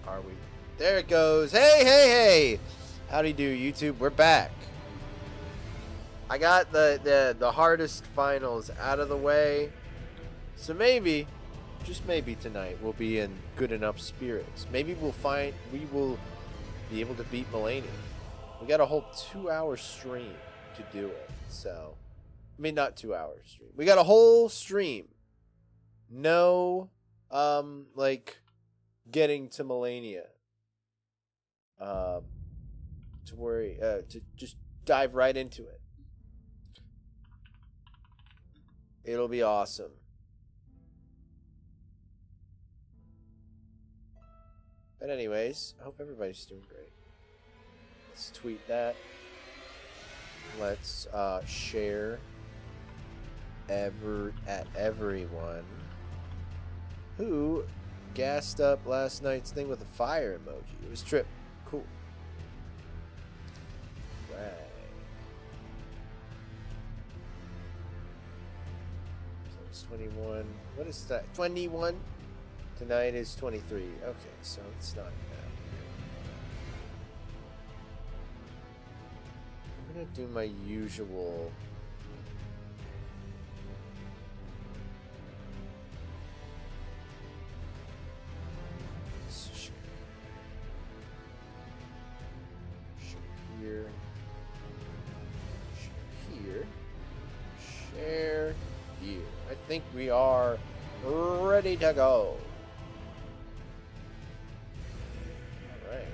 Are we? There it goes. Hey, hey, hey! Howdy do, YouTube. We're back. I got the hardest finals out of the way. So maybe, just maybe tonight, we'll be in good enough spirits. Maybe we will be able to beat Malenia. We got a whole 2-hour stream to do it. So, I mean, not 2 hours stream. We got a whole stream. No, like, getting to Malenia. To worry, to just dive right into it. It'll be awesome. But anyways, I hope everybody's doing great. Let's tweet that. Let's share at everyone who gassed up last night's thing with a fire emoji. It was Trip. Cool. Right. So it's 21. What is that? 21? Tonight is 23. Okay, so it's not bad. I'm gonna do my usual. Here. Share here. I think we are ready to go. Alright.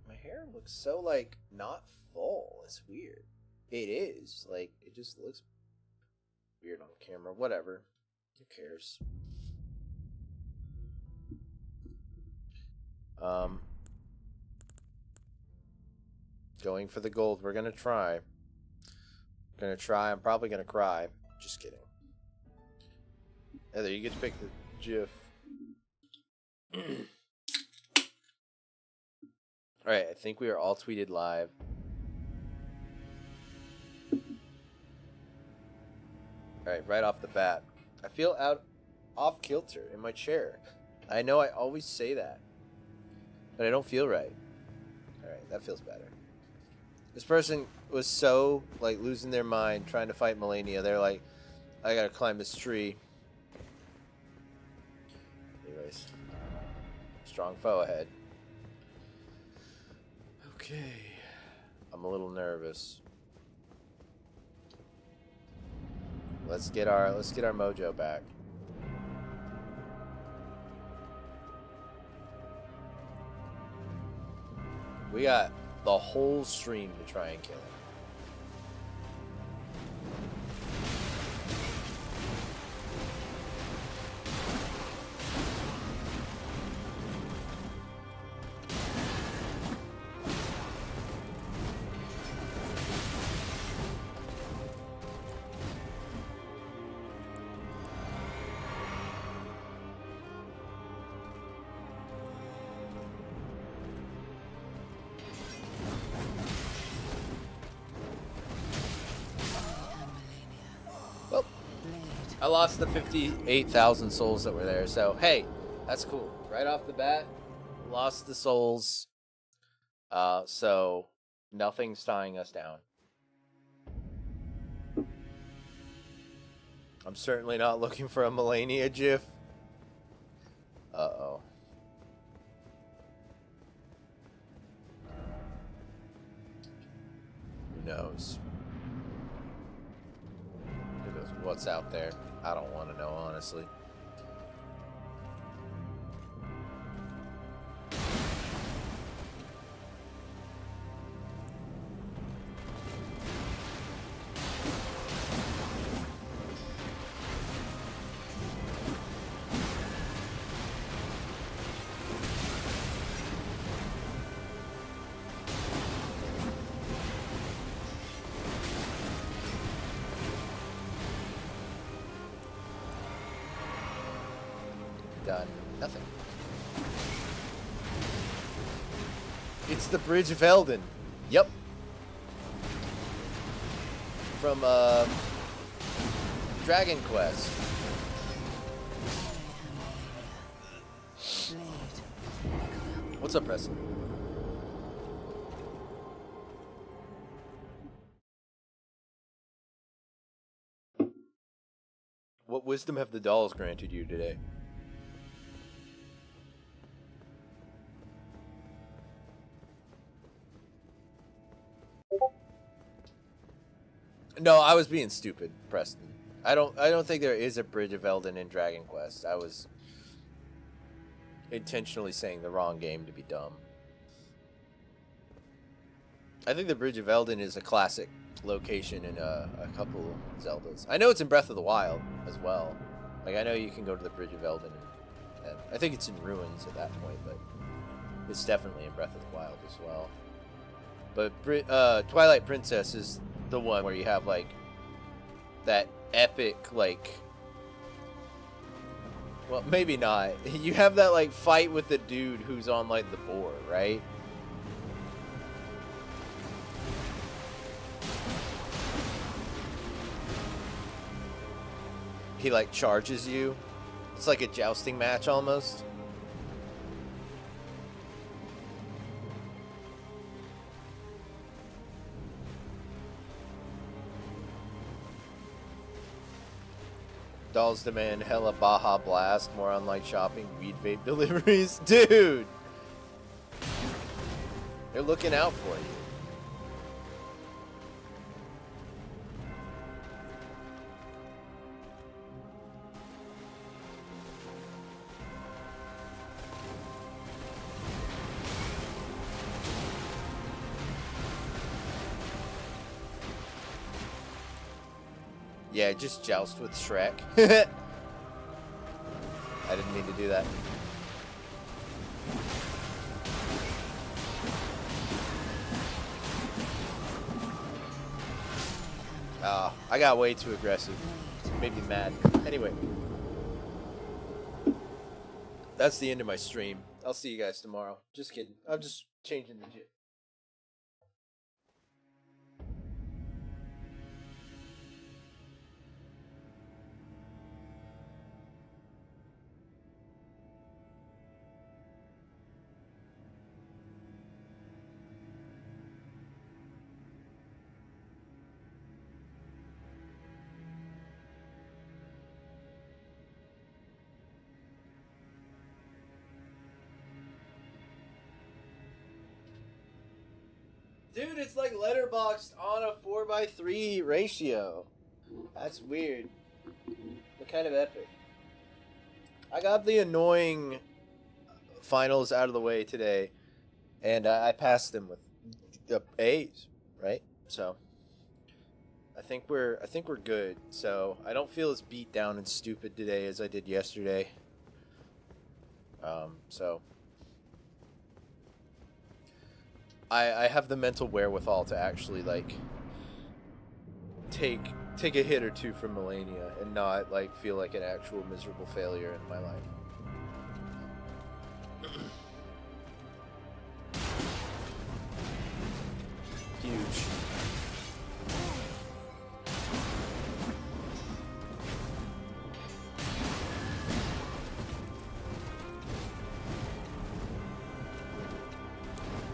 My hair looks so, like, not full. It's weird. It is. Like, it just looks weird on camera. Whatever. Who cares? Going for the gold. We're gonna try. I'm probably gonna cry. Just kidding. Heather, you get to pick the GIF. Alright, I think we are all tweeted live. Alright, right off the bat. I feel off kilter in my chair. I know I always say that, but I don't feel right. Alright, that feels better. This person was so, like, losing their mind trying to fight Malenia. They're like, I gotta climb this tree. Anyways. Strong foe ahead. Okay. I'm a little nervous. Let's get our mojo back. We got the whole stream to try and kill him. I lost the 58,000 souls that were there, so hey, that's cool. Right off the bat, lost the souls, so nothing's tying us down. I'm certainly not looking for a Malenia GIF. Uh-oh. Who knows? Who knows what's out there? I don't want to know, honestly. It's the Bridge of Elden. Yep. From Dragon Quest. What's up, Preston? What wisdom have the dolls granted you today? No, I was being stupid, Preston. I don't think there is a Bridge of Elden in Dragon Quest. I was intentionally saying the wrong game to be dumb. I think the Bridge of Elden is a classic location in a couple Zeldas. I know it's in Breath of the Wild as well. Like, I know you can go to the Bridge of Elden, and I think it's in ruins at that point, but it's definitely in Breath of the Wild as well. But Twilight Princess is the one where you have, like, that epic, like... Well, maybe not. You have that, like, fight with the dude who's on, like, the boar, right? He, like, charges you. It's like a jousting match, almost. Dolls demand hella Baja Blast, more online shopping, weed vape deliveries. Dude! They're looking out for you. Yeah, just joust with Shrek. I didn't mean to do that. Oh, I got way too aggressive. Made me mad. Anyway. That's the end of my stream. I'll see you guys tomorrow. Just kidding. I'm just changing the jit. Dude, it's like Letterboxd on a 4:3 ratio. That's weird. But kind of epic. I got the annoying finals out of the way today, and I passed them with A's, right? So I think we're good. So I don't feel as beat down and stupid today as I did yesterday. So I have the mental wherewithal to actually, like, take a hit or two from Malenia and not, like, feel like an actual miserable failure in my life. Huge.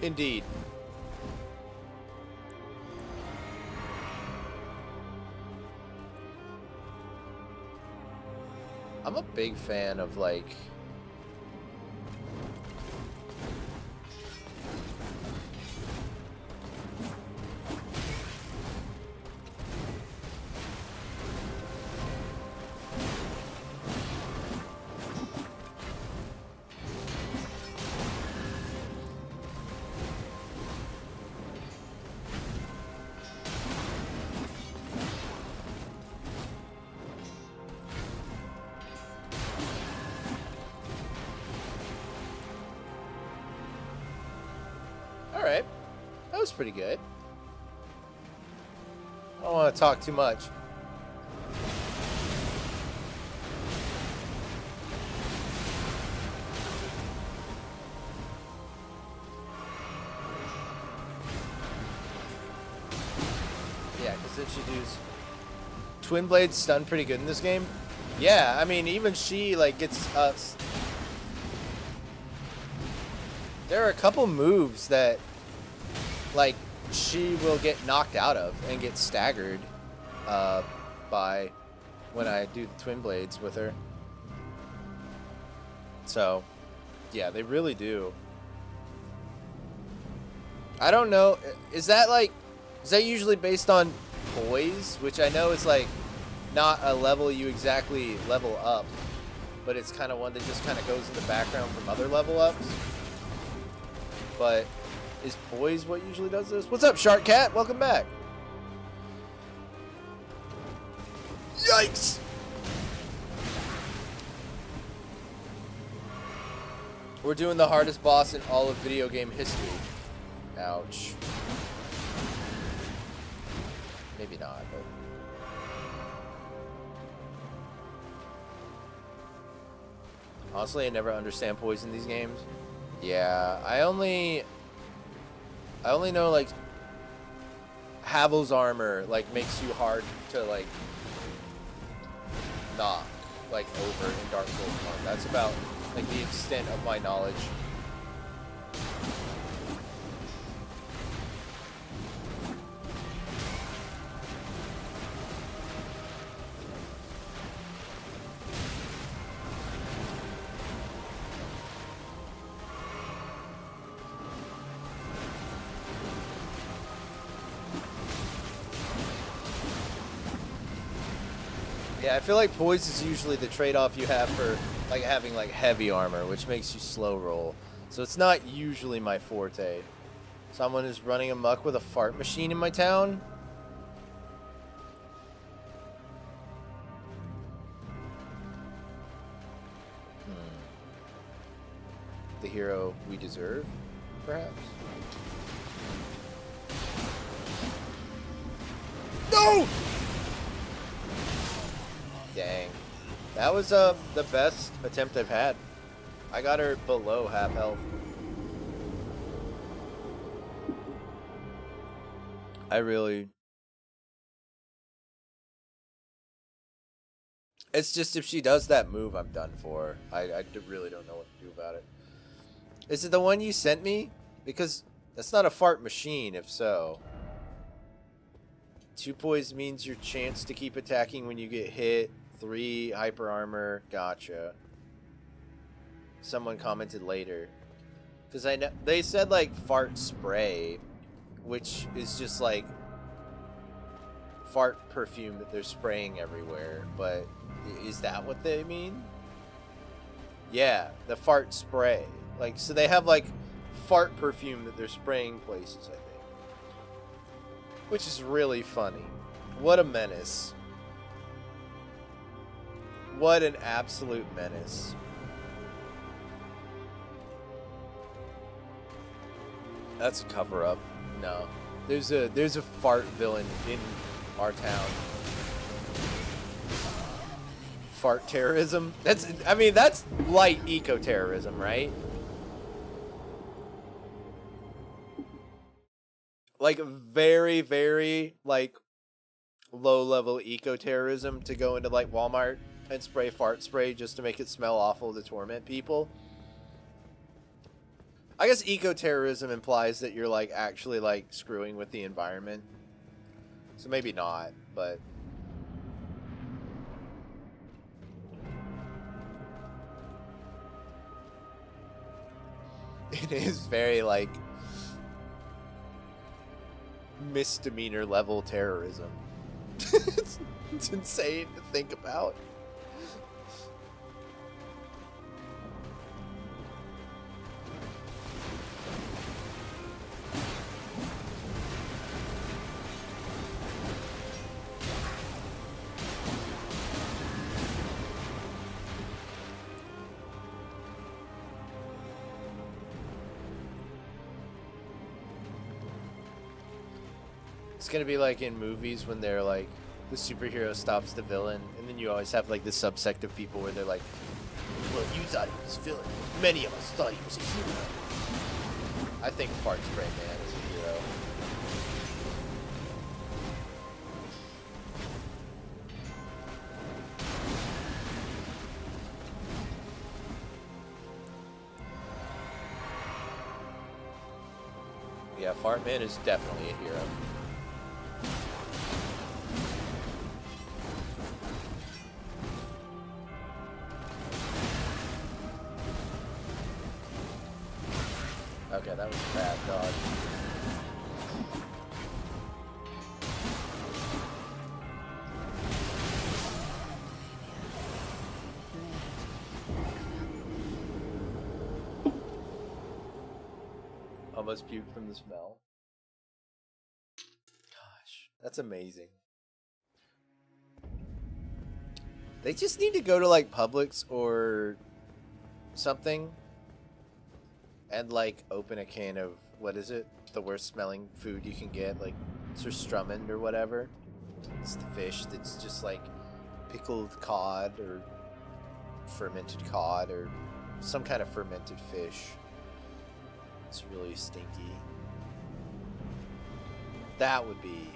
Indeed. I'm a big fan of, like, alright. That was pretty good. I don't want to talk too much. since she does. Twin Blades stun pretty good in this game. Yeah, I mean, even she, like, gets us. There are a couple moves that, like, she will get knocked out of and get staggered by when I do the Twin Blades with her. So, yeah, they really do. I don't know. Is that usually based on poise, which I know is like not a level you exactly level up, but it's kind of one that just kind of goes in the background from other level ups. But is poise what usually does this? What's up, Shark Cat? Welcome back. Yikes! We're doing the hardest boss in all of video game history. Ouch. Maybe not, but... Honestly, I never understand poise in these games. Yeah, I only know, like, Havel's armor, like, makes you hard to, like, knock, like, over in Dark Souls 1. That's about, like, the extent of my knowledge. Yeah, I feel like poise is usually the trade-off you have for like having like heavy armor, which makes you slow roll. So it's not usually my forte. Someone is running amok with a fart machine in my town. The hero we deserve, perhaps? No! Dang. That was the best attempt I've had. I got her below half health. I really... It's just if she does that move, I'm done for. I really don't know what to do about it. Is it the one you sent me? Because that's not a fart machine, if so. 2 poise means your chance to keep attacking when you get hit. 3 hyper armor. Gotcha. Someone commented later. Because I know they said like fart spray, which is just like fart perfume that they're spraying everywhere. But is that what they mean? Yeah, the fart spray. Like, so they have like fart perfume that they're spraying places, I think. Which is really funny. What a menace. What an absolute menace. That's a cover-up. No. There's a fart villain in our town. Fart terrorism? I mean, that's light eco-terrorism, right? Like, very, very, like, low-level eco-terrorism to go into, like, Walmart and spray fart spray just to make it smell awful to torment people. I guess eco-terrorism implies that you're, like, actually, like, screwing with the environment. So maybe not, but... It is very, like... misdemeanor level terrorism. It's insane to think about. It's gonna be like in movies when they're like, the superhero stops the villain, and then you always have like this subsect of people where they're like, well, you thought he was a villain. Many of us thought he was a hero. I think Fart Spray Man is a hero. Yeah, Fartman is definitely a hero. Okay, that was a bad dodge. Almost puked from the smell. Gosh, that's amazing. They just need to go to like Publix or something and like open a can of, what is it? The worst smelling food you can get, like surströmming or whatever. It's the fish that's just like pickled cod or fermented cod or some kind of fermented fish. It's really stinky. That would be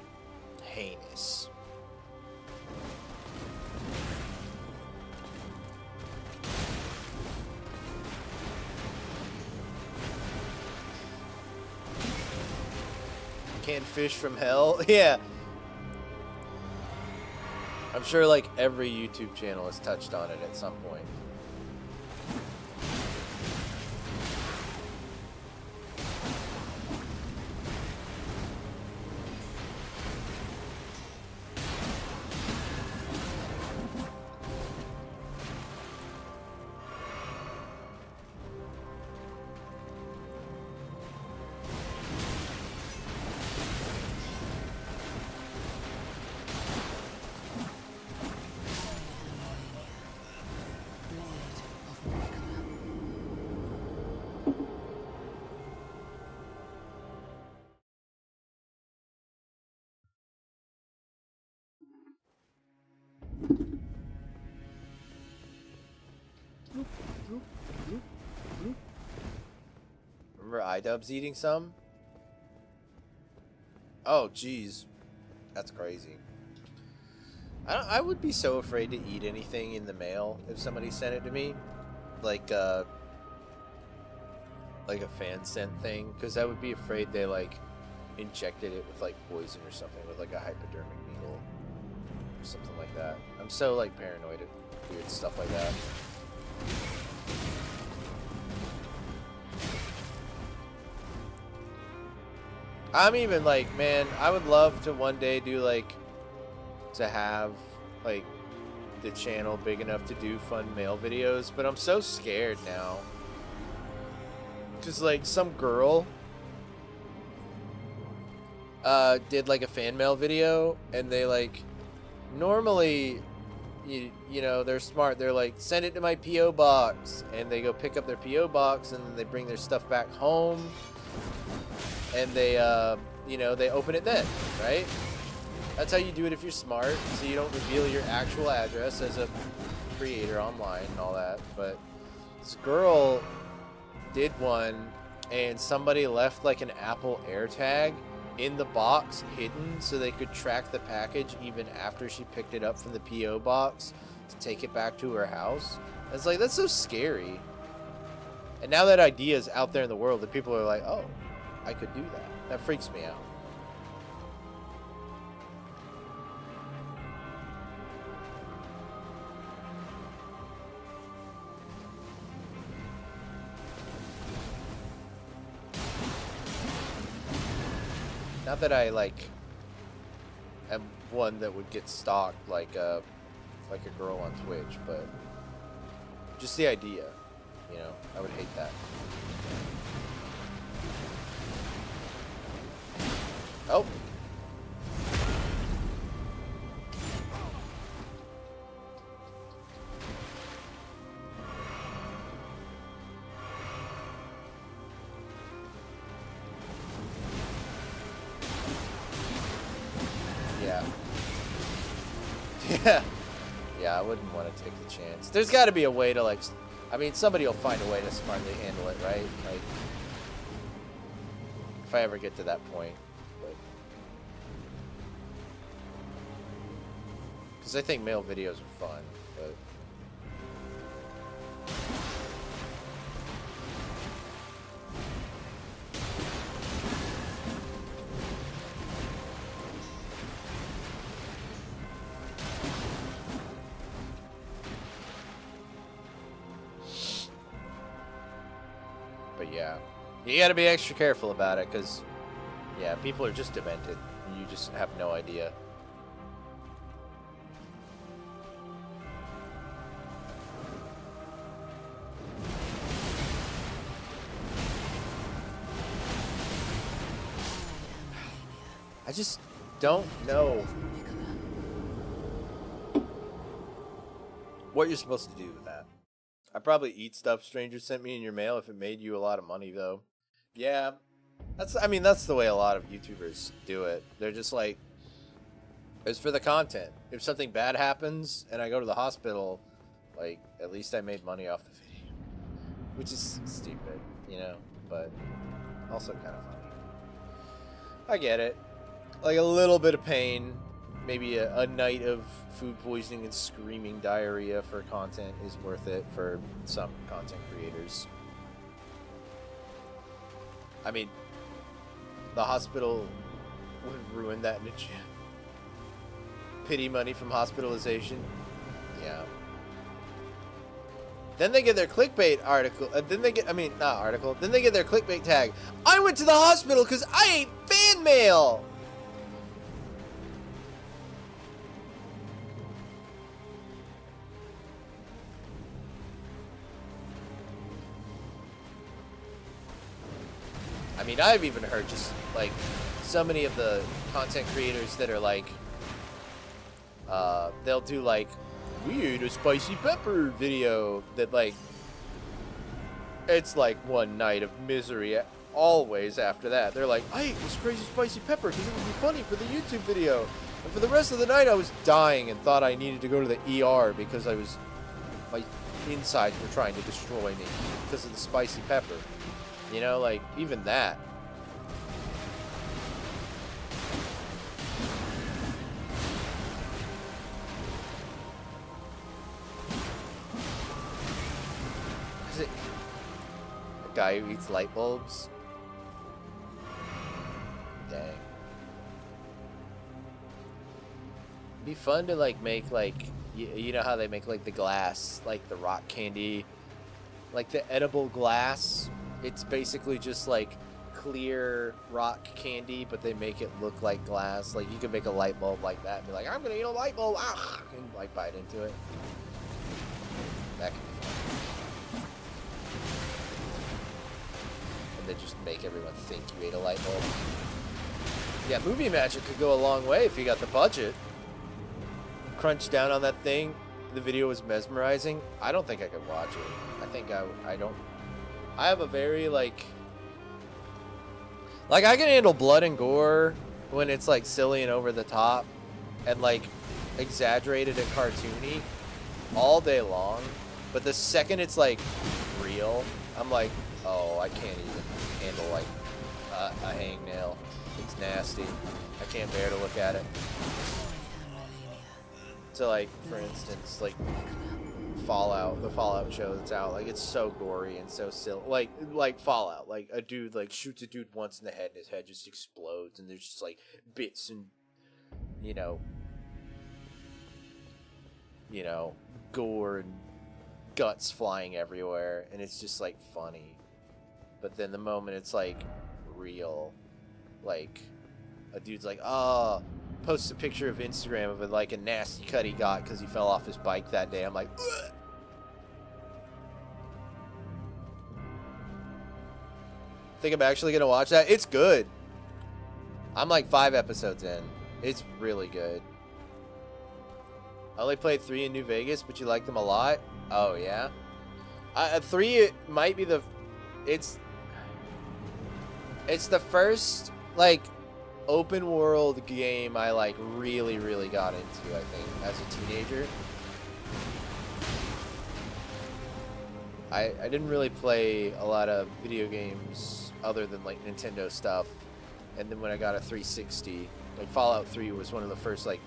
heinous. Canned fish from hell? Yeah. I'm sure like every YouTube channel has touched on it at some point. Remember iDubbbz eating some? Oh, jeez. That's crazy. I would be so afraid to eat anything in the mail if somebody sent it to me. Like a fan sent thing. Because I would be afraid they, like, injected it with, like, poison or something. With, like, a hypodermic needle. Or something like that. I'm so, like, paranoid of weird stuff like that. I'm even like, man, I would love to one day do like, to have like the channel big enough to do fun mail videos, but I'm so scared now. Cause like some girl did like a fan mail video and they like, normally, you know, they're smart. They're like, send it to my P.O. box, and they go pick up their P.O. box and then they bring their stuff back home. And they, you know, they open it then, right? That's how you do it if you're smart, so you don't reveal your actual address as a creator online and all that. But this girl did one, and somebody left like an Apple AirTag in the box hidden so they could track the package even after she picked it up from the P.O. box to take it back to her house. And it's like, that's so scary. And now that idea is out there in the world, that people are like, oh, I could do that. That freaks me out. Not that I like am one that would get stalked like a girl on Twitch, but just the idea, you know, I would hate that. Oh. Yeah. Yeah, I wouldn't want to take the chance. There's got to be a way to like, I mean, somebody will find a way to smartly handle it, right? Like, if I ever get to that point. Because I think mail videos are fun, but... You gotta be extra careful about it, because, yeah, people are just demented. And you just have no idea. I just don't know what you're supposed to do with that. I'd probably eat stuff strangers sent me in your mail if it made you a lot of money, though. Yeah, I mean, that's the way a lot of YouTubers do it. They're just like, it's for the content. If something bad happens and I go to the hospital, like, at least I made money off the video. Which is stupid, you know, but also kind of funny. I get it. Like, a little bit of pain, maybe a night of food poisoning and screaming diarrhea for content is worth it for some content creators. I mean, the hospital would ruin that in a gym. Pity money from hospitalization. Yeah. Then they get their clickbait article. Then they get their clickbait tag. I went to the hospital because I ate fan mail. I mean, I've even heard just, like, so many of the content creators that are, like, they'll do, like, we ate a spicy pepper video that, like, it's, like, one night of misery always after that. They're like, I ate this crazy spicy pepper because it would be funny for the YouTube video. And for the rest of the night, I was dying and thought I needed to go to the ER because my insides were trying to destroy me because of the spicy pepper. You know, like, even that. Is it a guy who eats light bulbs? Dang. It'd be fun to, like, make, like, you know how they make, like, the glass, like, the rock candy, like, the edible glass. It's basically just like clear rock candy, but they make it look like glass. Like, you could make a light bulb like that and be like, I'm gonna eat a light bulb, and like bite into it. That could be fun. And then just make everyone think you ate a light bulb. Yeah, movie magic could go a long way if you got the budget. Crunch down on that thing. The video was mesmerizing. I don't think I could watch it. I think I don't. I have a very, like, I can handle blood and gore when it's, like, silly and over the top and, like, exaggerated and cartoony all day long. But the second it's, like, real, I'm like, oh, I can't even handle, like, a hangnail. It's nasty. I can't bear to look at it. So, like, for instance, like, Fallout, the Fallout show that's out, like, it's so gory and so silly. Like Fallout, like, a dude, like, shoots a dude once in the head and his head just explodes and there's just, like, bits and, you know, gore and guts flying everywhere, and it's just, like, funny. But then the moment it's, like, real, like, a dude's like, oh, posts a picture of Instagram of it, like, a nasty cut he got because he fell off his bike that day. I'm like, ugh. Think I'm actually gonna watch that? It's good. I'm like 5 episodes in. It's really good. I only played 3 in New Vegas, but you like them a lot? Oh, yeah? 3 might be the... It's the first, like, open world game I, like, really, really got into, I think, as a teenager. I didn't really play a lot of video games other than, like, Nintendo stuff. And then when I got a 360, like, Fallout 3 was one of the first, like,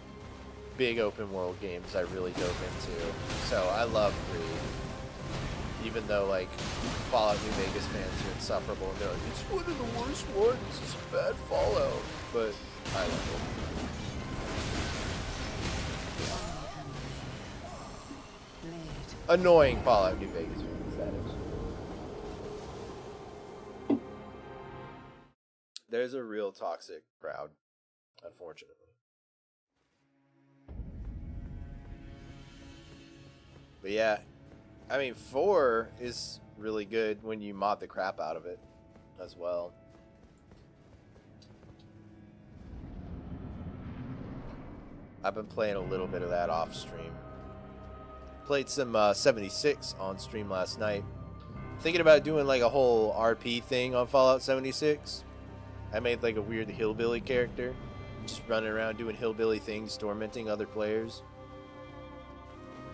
big open world games I really dove into. So I love 3. Even though, like, Fallout New Vegas fans are insufferable and they're like, it's one of the worst ones, it's a bad Fallout. But I love it. Annoying Fallout New Vegas fans, that is. There's a real toxic crowd, unfortunately. But yeah, I mean, 4 is really good when you mod the crap out of it as well. I've been playing a little bit of that off stream. Played some 76 on stream last night. Thinking about doing like a whole RP thing on Fallout 76. I made like a weird hillbilly character, just running around doing hillbilly things, tormenting other players.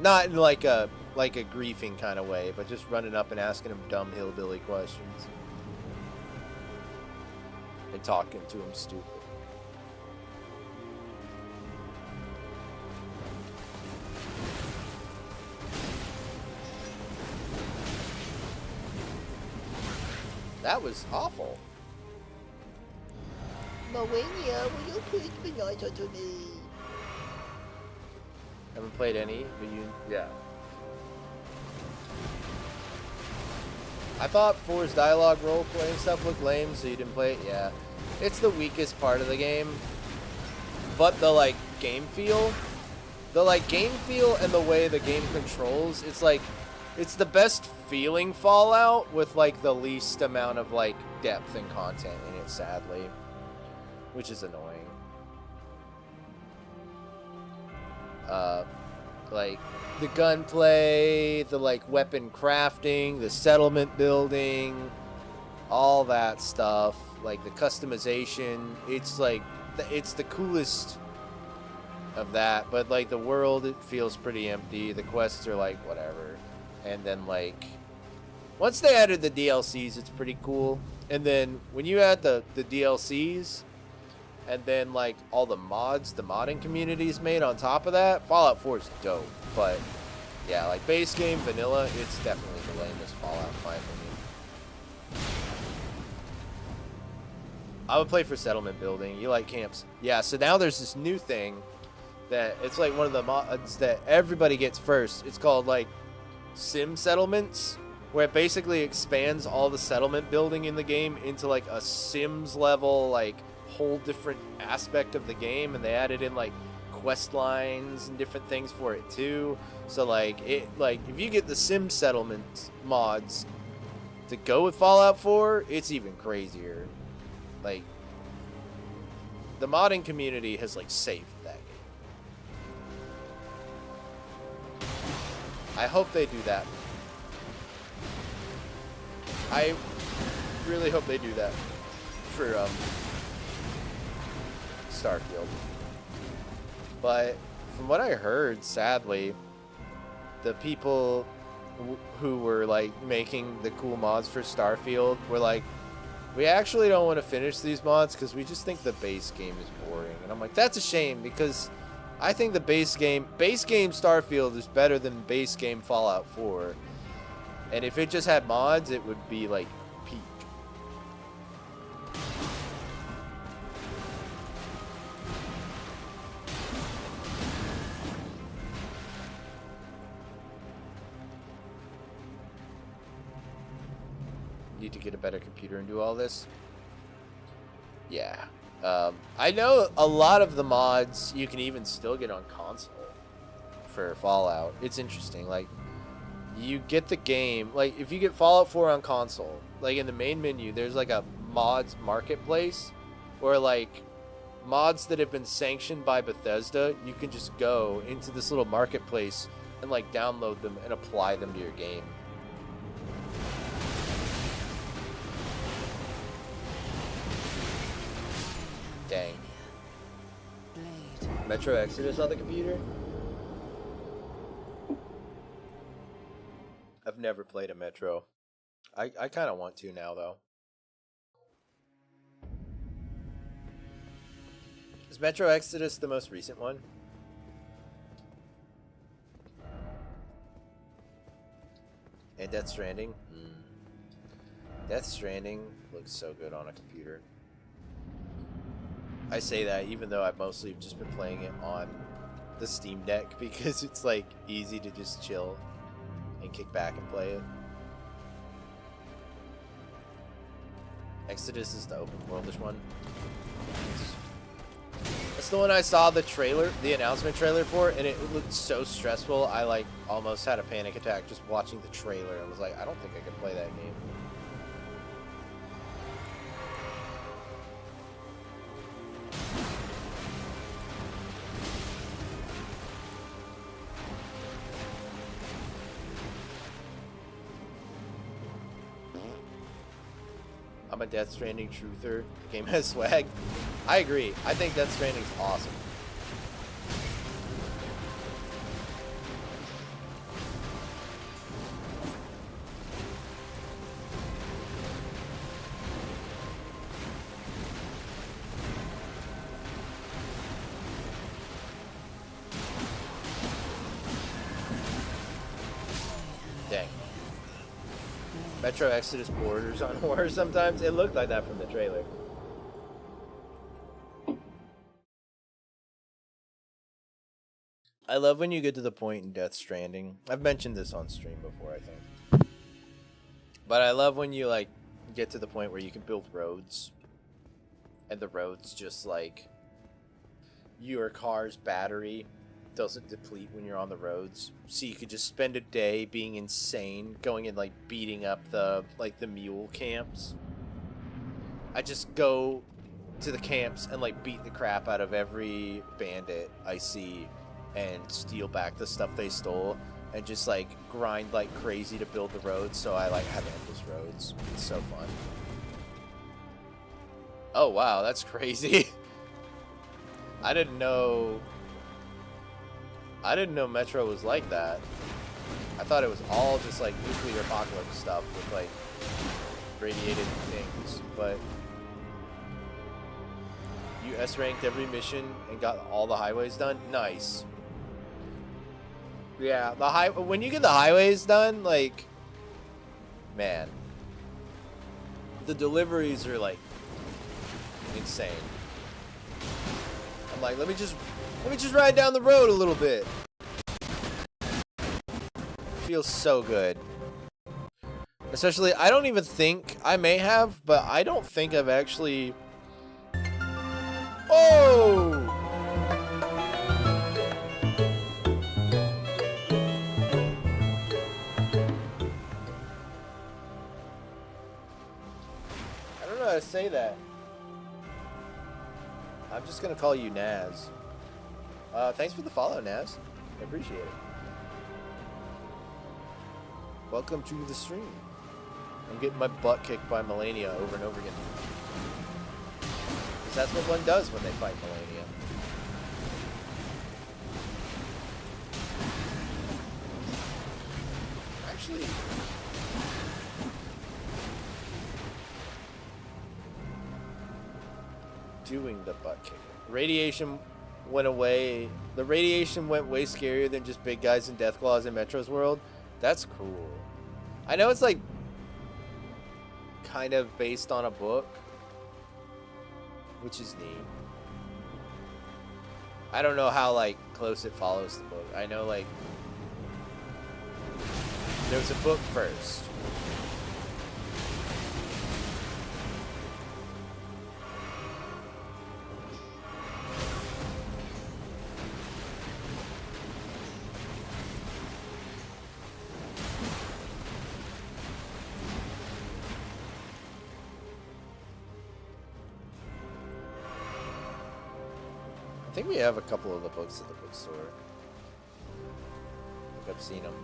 Not in like a griefing kind of way, but just running up and asking them dumb hillbilly questions and talking to them stupid. That was awful. Malenia, will you please be nicer to me? Haven't played any, but you... Yeah. I thought 4's dialogue roleplay and stuff looked lame, so you didn't play it? Yeah. It's the weakest part of the game. But the, like, game feel... The, like, game feel and the way the game controls, it's like... It's the best feeling Fallout with, like, the least amount of, like, depth and content in it, sadly. Which is annoying. Like, the gunplay, the, like, weapon crafting, the settlement building, all that stuff. Like, the customization. It's, like, it's the coolest of that. But, like, the world, it feels pretty empty. The quests are, like, whatever. And then, like, once they added the DLCs, it's pretty cool. And then when you add the DLCs, and then, like, all the mods the modding community's made on top of that, Fallout 4 is dope. But, yeah, like, base game, vanilla, it's definitely the lamest Fallout, in my opinion. I would play for settlement building. You like camps. Yeah, so now there's this new thing that it's, like, one of the mods that everybody gets first. It's called, like, sim settlements, where it basically expands all the settlement building in the game into like a Sims level, like whole different aspect of the game, and they added in like quest lines and different things for it too. So like it, like if you get the sim settlement mods to go with Fallout 4, it's even crazier. Like the modding community has like saved that game. I hope they do that. I really hope they do that for Starfield. But from what I heard, sadly, the people who were like making the cool mods for Starfield were like, we actually don't want to finish these mods because we just think the base game is boring. And I'm like, that's a shame, because I think the base game Starfield is better than base game Fallout 4. And if it just had mods, it would be like peak. Need to get a better computer and do all this. Yeah. I know a lot of the mods you can even still get on console for Fallout. It's interesting. Like, you get the game, like if you get Fallout 4 on console, like in the main menu, there's like a mods marketplace, or like mods that have been sanctioned by Bethesda. You can just go into this little marketplace and like download them and apply them to your game. Dang. Metro Exodus on the computer? I've never played a Metro. I kind of want to now, though. Is Metro Exodus the most recent one? And Death Stranding? Death Stranding looks so good on a computer. I say that even though I've mostly just been playing it on the Steam Deck because it's like easy to just chill and kick back and play it. Exodus is the open worldish one. That's the one I saw the trailer, the announcement trailer for, and it looked so stressful. I like almost had a panic attack just watching the trailer. I was like, I don't think I could play that game. I'm a Death Stranding truther. The game has swag. I agree. I think Death Stranding's awesome. Dang. Metro Exodus borders on horror sometimes. It looked like that from the trailer. I love when you get to the point in Death Stranding. I've mentioned this on stream before, I think. But I love when you like get to the point where you can build roads. And the roads just like your car's battery doesn't deplete when you're on the roads, so you could just spend a day being insane, going and like beating up the mule camps. I just go to the camps and like beat the crap out of every bandit I see and steal back the stuff they stole and just like grind like crazy to build the roads, so I like have endless roads. It's so fun. Oh wow, that's crazy. I didn't know Metro was like that. I thought it was all just like nuclear apocalypse stuff with like radiated things, but you S-ranked every mission and got all the highways done? Nice. Yeah, when you get the highways done, like, man, the deliveries are like insane. I'm like, let me just ride down the road a little bit. Feels so good. Especially, I don't even think, I may have, but I don't think I've actually... Oh! I don't know how to say that. I'm just gonna call you Naz. Thanks for the follow, Naz. I appreciate it. Welcome to the stream. I'm getting my butt kicked by Malenia over and over again. Because that's what one does when they fight Malenia. Actually... doing the butt kicking. Radiation went away. The radiation went way scarier than just big guys and Deathclaws in Metro's world. That's cool. I know it's like kind of based on a book, which is neat. I don't know how like close it follows the book. I know like there's a book first. I think we have a couple of the books at the bookstore. I think I've seen them.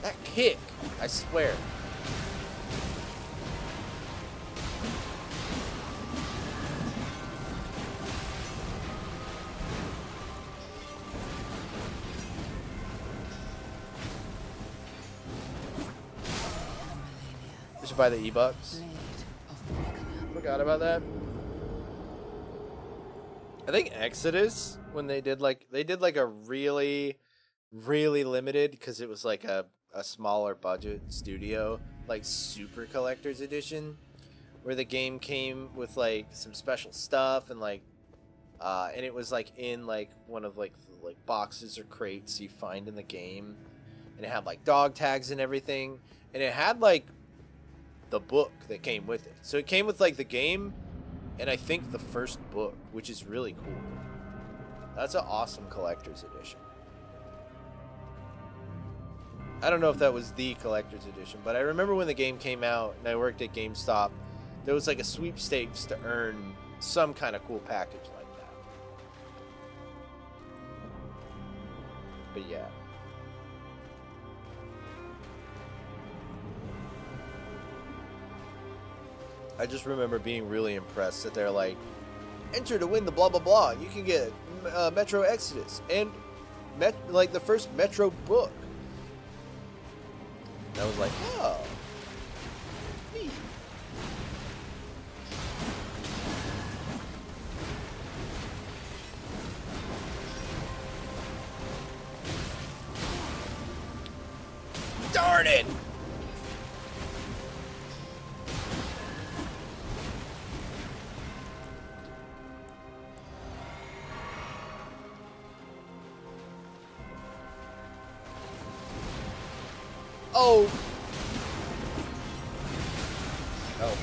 That kick, I swear. I should buy the E-Bucks. Forgot about that. I think Exodus, when they did like a really really limited, because it was like a smaller budget studio, like super collector's edition, where the game came with like some special stuff and like and it was like in like one of like the, like boxes or crates you find in the game, and it had like dog tags and everything, and it had like the book that came with it. So it came with like the game and I think the first book, which is really cool. That's an awesome collector's edition. I don't know if that was the collector's edition, but I remember when the game came out and I worked at GameStop, there was like a sweepstakes to earn some kind of cool package like that. But yeah. I just remember being really impressed that they're like, enter to win the blah blah blah. You can get Metro Exodus and like the first Metro book. And I was like, oh, neat. Darn it! Oh. Oh.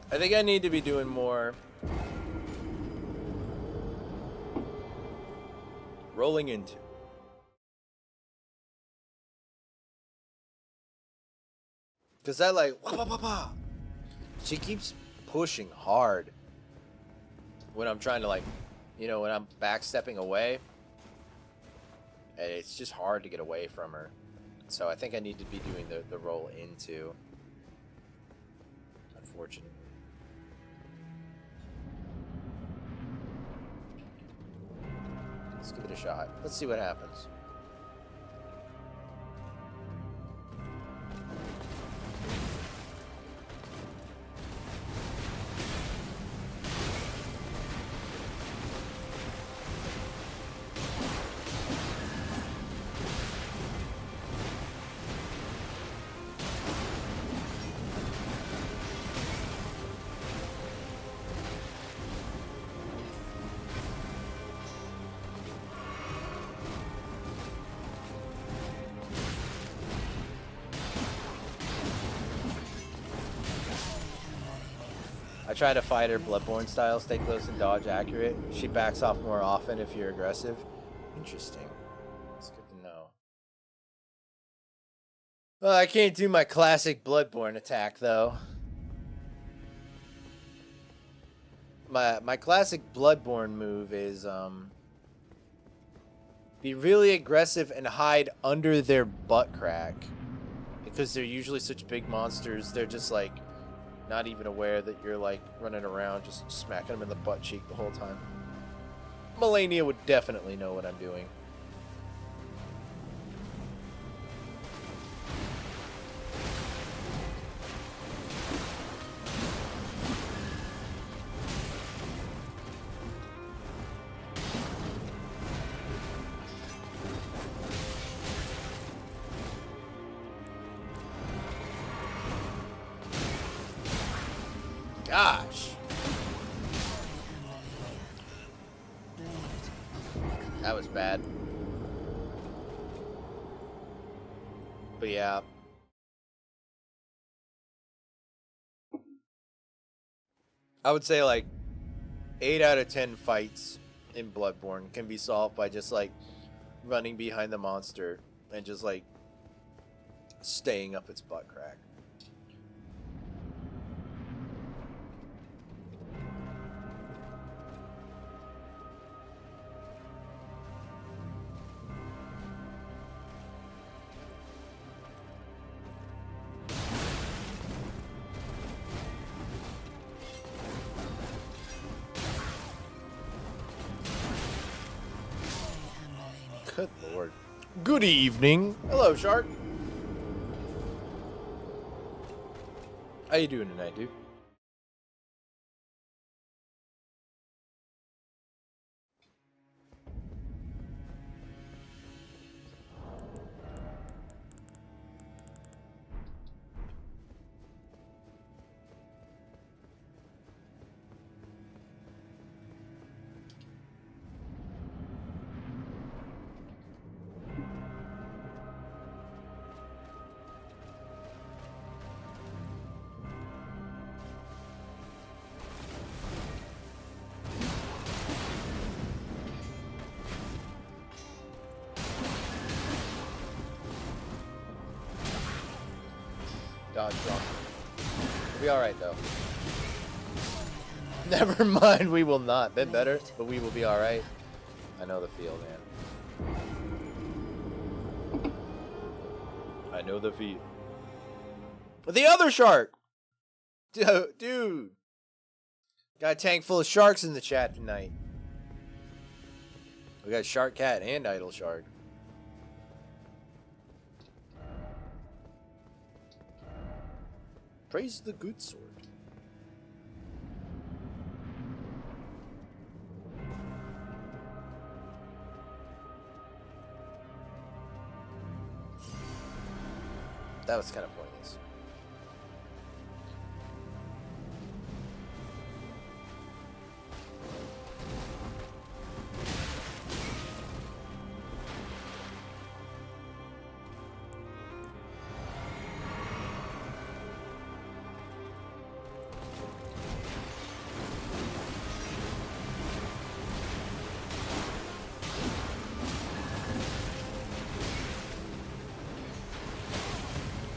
I think I need to be doing more rolling into. Because that like, wah, wah, wah, wah. She keeps pushing hard when I'm trying to like, you know, when I'm backstepping away. And it's just hard to get away from her. So I think I need to be doing the roll into. Unfortunately. Let's give it a shot. Let's see what happens. I try to fight her Bloodborne style, stay close and dodge accurate. She backs off more often if you're aggressive. Interesting. It's good to know. Well, I can't do my classic Bloodborne attack though. My classic Bloodborne move is be really aggressive and hide under their butt crack. Because they're usually such big monsters, they're just like not even aware that you're like running around just smacking them in the butt cheek the whole time. Malenia would definitely know what I'm doing. Gosh. That was bad. But yeah. I would say like 8 out of 10 fights in Bloodborne can be solved by just like running behind the monster and just like staying up its butt crack. Good lord. Good evening. Hello, Shark. How you doing tonight, dude? Dodge drop. We'll be alright, though. Never mind, we will not. Been better, but we will be alright. I know the feel, man. I know the feel. The other shark! Dude. Got a tank full of sharks in the chat tonight. We got Shark Cat and Idle Shark. Praise the good sword. That was kind of pointless.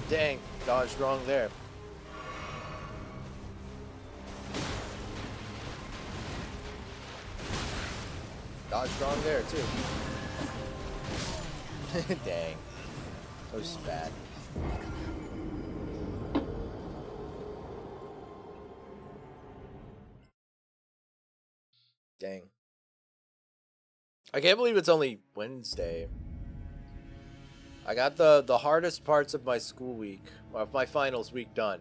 Dang, dodged wrong there. Dodged wrong there, too. Dang. That was bad. Dang. I can't believe it's only Wednesday. I got the hardest parts of my school week, of my finals week done.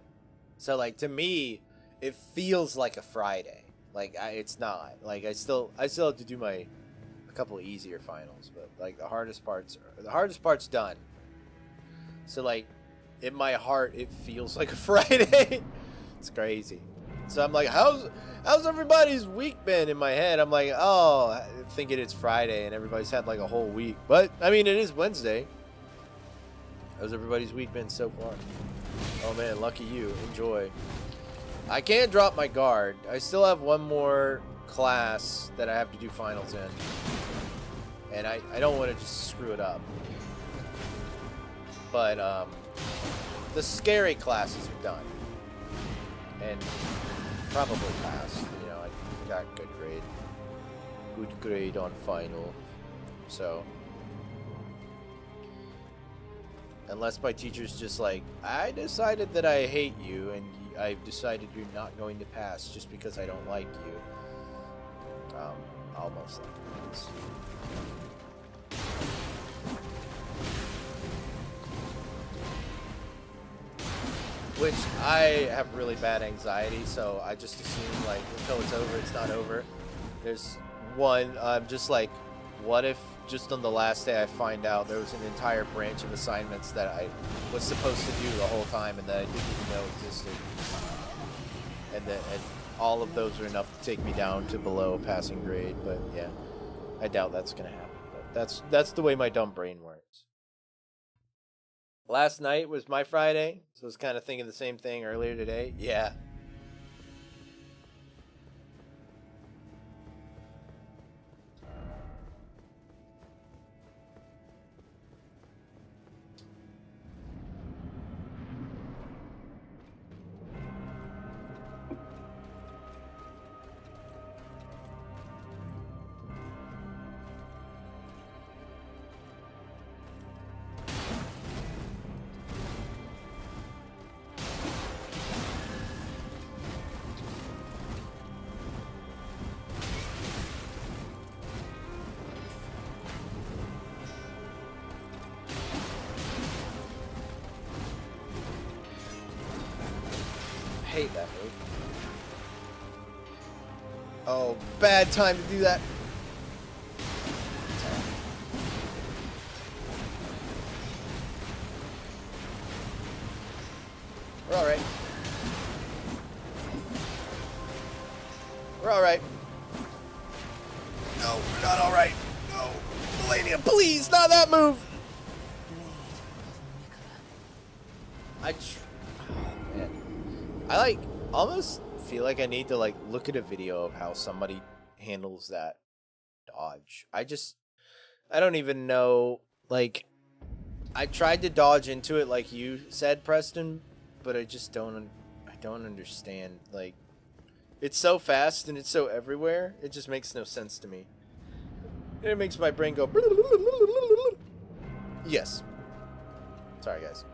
So like to me, it feels like a Friday. Like it's not. Like I still have to do a couple of easier finals, but like the hardest part's done. So like in my heart, it feels like a Friday. It's crazy. So I'm like, how's everybody's week been? In my head, I'm like, oh, thinking it's Friday and everybody's had like a whole week. But I mean, it is Wednesday. How's everybody's week been so far? Oh man, lucky you. Enjoy. I can't drop my guard. I still have one more class that I have to do finals in. And I don't want to just screw it up. But the scary classes are done. And probably passed. You know, I got good grade. Good grade on final. So unless my teacher's just like, I decided that I hate you and I've decided you're not going to pass just because I don't like you. I'll most likely pass. Which I have really bad anxiety, so I just assume like until it's over, it's not over. There's one, I'm just like, what if just on the last day I find out there was an entire branch of assignments that I was supposed to do the whole time and that I didn't even know existed. And all of those are enough to take me down to below a passing grade, but yeah, I doubt that's gonna happen. But that's the way my dumb brain works. Last night was my Friday, so I was kind of thinking the same thing earlier today. Yeah. hate that move. Oh, bad time to do that. We're alright. We're alright. No, we're not alright. No. Malenia, please, not that move. Oh, man. I like almost feel like I need to like look at a video of how somebody handles that dodge. I don't even know. Like, I tried to dodge into it like you said, Preston, but I don't understand. Like, it's so fast and it's so everywhere. It just makes no sense to me. It makes my brain go. Yes. Sorry, guys.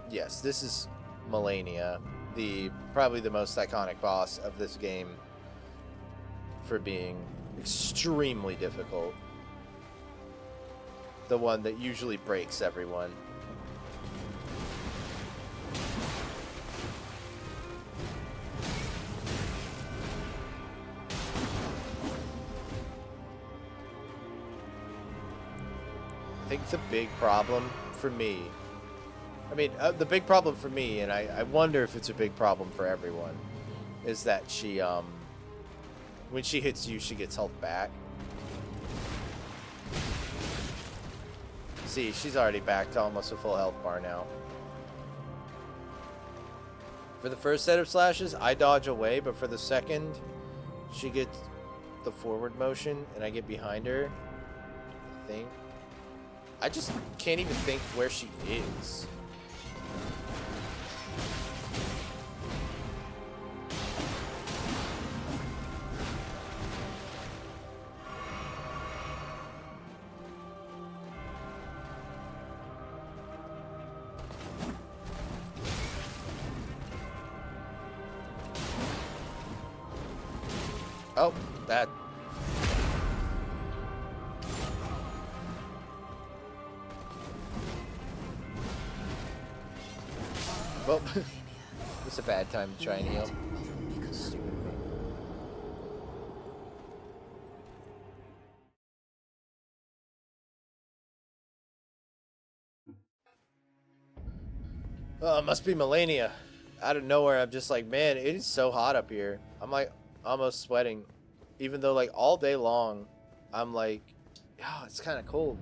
Yes, this is Malenia, probably the most iconic boss of this game for being extremely difficult. The one that usually breaks everyone. I think the big problem for me, the big problem for me, and I wonder if it's a big problem for everyone, is that she, when she hits you, she gets health back. See, she's already back to almost a full health bar now. For the first set of slashes, I dodge away, but for the second, she gets the forward motion, and I get behind her, I think. I just can't even think where she is. Oh, that. Well, it's a bad time to try and heal. Stupid me. Oh, it must be Malenia. Out of nowhere, I'm just like, man, it is so hot up here. I'm like almost sweating. Even though like all day long, I'm like, oh, it's kind of cold.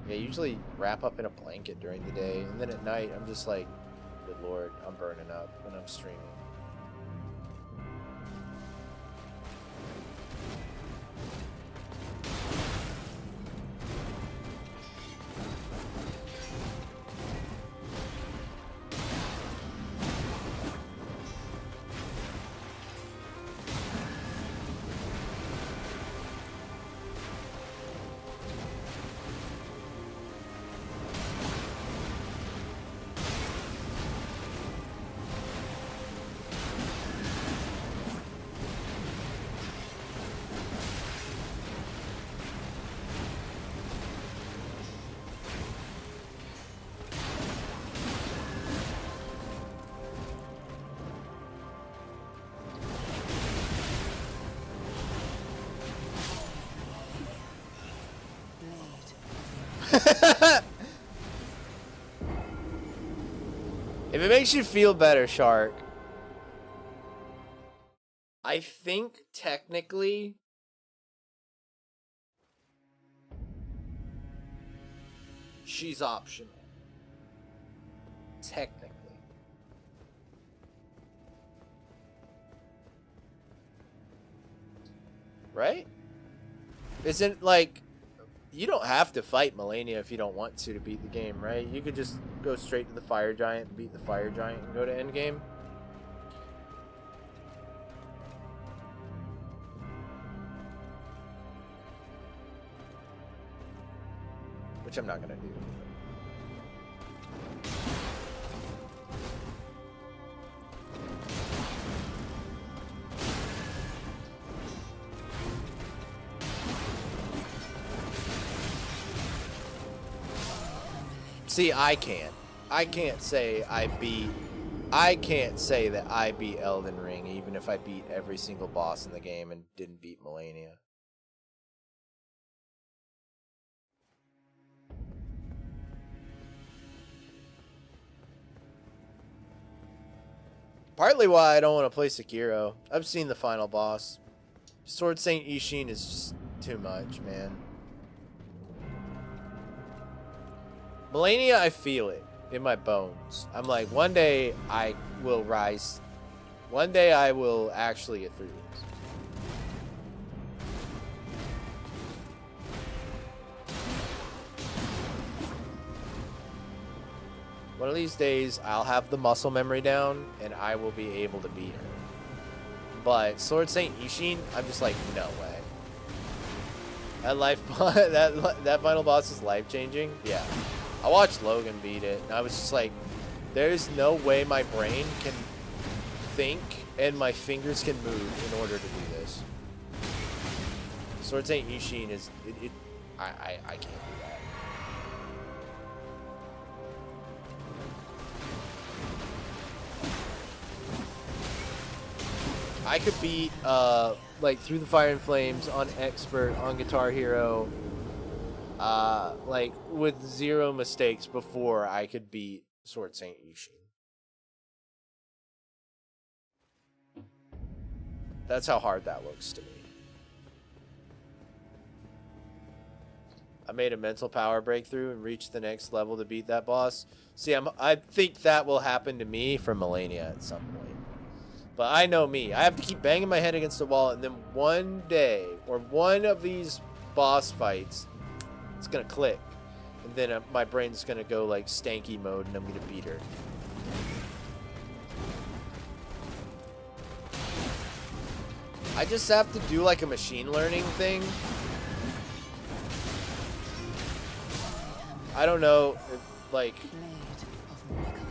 Yeah, I usually wrap up in a blanket during the day. And then at night, I'm just like, good Lord, I'm burning up when I'm streaming. If it makes you feel better, Shark, I think technically she's optional. Technically. Right? Isn't like, you don't have to fight Malenia if you don't want to beat the game, right? You could just go straight to the Fire Giant, beat the Fire Giant, and go to endgame. Which I'm not gonna do. See, I can't say I beat I can't say that I beat Elden Ring even if I beat every single boss in the game and didn't beat Malenia. Partly why I don't want to play Sekiro. I've seen the final boss. Sword Saint Ishin is just too much, man. Malenia, I feel it in my bones. I'm like, one day I will rise. One day I will actually get through this. One of these days, I'll have the muscle memory down, and I will be able to beat her. But Sword Saint Ishin, I'm just like, no way. That final boss is life changing. Yeah, I watched Logan beat it, and I was just like, there's no way my brain can think and my fingers can move in order to do this. Sword Saint Ishin is I can't do that. I could beat like Through the Fire and Flames on Expert on Guitar Hero like with 0 mistakes before I could beat Sword Saint Ishin. That's how hard that looks to me. I made a mental power breakthrough and reached the next level to beat that boss. See, I think that will happen to me for Malenia at some point. But I know me. I have to keep banging my head against the wall, and then one day, or one of these boss fights, it's going to click. And then my brain's going to go like stanky mode, and I'm going to beat her. I just have to do like a machine learning thing. I don't know if, like,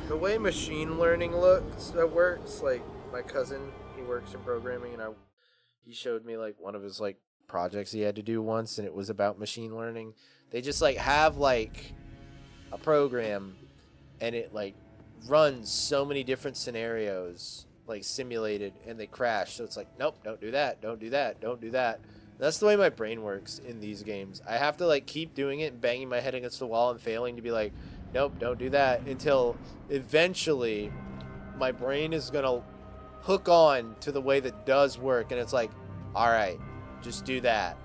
the way machine learning works, like, my cousin, he works in programming, and he showed me like one of his like projects he had to do once, and it was about machine learning. They just like have like a program, and it like runs so many different scenarios like simulated, and they crash. So it's like, nope, don't do that, don't do that, don't do that. That's the way my brain works in these games. I have to like keep doing it and banging my head against the wall and failing to be like, nope, don't do that, until eventually my brain is gonna hook on to the way that does work, and it's like, all right, just do that,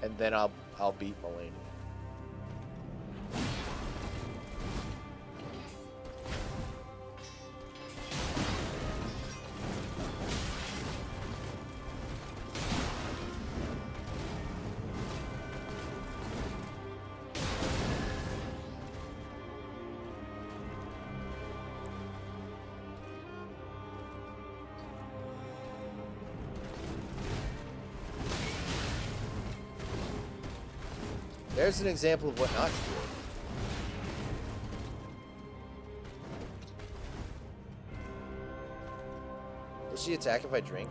and then I'll beat Malenia. There's an example of what not to do. Will she attack if I drink?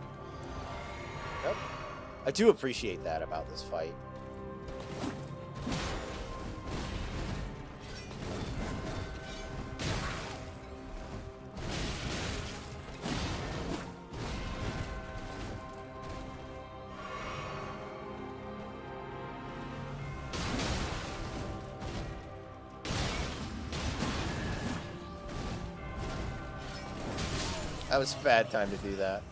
Nope. I do appreciate that about this fight. That was a bad time to do that.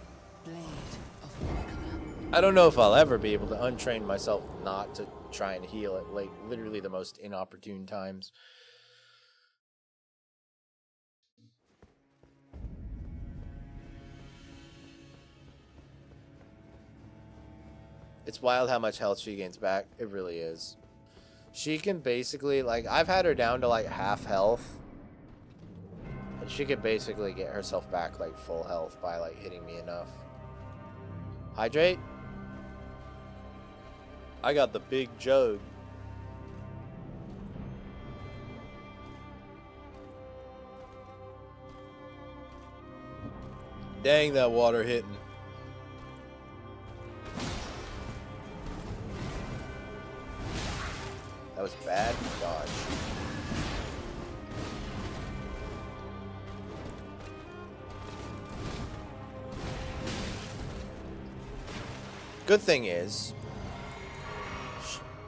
I don't know if I'll ever be able to untrain myself not to try and heal at like literally the most inopportune times. It's wild how much health she gains back. It really is. She can basically, like, I've had her down to like half health. And she could basically get herself back like full health by like hitting me enough. Hydrate? I got the big jug. Dang, that water hitting. That was bad dodge. Good thing is,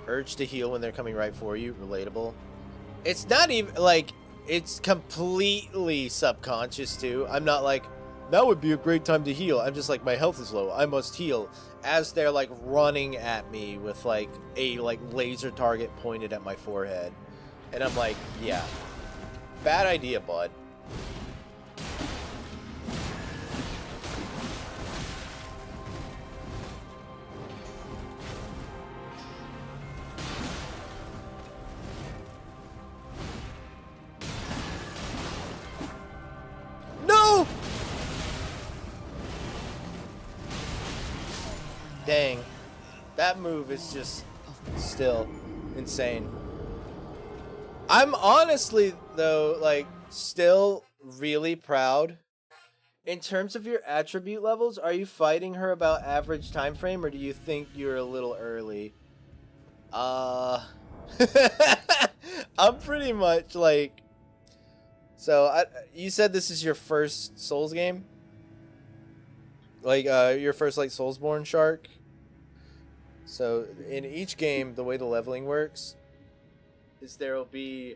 urge to heal when they're coming right for you. Relatable. It's not even like, it's completely subconscious too. I'm not like, that would be a great time to heal. I'm just like, my health is low, I must heal, as they're like running at me with like a like laser target pointed at my forehead. And I'm like, yeah, bad idea, bud. No! Dang. That move is just still insane. I'm honestly, though, like, still really proud. In terms of your attribute levels, are you fighting her about average time frame, or do you think you're a little early? I'm pretty much, like... So, you said this is your first Souls game? Like, your first, like, Soulsborne Shark? So, in each game, the way the leveling works is there will be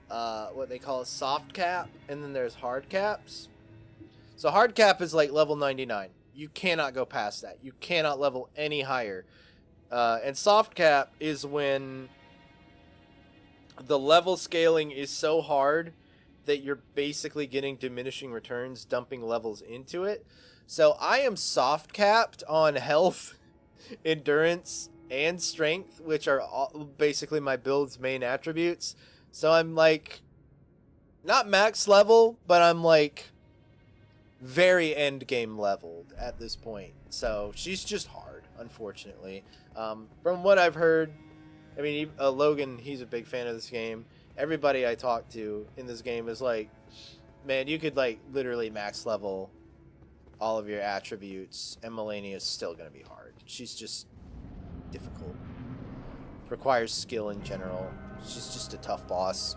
what they call a soft cap, and then there's hard caps. So hard cap is like level 99. You cannot go past that. You cannot level any higher. And soft cap is when the level scaling is so hard that you're basically getting diminishing returns, dumping levels into it. So I am soft capped on health, endurance, and strength, which are all basically my build's main attributes. So I'm like not max level, but I'm like very end game leveled at this point. So she's just hard, unfortunately. From what I've heard, I mean, Logan, he's a big fan of this game. Everybody I talk to in this game is like, man, you could like literally max level all of your attributes, and Malenia is still gonna be hard. She's just difficult. Requires skill in general. She's just a tough boss.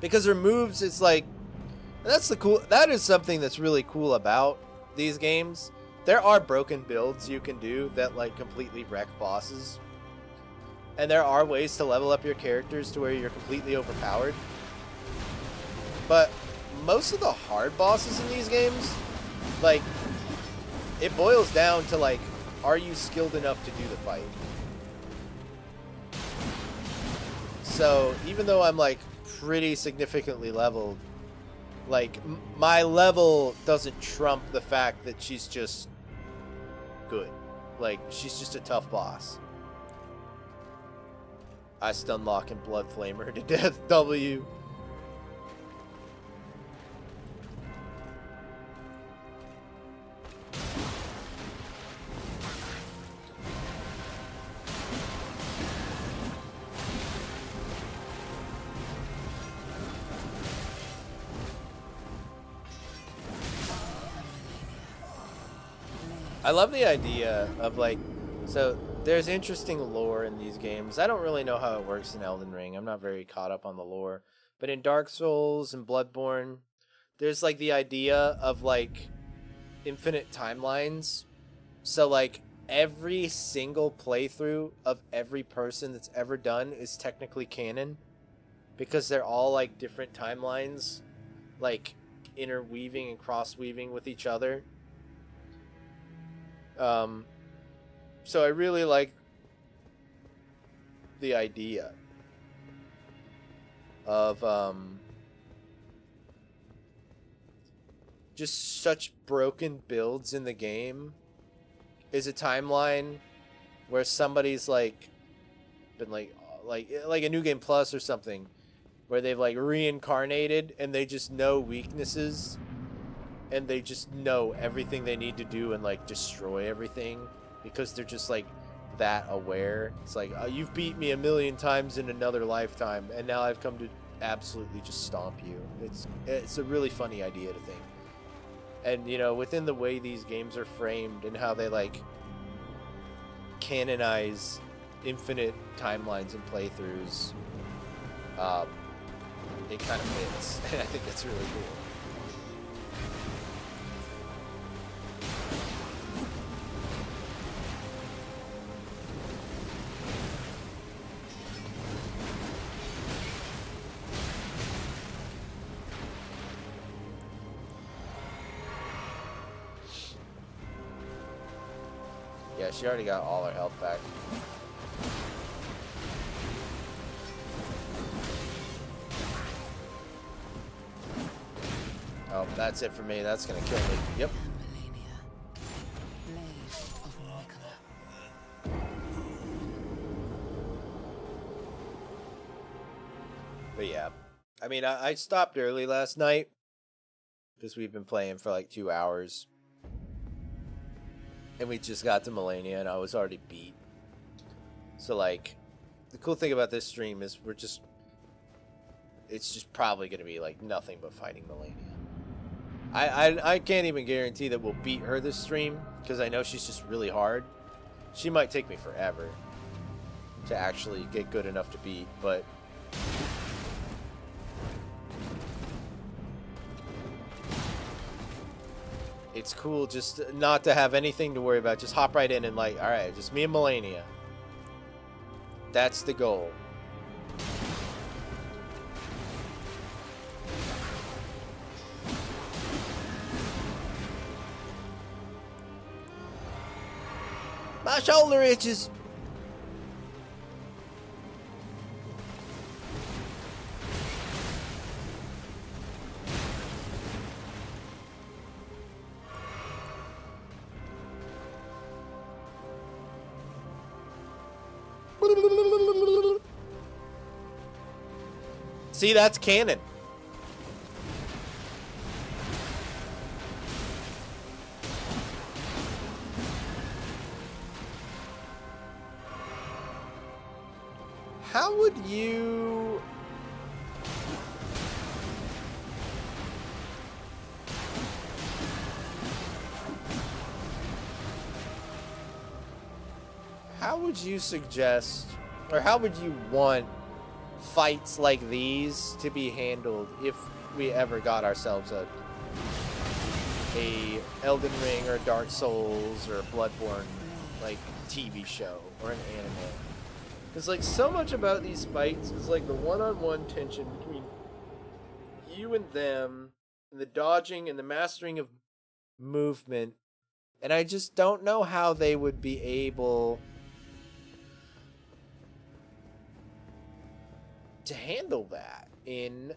Because her moves, it's like, that is something that's really cool about these games. There are broken builds you can do that like completely wreck bosses. And there are ways to level up your characters to where you're completely overpowered. But most of the hard bosses in these games, like, it boils down to like, are you skilled enough to do the fight? So even though I'm like pretty significantly leveled, like my level doesn't trump the fact that she's just good. Like, she's just a tough boss. I stun lock and blood flame her to death. W. I love the idea of like, so there's interesting lore in these games. I don't really know how it works in Elden Ring. I'm not very caught up on the lore. But in Dark Souls and Bloodborne, there's like the idea of like infinite timelines. So like every single playthrough of every person that's ever done is technically canon, because they're all like different timelines, like interweaving and cross-weaving with each other. So I really like the idea of just such broken builds in the game. Is a timeline where somebody's like been like a New Game Plus or something, where they've like reincarnated and they just know weaknesses and they just know everything they need to do and like destroy everything because they're just like that aware. It's like, oh, you've beat me 1,000,000 times in another lifetime and now I've come to absolutely just stomp you. It's a really funny idea to think. And you know, within the way these games are framed and how they like canonize infinite timelines and playthroughs, it kind of fits. And I think that's really cool. Yeah, she already got all her health back. Oh, that's it for me. That's gonna kill me. Yep. But yeah, I mean, I stopped early last night because we've been playing for like 2 hours. And we just got to Malenia and I was already beat. So like, the cool thing about this stream is it's just probably going to be like nothing but fighting Malenia. I can't even guarantee that we'll beat her this stream because I know she's just really hard. She might take me forever to actually get good enough to beat, but it's cool just not to have anything to worry about. Just hop right in and like, alright, just me and Malenia. That's the goal. My shoulder itches. See, that's canon. How would you... How would you suggest, or how would you want fights like these to be handled if we ever got ourselves a Elden Ring or Dark Souls or a Bloodborne like TV show or an anime? Because like so much about these fights is like the one-on-one tension between you and them, and the dodging and the mastering of movement, and I just don't know how they would be able to handle that in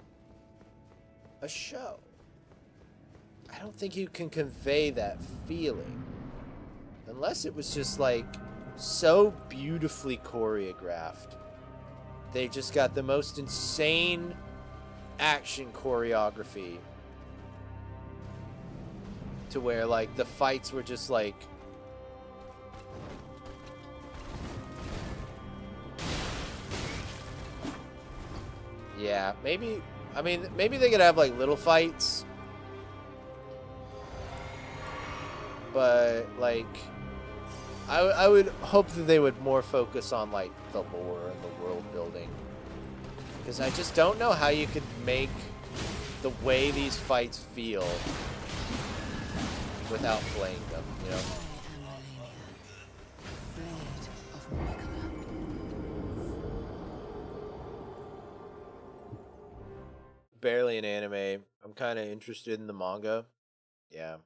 a show. I don't think you can convey that feeling unless it was just like so beautifully choreographed. They just got the most insane action choreography to where like the fights were just like yeah, maybe, I mean, maybe they could have like little fights, but like I would hope that they would more focus on like the lore and the world building, because I just don't know how you could make the way these fights feel without playing them, you know? Barely an anime. I'm kind of interested in the manga. Yeah.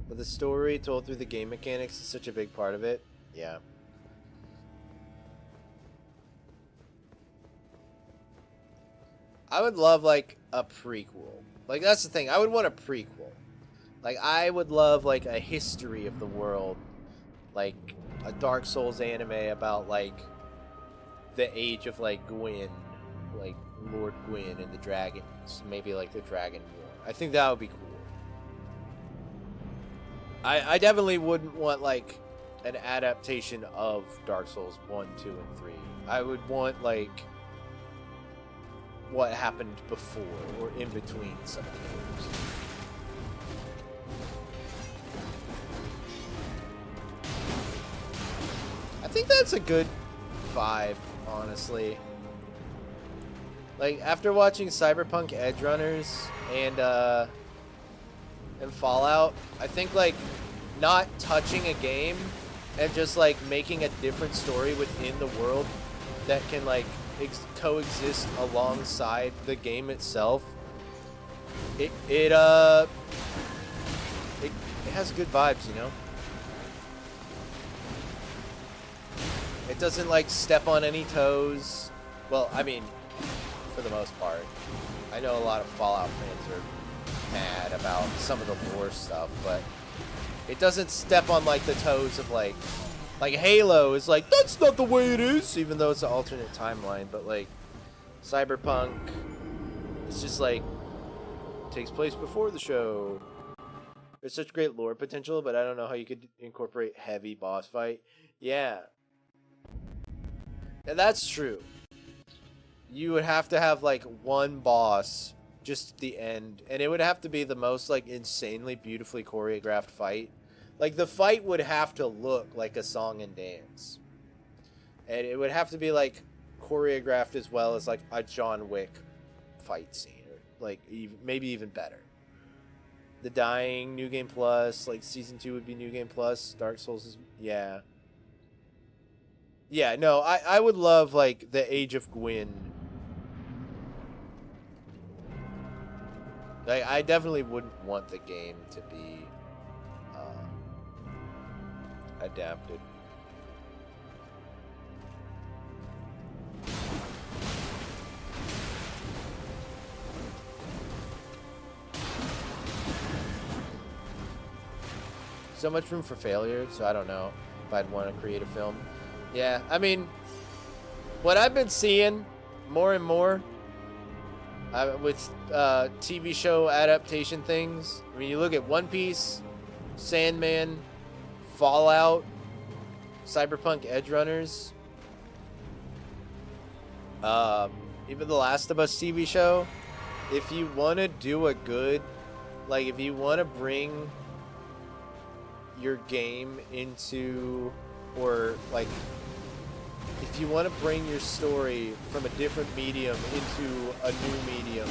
But the story told through the game mechanics is such a big part of it. Yeah. I would love like a prequel. Like that's the thing. I would want a prequel. Like I would love like a history of the world. Like a Dark Souls anime about like the age of like Gwyn, like Lord Gwyn and the dragons. Maybe like the Dragon War. I think that would be cool. I definitely wouldn't want like an adaptation of Dark Souls 1, 2, and 3. I would want like what happened before or in between some of the games. I think that's a good vibe, honestly. Like, after watching Cyberpunk Edge Runners and Fallout, I think, like, not touching a game and just, like, making a different story within the world that can, like, coexist alongside the game itself, it has good vibes, you know? It doesn't, like, step on any toes. Well, I mean, for the most part. I know a lot of Fallout fans are mad about some of the lore stuff, but it doesn't step on, like, the toes of, like Halo is like, that's not the way it is, even though it's an alternate timeline. But, like, Cyberpunk, it's just, like, takes place before the show. There's such great lore potential, but I don't know how you could incorporate heavy boss fight. Yeah. And that's true. You would have to have, like, one boss, just the end, and it would have to be the most, like, insanely beautifully choreographed fight. Like, the fight would have to look like a song and dance. And it would have to be, like, choreographed as well as, like, a John Wick fight scene. Or, like, maybe even better. The Dying, New Game Plus, like, Season 2 would be New Game Plus. Dark Souls is... yeah. Yeah, no, I would love, like, the Age of Gwyn. Like, I definitely wouldn't want the game to be adapted. So much room for failure, so I don't know if I'd want to create a film. Yeah, I mean, what I've been seeing more and more with TV show adaptation things, I mean, you look at One Piece, Sandman, Fallout, Cyberpunk Edge Runners, even The Last of Us TV show. If you want to do a good, like, if you want to bring your game into, or, like, if you want to bring your story from a different medium into a new medium,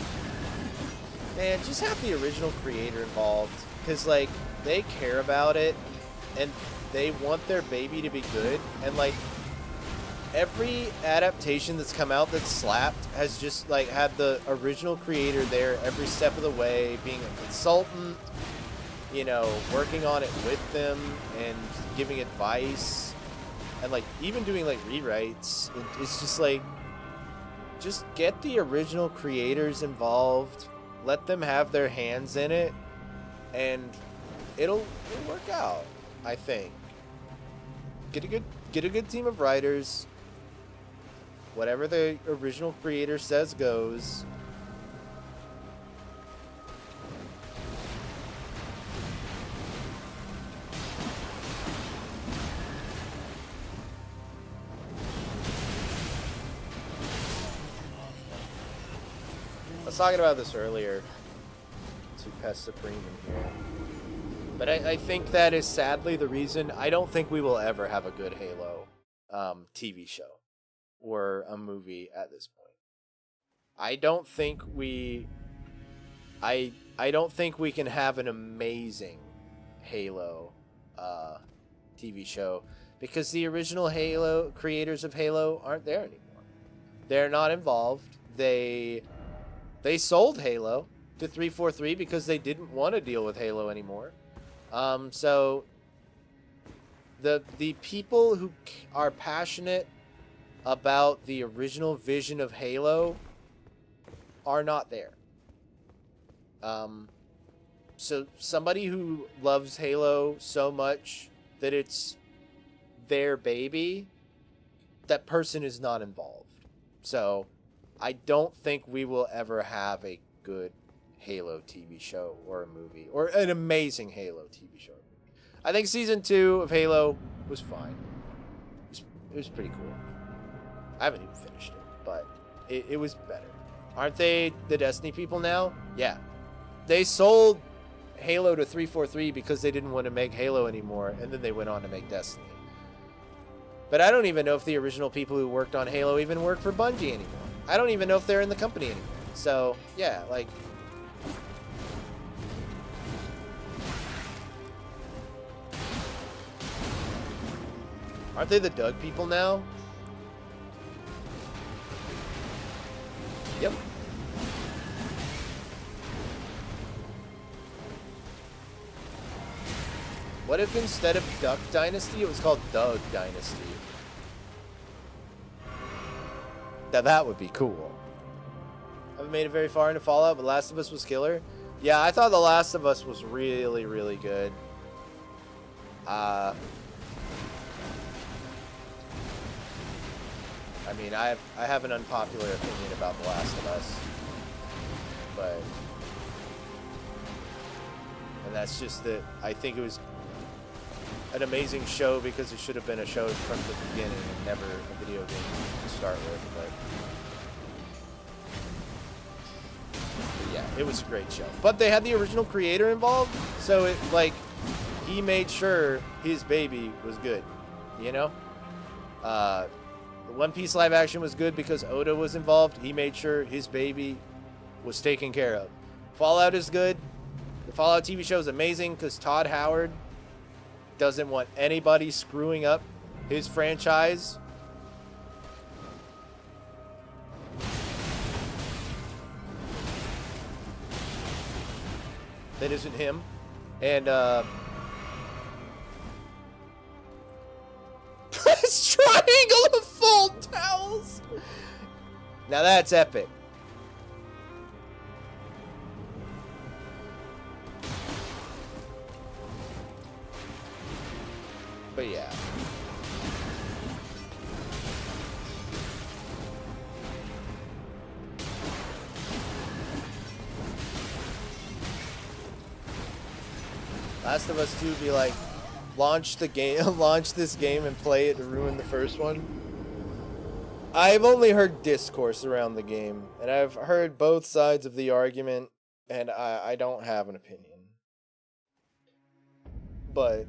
man, just have the original creator involved. Because, like, they care about it, and they want their baby to be good. And, like, every adaptation that's come out that's slapped has just, like, had the original creator there every step of the way, being a consultant, you know, working on it with them and giving advice. And, like, even doing, like, rewrites. It's just, like, just get the original creators involved. Let them have their hands in it. And it'll work out, I think. Get a good team of writers. Whatever the original creator says goes. I was talking about this earlier to Pest Supreme in here. But I think that is sadly the reason. I don't think we will ever have a good Halo TV show or a movie at this point. I don't think we can have an amazing Halo TV show because the original Halo creators of Halo aren't there anymore. They're not involved. They sold Halo to 343 because they didn't want to deal with Halo anymore. So the people who are passionate about the original vision of Halo are not there. So somebody who loves Halo so much that it's their baby, that person is not involved. So I don't think we will ever have a good Halo TV show or a movie, or an amazing Halo TV show. I think season 2 of Halo was fine. It was pretty cool. I haven't even finished it, but it was better. Aren't they the Destiny people now? Yeah. They sold Halo to 343 because they didn't want to make Halo anymore, and then they went on to make Destiny. But I don't even know if the original people who worked on Halo even work for Bungie anymore. I don't even know if they're in the company anymore. So, yeah, like... Aren't they the Doug people now? Yep. What if instead of Duck Dynasty, it was called Doug Dynasty? Now that would be cool. Haven't made it very far into Fallout, but Last of Us was killer. Yeah, I thought The Last of Us was really, really good. I mean, I have an unpopular opinion about The Last of Us, but, and that's just that I think it was an amazing show because it should have been a show from the beginning and never a video game to start with. But yeah, it was a great show. But they had the original creator involved, so it like he made sure his baby was good, you know. The One Piece live action was good because Oda was involved. He made sure his baby was taken care of. Fallout is good. The Fallout TV show is amazing because Todd Howard doesn't want anybody screwing up his franchise. That isn't him. And press triangle to fold towels. Now that's epic. But yeah. Last of Us 2 be like, launch the game, launch this game and play it to ruin the first one. I've only heard discourse around the game, and I've heard both sides of the argument, and I don't have an opinion. But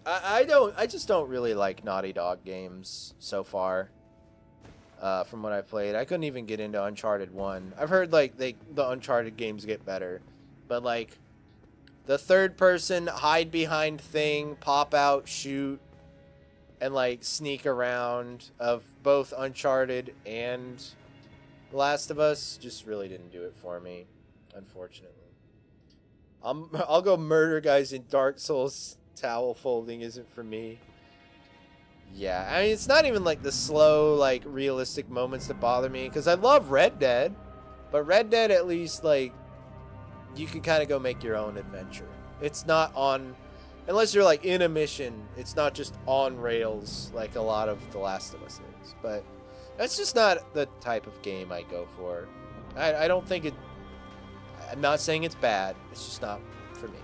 I just don't really like Naughty Dog games so far. From what I've played, I couldn't even get into Uncharted 1. I've heard like the Uncharted games get better, but like the third person hide behind thing, pop out, shoot, and like sneak around of both Uncharted and The Last of Us just really didn't do it for me, unfortunately. I'll go murder guys in Dark Souls. Towel folding isn't for me. Yeah, I mean, it's not even like the slow, like realistic moments that bother me, because I love Red Dead, but Red Dead at least like you can kind of go make your own adventure. It's not on, unless you're like in a mission, it's not just on rails like a lot of The Last of Us is. But that's just not the type of game I go for. I don't think it, I'm not saying it's bad, it's just not for me.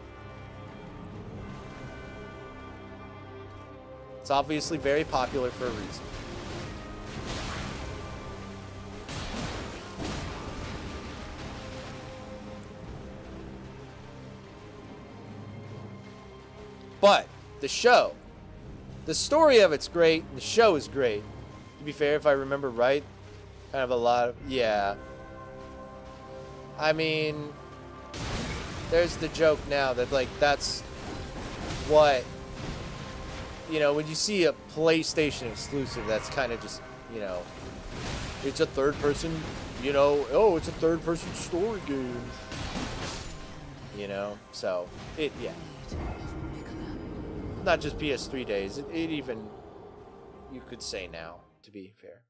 It's obviously very popular for a reason. But the show, the story of it's great, and the show is great. To be fair, if I remember right, kind of a lot of, yeah. I mean, there's the joke now that like that's what, you know, when you see a PlayStation exclusive, that's kind of just, you know, it's a third person, you know, oh, it's a third person story game. You know, so it, yeah. Not just PS3 days, it even, you could say now, to be fair.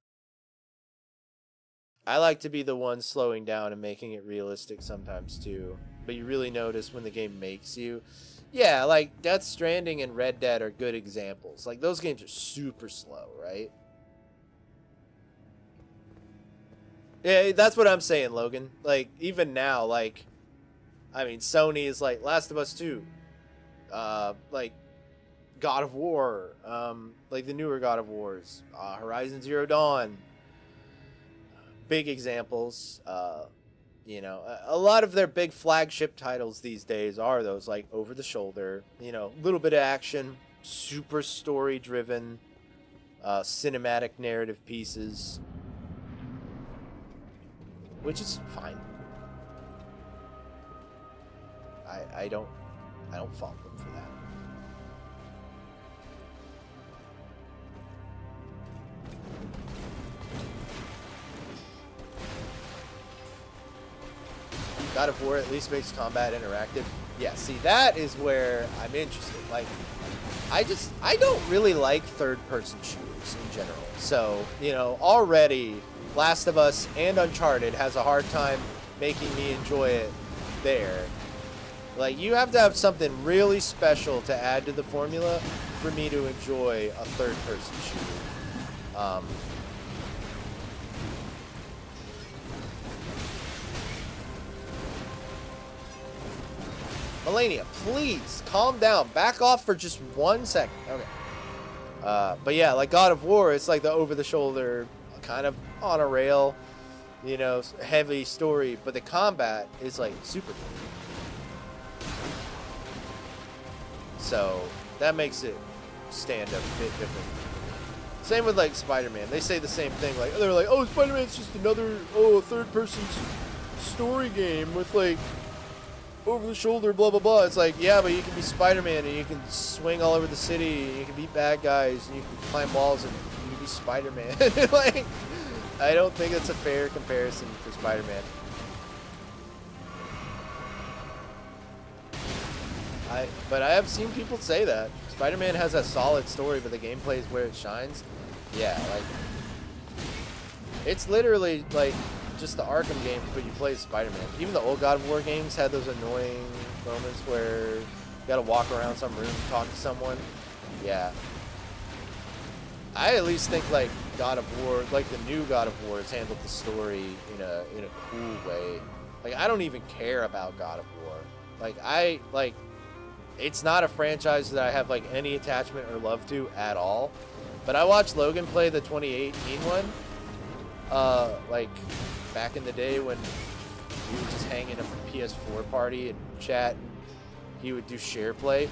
I like to be the one slowing down and making it realistic sometimes too, but you really notice when the game makes you. Yeah, like Death Stranding and Red Dead are good examples. Like those games are super slow, right? Yeah, that's what I'm saying, Logan. Like even now, like, I mean, Sony is like Last of Us 2, like God of War, like the newer God of Wars, Horizon Zero Dawn. Big examples. You know, a lot of their big flagship titles these days are those like over the shoulder, you know, a little bit of action, super story driven, cinematic narrative pieces, which is fine. I don't fault them for that. God of War at least makes combat interactive. Yeah, see, that is where I'm interested. Like, I don't really like third-person shooters in general. So, you know, already Last of Us and Uncharted has a hard time making me enjoy it there. Like, you have to have something really special to add to the formula for me to enjoy a third-person shooter. Malenia, please calm down. Back off for just 1 second. Okay. But yeah, like God of War, it's like the over-the-shoulder, kind of on a rail, you know, heavy story, but the combat is like super cool. So that makes it stand up a bit different. Same with like Spider-Man. They say the same thing. Like they're like, oh, Spider-Man's just another third-person story game with like over the shoulder, blah blah blah. It's like, yeah, but you can be Spider-Man and you can swing all over the city and you can beat bad guys and you can climb walls and you can be Spider-Man. Like, I don't think that's a fair comparison for Spider-Man. But I have seen people say that Spider-Man has a solid story, but the gameplay is where it shines. Yeah, like it's literally like just the Arkham games, but you play Spider-Man. Even the old God of War games had those annoying moments where you gotta walk around some room, talk to someone. Yeah. I at least think like God of War, like the new God of War, has handled the story in a cool way. Like I don't even care about God of War. Like it's not a franchise that I have like any attachment or love to at all. But I watched Logan play the 2018 one. Like back in the day when we would just hang in a PS4 party and chat, and he would do share play.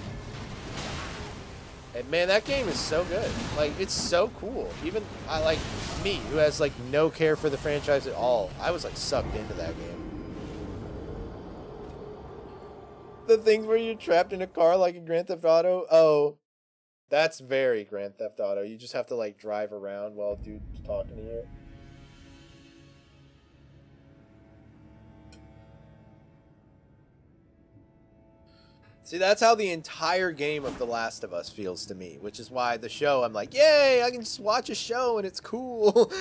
And man, that game is so good. Like, it's so cool. Even I like me, who has like no care for the franchise at all, I was like sucked into that game. The things where you're trapped in a car like in Grand Theft Auto, oh, that's very Grand Theft Auto. You just have to like drive around while dude's talking to you. See, that's how the entire game of The Last of Us feels to me, which is why the show, I'm like, yay, I can just watch a show and it's cool.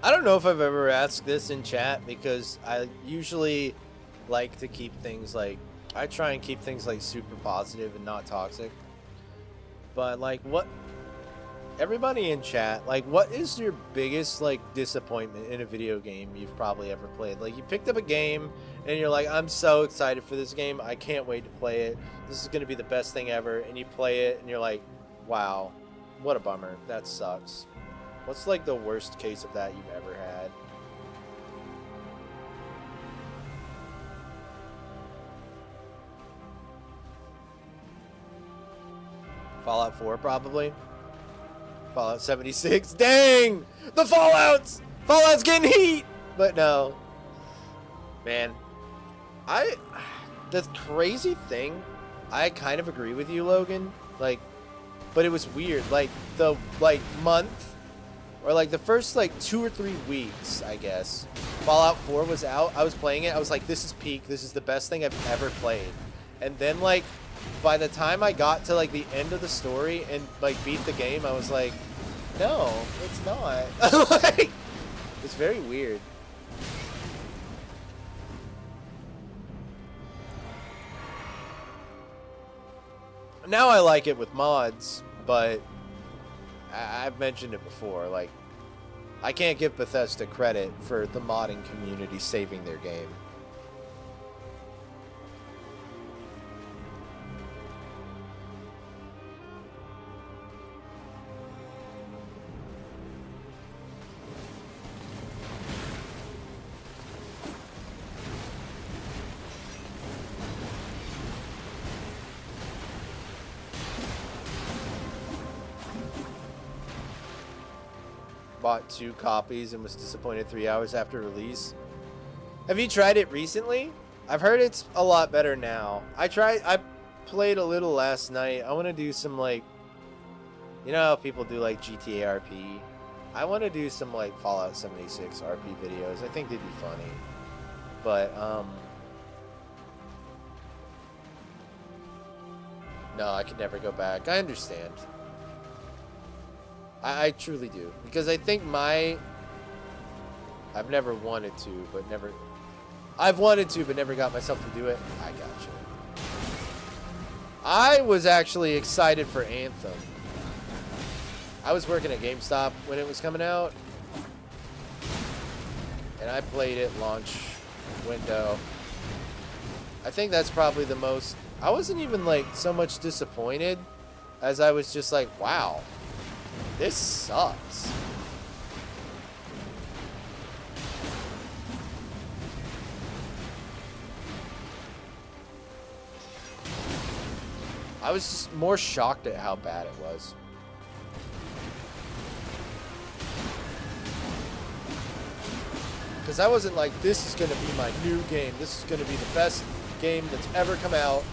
I don't know if I've ever asked this in chat because I usually like to keep things like, I try and keep things like super positive and not toxic. But like what, everybody in chat, like what is your biggest like disappointment in a video game you've probably ever played? Like you picked up a game and you're like, I'm so excited for this game. I can't wait to play it. This is going to be the best thing ever. And you play it and you're like, wow, what a bummer. That sucks. What's like the worst case of that you've ever had? Fallout 4 probably. Fallout 76. Dang! The Fallouts! Fallout's getting heat! But no. Man. The crazy thing, I kind of agree with you, Logan. Like, but it was weird. Like, the, month, or like the first like 2 or 3 weeks, I guess, Fallout 4 was out. I was playing it. I was like, this is peak. This is the best thing I've ever played. And then like, by the time I got to like the end of the story and like beat the game, I was like, No, it's not. Like, it's very weird. Now I like it with mods, but I've mentioned it before. Like, I can't give Bethesda credit for the modding community saving their game. Bought 2 copies and was disappointed 3 hours after release. Have you tried it recently? I've heard it's a lot better now. I played a little last night. I want to do some, like, you know how people do like GTA RP? I want to do some like Fallout 76 RP videos. I think they'd be funny. But no, I could never go back. I understand. I truly do. Because I think I've never wanted to, but never... I've wanted to, but never got myself to do it. I got you. I was actually excited for Anthem. I was working at GameStop when it was coming out. And I played it launch window. I think that's probably the most... I wasn't even, like, so much disappointed as I was just like, wow. This sucks. I was just more shocked at how bad it was. Because I wasn't like, this is going to be my new game. This is going to be the best game that's ever come out.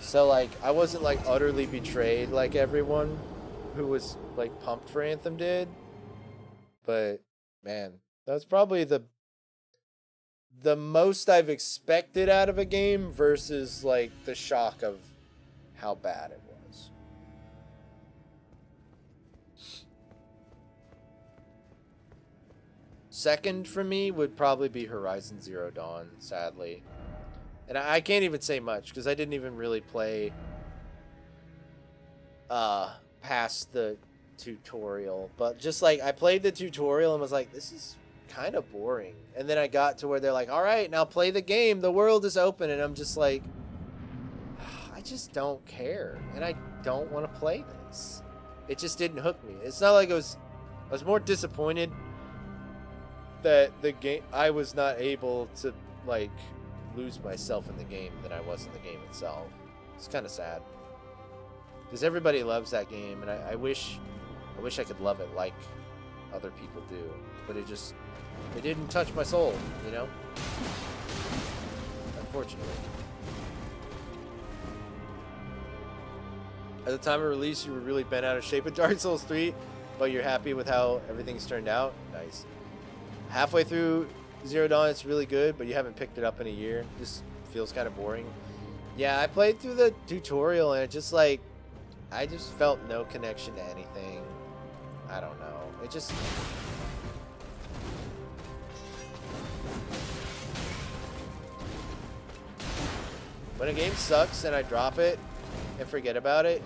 So, like, I wasn't, like, utterly betrayed like everyone who was like pumped for Anthem did. But man, that was probably the most I've expected out of a game versus like the shock of how bad it was. Second for me would probably be Horizon Zero Dawn, sadly. And I can't even say much because I didn't even really play past the tutorial, but just like I played the tutorial and was like, this is kind of boring. And then I got to where they're like, all right, now play the game, the world is open, and I'm just like, I just don't care, and I don't want to play this. It just didn't hook me. It's not like I was more disappointed that the game, I was not able to like lose myself in the game than I was in the game itself. It's kind of sad. Because everybody loves that game, and I wish I could love it like other people do. But it didn't touch my soul, you know? Unfortunately. At the time of release, you were really bent out of shape with Dark Souls 3, but you're happy with how everything's turned out? Nice. Halfway through Zero Dawn, it's really good, but you haven't picked it up in a year. Just feels kind of boring. Yeah, I played through the tutorial, and it just like... I just felt no connection to anything. I don't know. It just... When a game sucks and I drop it and forget about it,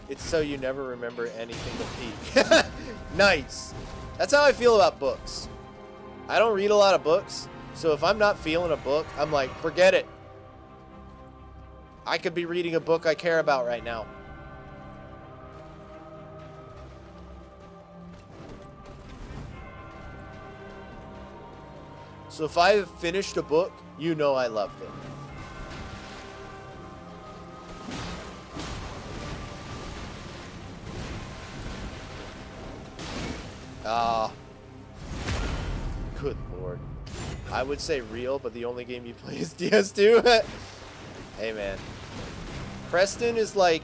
it's so you never remember anything but peak. Nice! That's how I feel about books. I don't read a lot of books, so if I'm not feeling a book, I'm like, forget it. I could be reading a book I care about right now. So if I have finished a book, you know I loved it. Good lord. I would say real, but the only game you play is DS2. Hey man. Preston is like...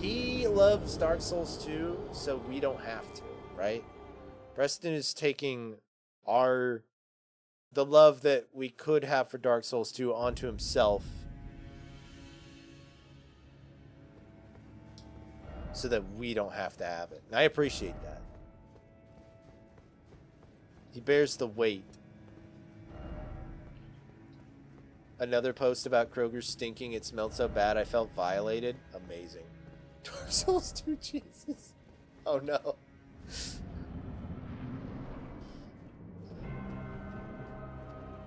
he loves Dark Souls 2, so we don't have to, right? Preston is taking our the love that we could have for Dark Souls 2 onto himself, so that we don't have to have it. And I appreciate that. He bears the weight. Another post about Kroger stinking. It smelled so bad I felt violated. Amazing. Dark Souls 2, Jesus. Oh no.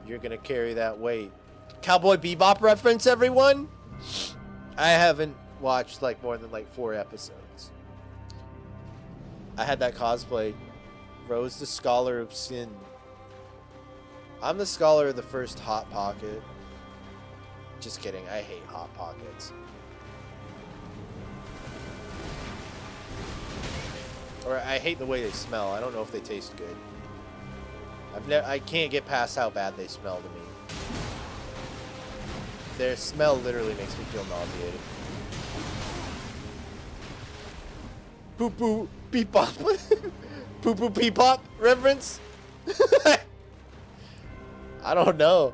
You're gonna carry that weight. Cowboy Bebop reference, everyone? I haven't watched like more than like 4 episodes. I had that cosplay. Rose the Scholar of Sin. I'm the scholar of the first Hot Pocket. Just kidding, I hate Hot Pockets. Or I hate the way they smell. I don't know if they taste good. I can't get past how bad they smell to me. Their smell literally makes me feel nauseated. Poo poo beep bop. Poo poo beep bop reference? I don't know.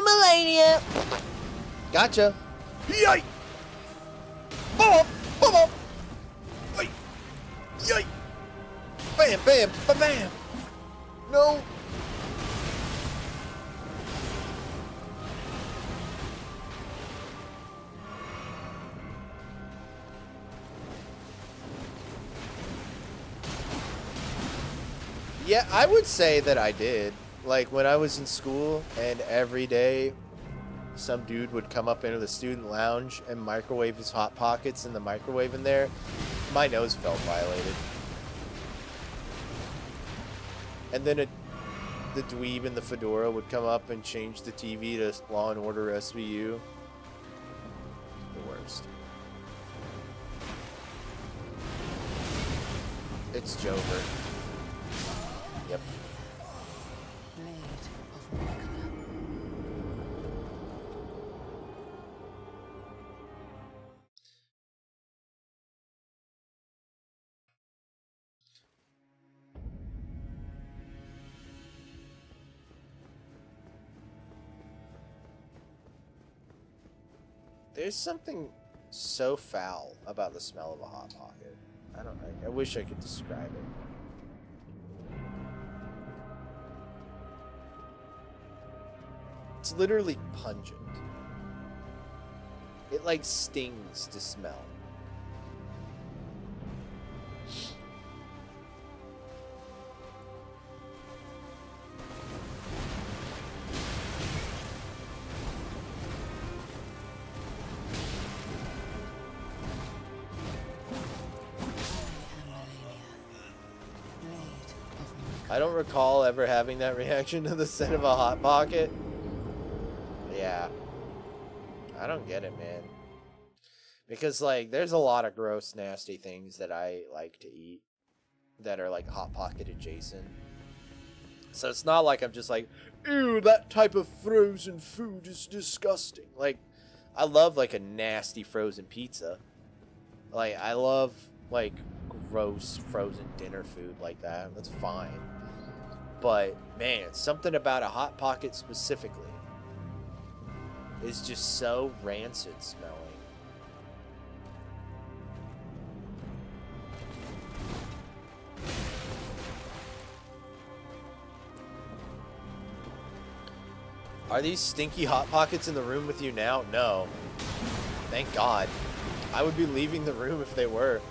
Malenia. Gotcha. Yay! Boom! Boom! Wait! Yay! Bam! Bam! Bam! Bam! No! Yeah, I would say that I did. Like, when I was in school, and every day, some dude would come up into the student lounge and microwave his Hot Pockets in the microwave in there, my nose felt violated. And then the dweeb in the fedora would come up and change the TV to Law and Order SVU. The worst. It's Jover. Yep. There's something so foul about the smell of a Hot Pocket. I wish I could describe it. It's literally pungent. It like stings to smell. I don't recall ever having that reaction to the scent of a Hot Pocket. Yeah. I don't get it, man. Because, like, there's a lot of gross, nasty things that I like to eat that are, like, Hot Pocket adjacent. So it's not like I'm just like, ew, that type of frozen food is disgusting. Like, I love, like, a nasty frozen pizza. Like, I love, like, gross frozen dinner food like that. That's fine. But, man, something about a Hot Pocket specifically is just so rancid smelling. Are these stinky Hot Pockets in the room with you now? No. Thank God. I would be leaving the room if they were.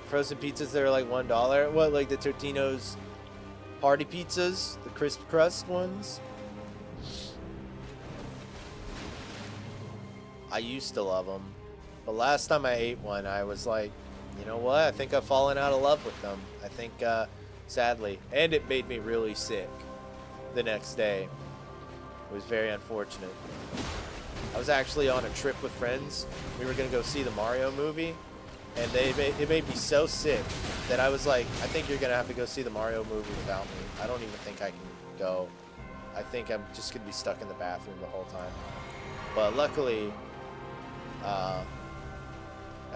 Frozen pizzas that are like $1. What, like the Totino's party pizzas? The crisp crust ones? I used to love them. But last time I ate one, I was like, you know what? I think I've fallen out of love with them. I think, sadly. And it made me really sick the next day. It was very unfortunate. I was actually on a trip with friends. We were gonna go see the Mario movie, and it made me so sick that I was like, I think you're gonna have to go see the Mario movie without me. I don't even think I can go. I think I'm just gonna be stuck in the bathroom the whole time. But luckily, I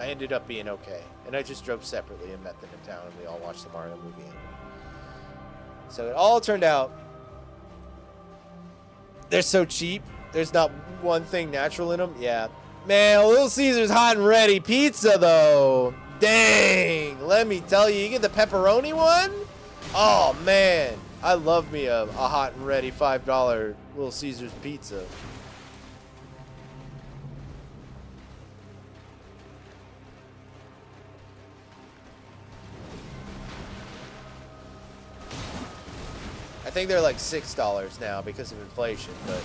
ended up being okay, and I just drove separately and met them in town, and we all watched the Mario movie anyway. So it all turned out. They're so cheap. There's not one thing natural in them. Yeah. Man, Little Caesar's hot and ready pizza, though. Dang. Let me tell you, you get the pepperoni one? Oh, man. I love me a hot and ready $5 Little Caesar's pizza. I think they're like $6 now because of inflation, but...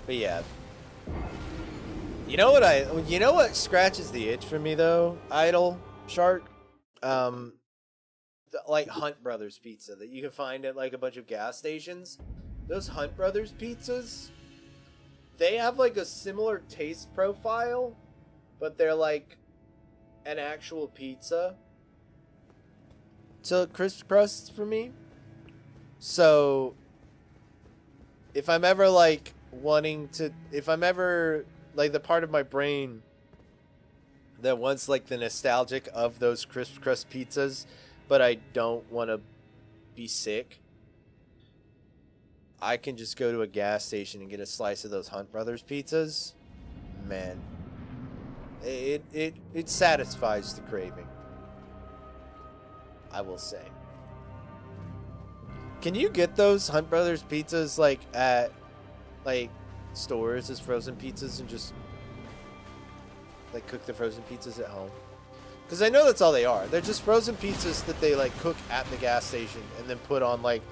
But yeah. You know what scratches the itch for me though, Idle Shark? Like Hunt Brothers pizza that you can find at like a bunch of gas stations. Those Hunt Brothers pizzas, they have like a similar taste profile, but they're like an actual pizza to crisp crust for me. So if I'm ever like if I'm ever like the part of my brain that wants like the nostalgic of those crisp crust pizzas, but I don't want to be sick, I can just go to a gas station and get a slice of those Hunt Brothers pizzas. Man, it satisfies the craving, I will say. Can you get those Hunt Brothers pizzas like at like stores as frozen pizzas and just like cook the frozen pizzas at home? Because I know that's all they are. They're just frozen pizzas that they like cook at the gas station and then put on like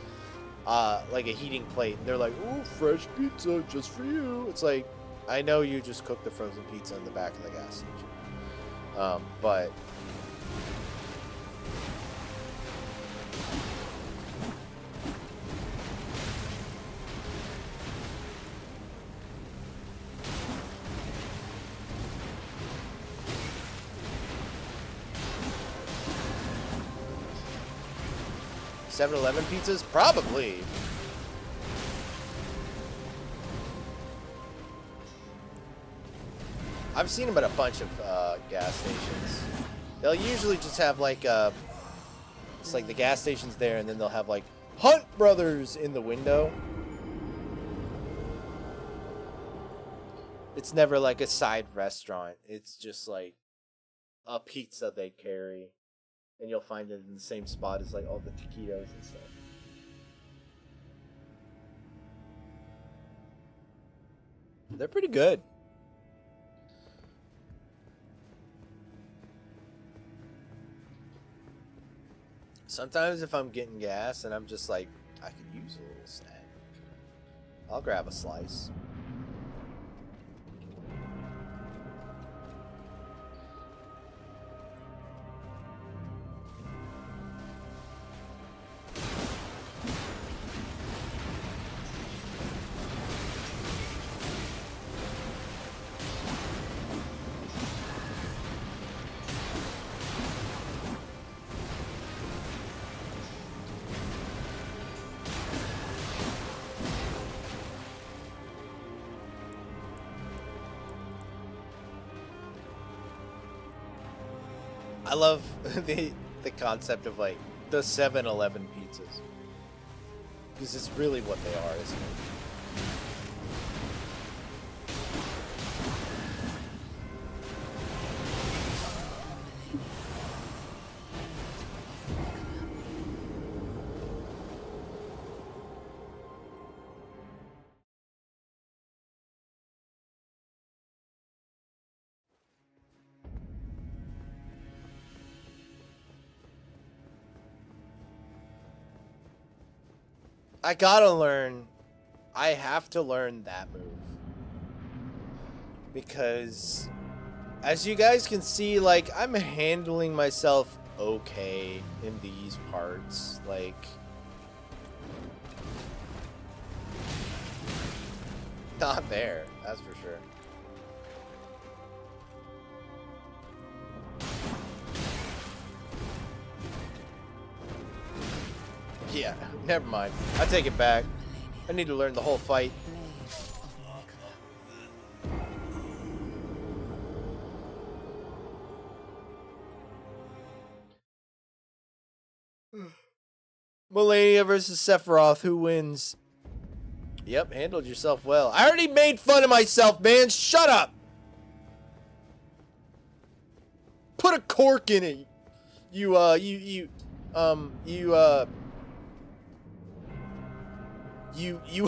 a heating plate. And they're like, "Ooh, fresh pizza just for you." It's like, I know you just cooked the frozen pizza in the back of the gas station, but $7-Eleven pizzas? Probably. I've seen them at a bunch of gas stations. They'll usually just have like it's like the gas station's there, and then they'll have like Hunt Brothers in the window. It's never like a side restaurant. It's just like a pizza they carry. And you'll find it in the same spot as like all the taquitos and stuff. They're pretty good. Sometimes if I'm getting gas and I'm just like, I could use a little snack, I'll grab a slice. I love the concept of like the 7-Eleven pizzas, because it's really what they are, isn't it? I gotta learn. I have to learn that move. Because, as you guys can see, like, I'm handling myself okay in these parts. Like, not there, that's for sure. Yeah, never mind. I take it back. I need to learn the whole fight. Malenia versus Sephiroth. Who wins? Yep, handled yourself well. I already made fun of myself, man. Shut up. Put a cork in it. You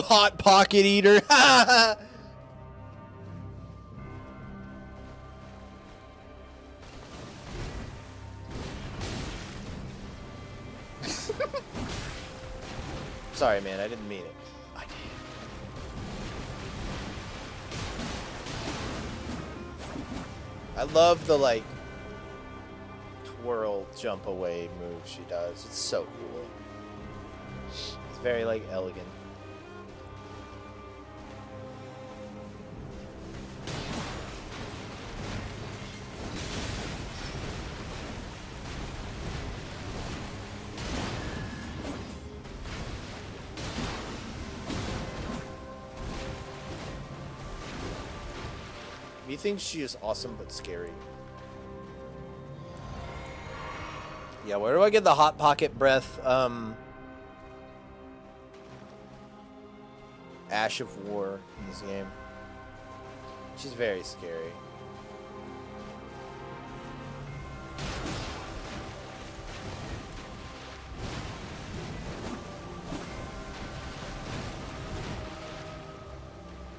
hot pocket eater. Sorry, man. I didn't mean it. I did. I love the, like, twirl jump away move she does. It's so cool. It's very, like, elegant. He thinks she is awesome but scary. Yeah, where do I get the hot pocket breath? Ash of War in this game. She's very scary.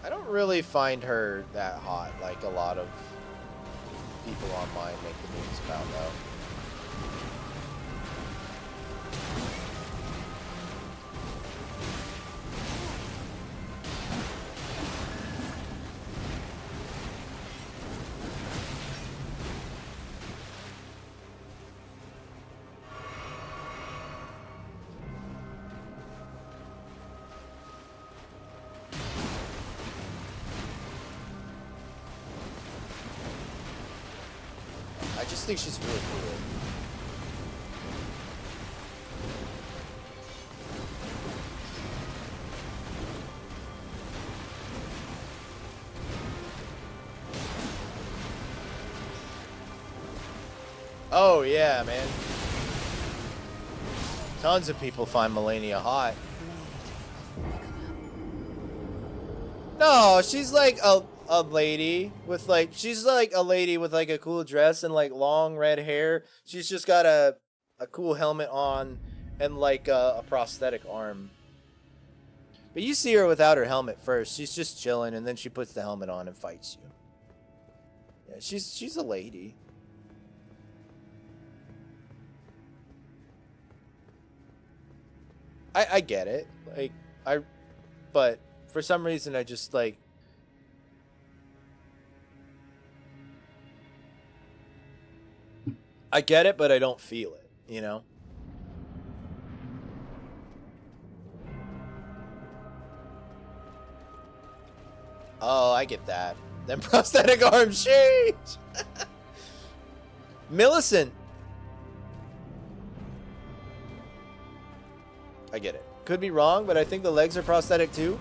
I don't really find her that hot, like a lot of people online make the memes about, though. I just think she's really cool. Oh yeah, man. Tons of people find Malenia hot. No, she's like a lady with like, she's like a lady with like a cool dress and like long red hair. She's just got a cool helmet on and like a prosthetic arm. But you see her without her helmet first. She's just chilling and then she puts the helmet on and fights you. Yeah, she's a lady. I get it. Like but for some reason I just like, I get it, but I don't feel it, you know? Oh, I get that. Then prosthetic arm, sheesh! Millicent! I get it. Could be wrong, but I think the legs are prosthetic too.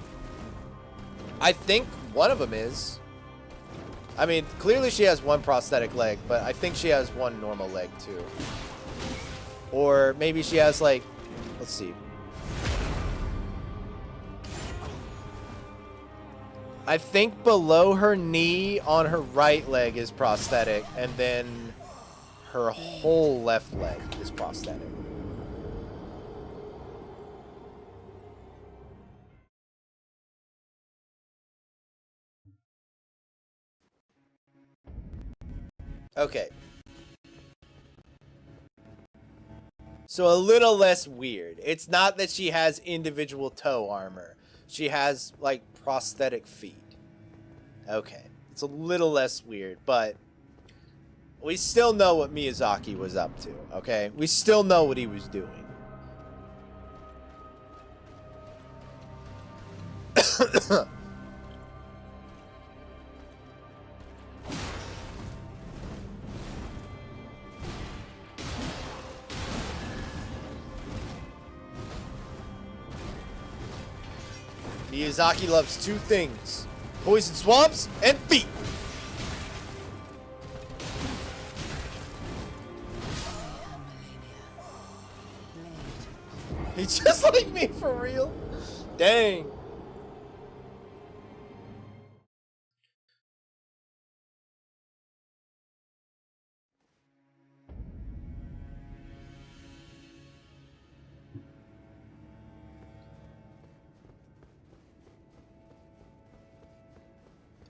I think one of them is. I mean, clearly she has one prosthetic leg, but I think she has one normal leg too. Or maybe she has like, let's see. I think below her knee on her right leg is prosthetic, and then her whole left leg is prosthetic. Okay. So a little less weird. It's not that she has individual toe armor. She has, like, prosthetic feet. Okay. It's a little less weird, but we still know what Miyazaki was up to, okay? We still know what he was doing. Miyazaki loves two things: poison swamps and feet. He's just like me for real. Dang.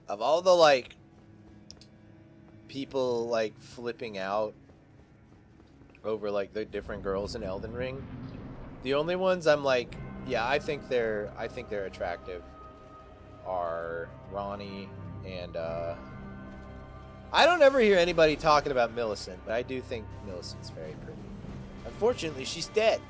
Of all the, like, people, like, flipping out over, like, the different girls in Elden Ring, the only ones I'm like, yeah, I think they're attractive are Ronnie and, I don't ever hear anybody talking about Millicent, but I do think Millicent's very pretty. Unfortunately, she's dead.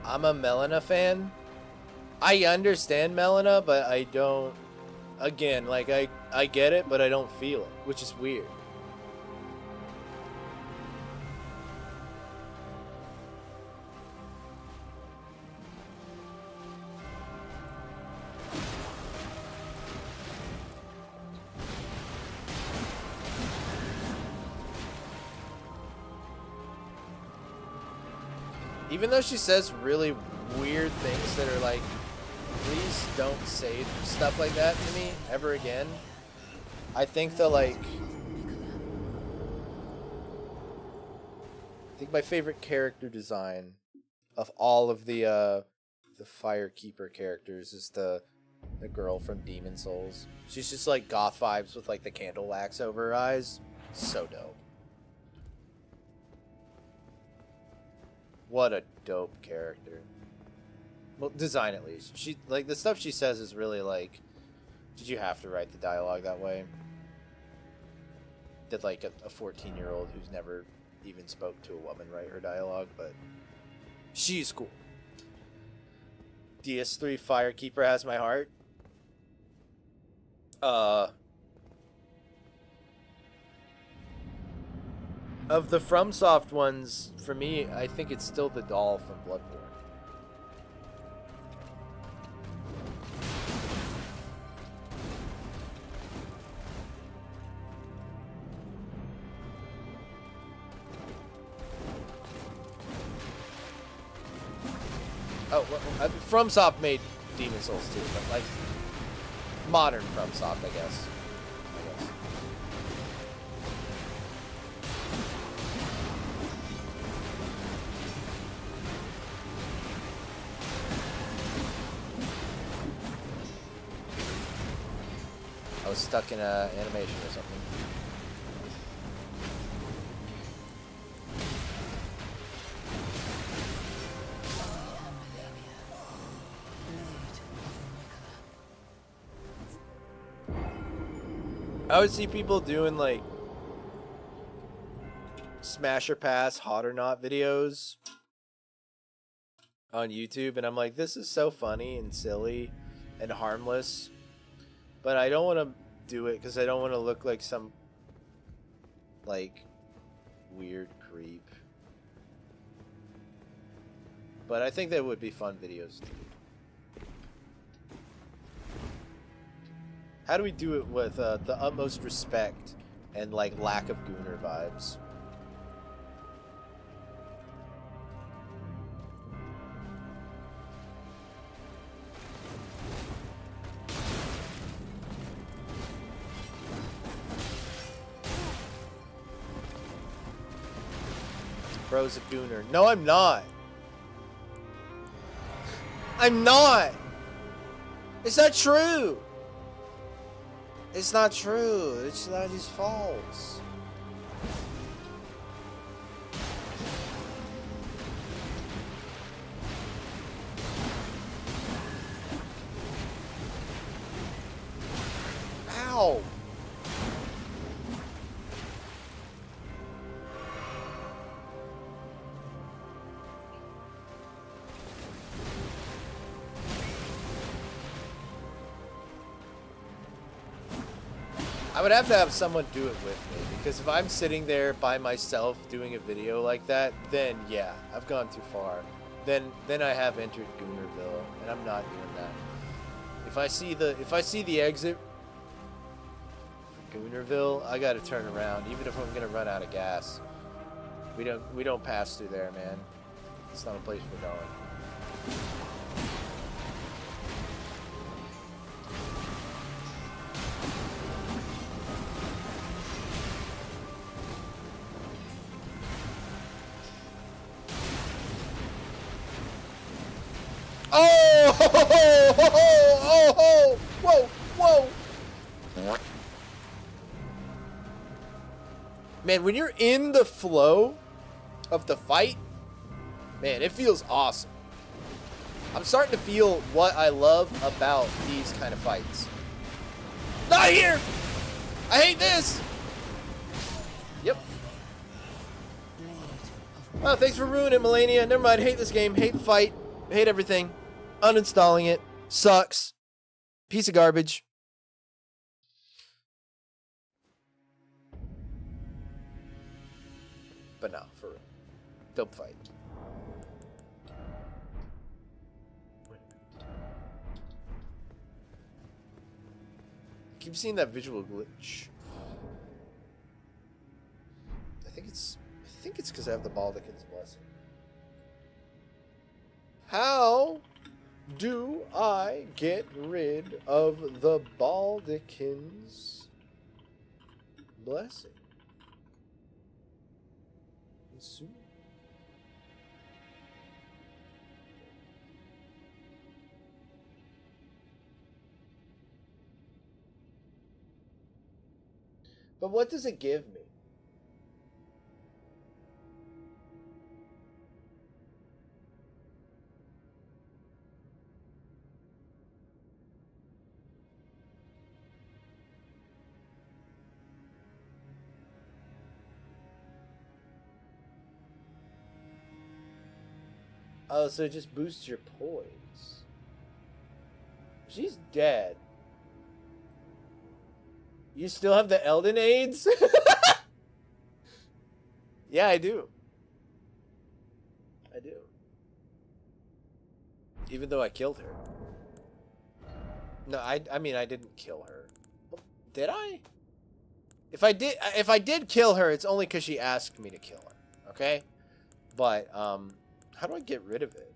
I'm a Melina fan. I understand Melina, but I don't. Again, like, I get it, but I don't feel it, which is weird. Even though she says really weird things that are like, please don't say stuff like that to me ever again. I think I think my favorite character design of all of the Firekeeper characters is the girl from Demon Souls. She's just like goth vibes with like the candle wax over her eyes. So dope. What a dope character. Well, design at least. She, like, the stuff she says is really like, did you have to write the dialogue that way? Did like a 14-year-old who's never even spoke to a woman write her dialogue? But she's cool. DS3 Firekeeper has my heart. Of the FromSoft ones, for me, I think it's still the doll from Bloodborne. Oh, well, FromSoft made Demon Souls too, but like modern FromSoft, I guess. I was stuck in a animation or something. I would see people doing like smash or pass hot or not videos on YouTube, and I'm like, this is so funny and silly and harmless, but I don't want to do it because I don't want to look like some like weird creep. But I think they would be fun videos to do. How do we do it with the utmost respect and like lack of Gooner vibes? Bro's a Gooner. No, I'm not. I'm not. It's not true. It's not true. It's not just false. Ow. I would have to have someone do it with me, because if I'm sitting there by myself doing a video like that, then yeah, I've gone too far. Then I have entered Goonerville, and I'm not doing that. If I see the exit for Goonerville, I gotta turn around, even if I'm gonna run out of gas. We don't pass through there, man. It's not a place we're going. Oh! Oh! Whoa! Whoa! Man, when you're in the flow of the fight, man, it feels awesome. I'm starting to feel what I love about these kind of fights. Not here! I hate this! Yep. Oh, thanks for ruining it, Malenia. Never mind. Hate this game. Hate the fight. Hate everything. Uninstalling it. Sucks. Piece of garbage. But no, for real. Dope fight. Keep seeing that visual glitch. I think it's because I have the Baldican's Blessing. How do I get rid of the Baldican's Blessing? But what does it give me? Oh, so it just boosts your poise. She's dead. You still have the Elden AIDS? Yeah, I do. I do. Even though I killed her. No, I mean, I didn't kill her. Did I? If I did kill her, it's only because she asked me to kill her. Okay? But, how do I get rid of it?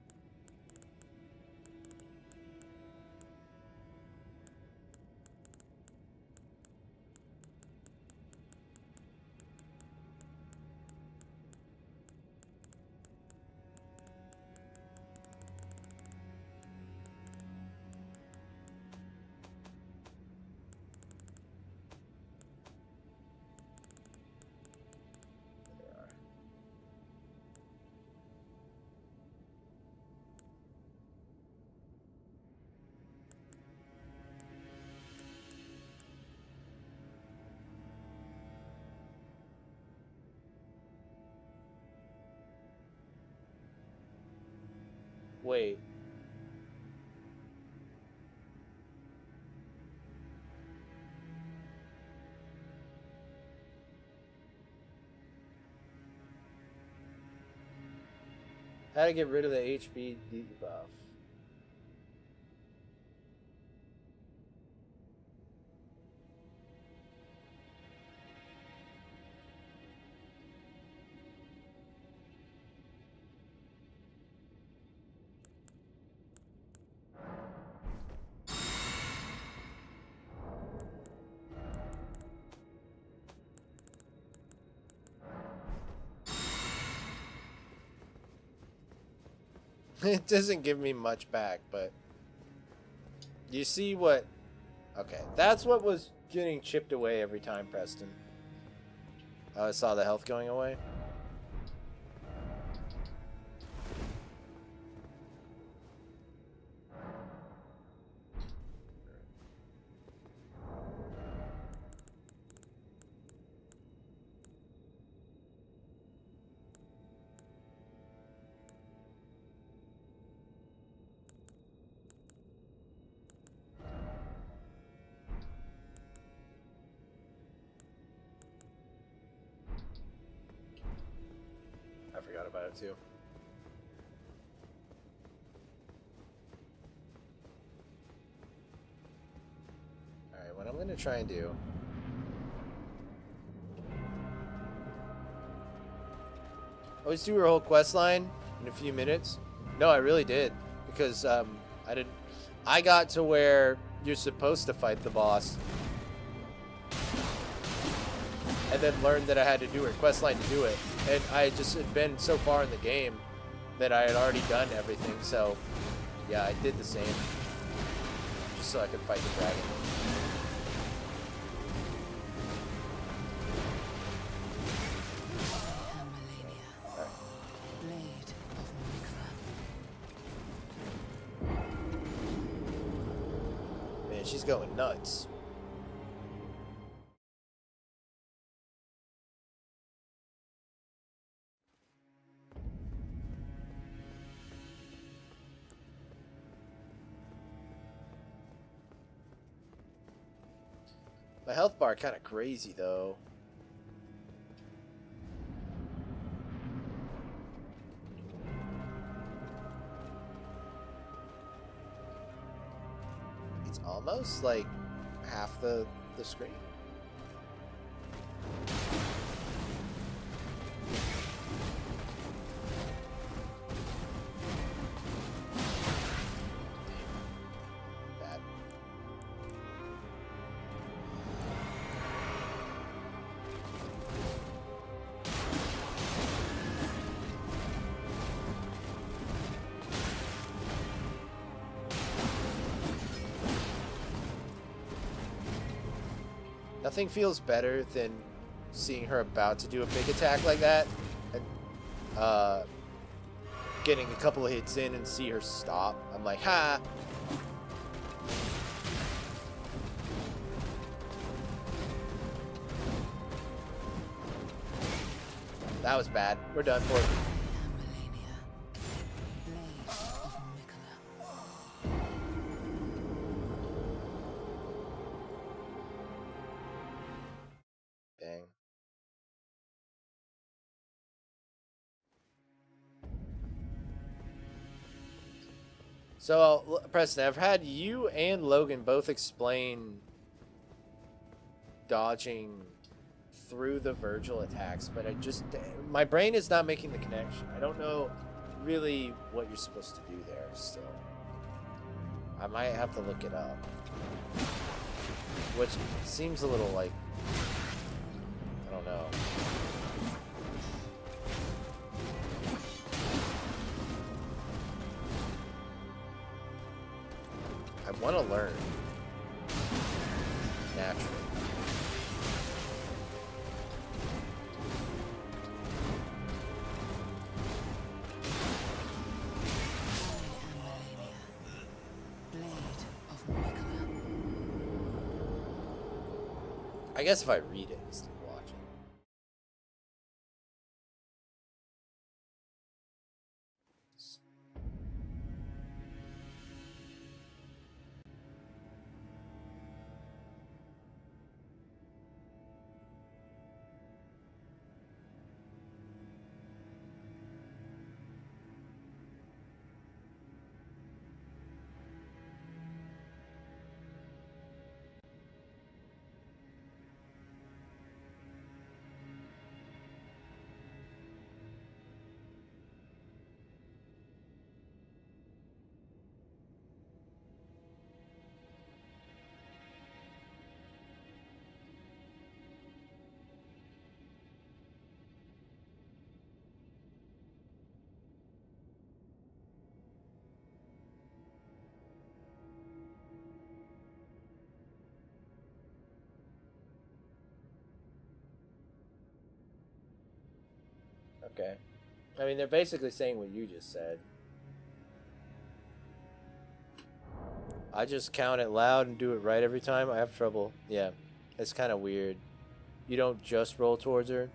Wait. How to get rid of the HP debuff. It doesn't give me much back, but you see what... Okay, that's what was getting chipped away every time, Preston. I saw the health going away. I forgot about it too. Alright, what I'm going to try and do... Always do her whole quest line in a few minutes. No, I really did. Because I got to where you're supposed to fight the boss. And then learned that I had to do her quest line to do it. And I just had been so far in the game that I had already done everything. So, yeah, I did the same. Just so I could fight the dragon. Man, she's going nuts. My health bar kind of crazy though. It's almost like half the screen. Bad. Nothing feels better than seeing her about to do a big attack like that and getting a couple of hits in and see her stop. I'm like, ha! That was bad. We're done for it. Dang. So, Preston, I've had you and Logan both explain dodging through the Virgil attacks, but my brain is not making the connection. I don't know really what you're supposed to do there still. I might have to look it up. Which seems a little like, I don't know. I want to learn. Naturally. I guess if I read it instead of watching. okay. I mean, they're basically saying what you just said. I just count it loud and do it right every time. I have trouble. Yeah, it's kind of weird. You don't just roll towards her.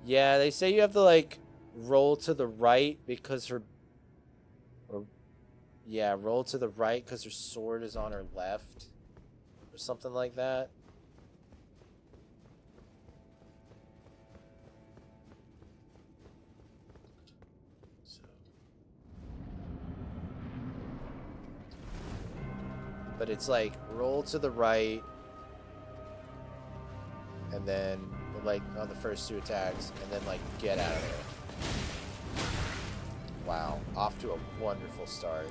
Yeah, they say you have to, like, roll to the right because her... Or, yeah, roll to the right because her sword is on her left. Or something like that. So. But it's like, roll to the right. And then, like, on the first 2 attacks. And then, like, get out of there. Wow. Off to a wonderful start.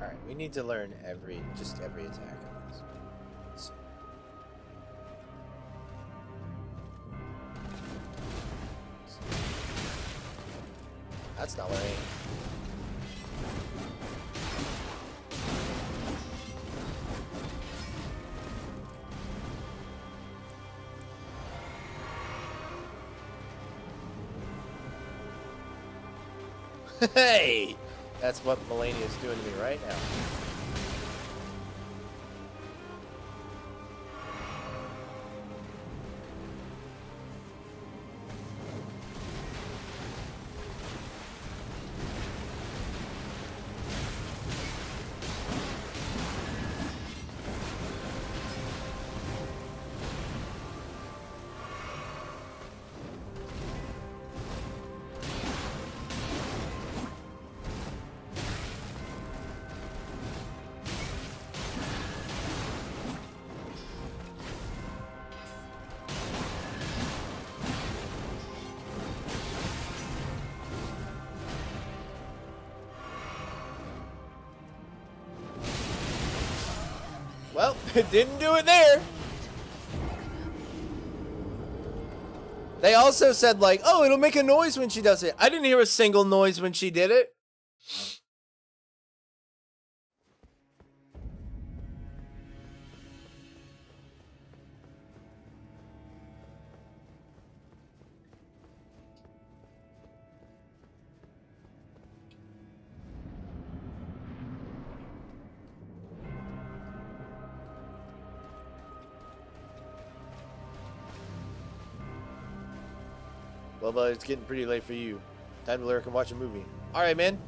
Alright, we need to learn just every attack on this. Let's see. That's not learning. Hey! That's what Malenia is doing to me right now. Well, it didn't do it there. They also said, like, oh, it'll make a noise when she does it. I didn't hear a single noise when she did it. Well, but it's getting pretty late for you. Time to lurk and watch a movie. All right, man.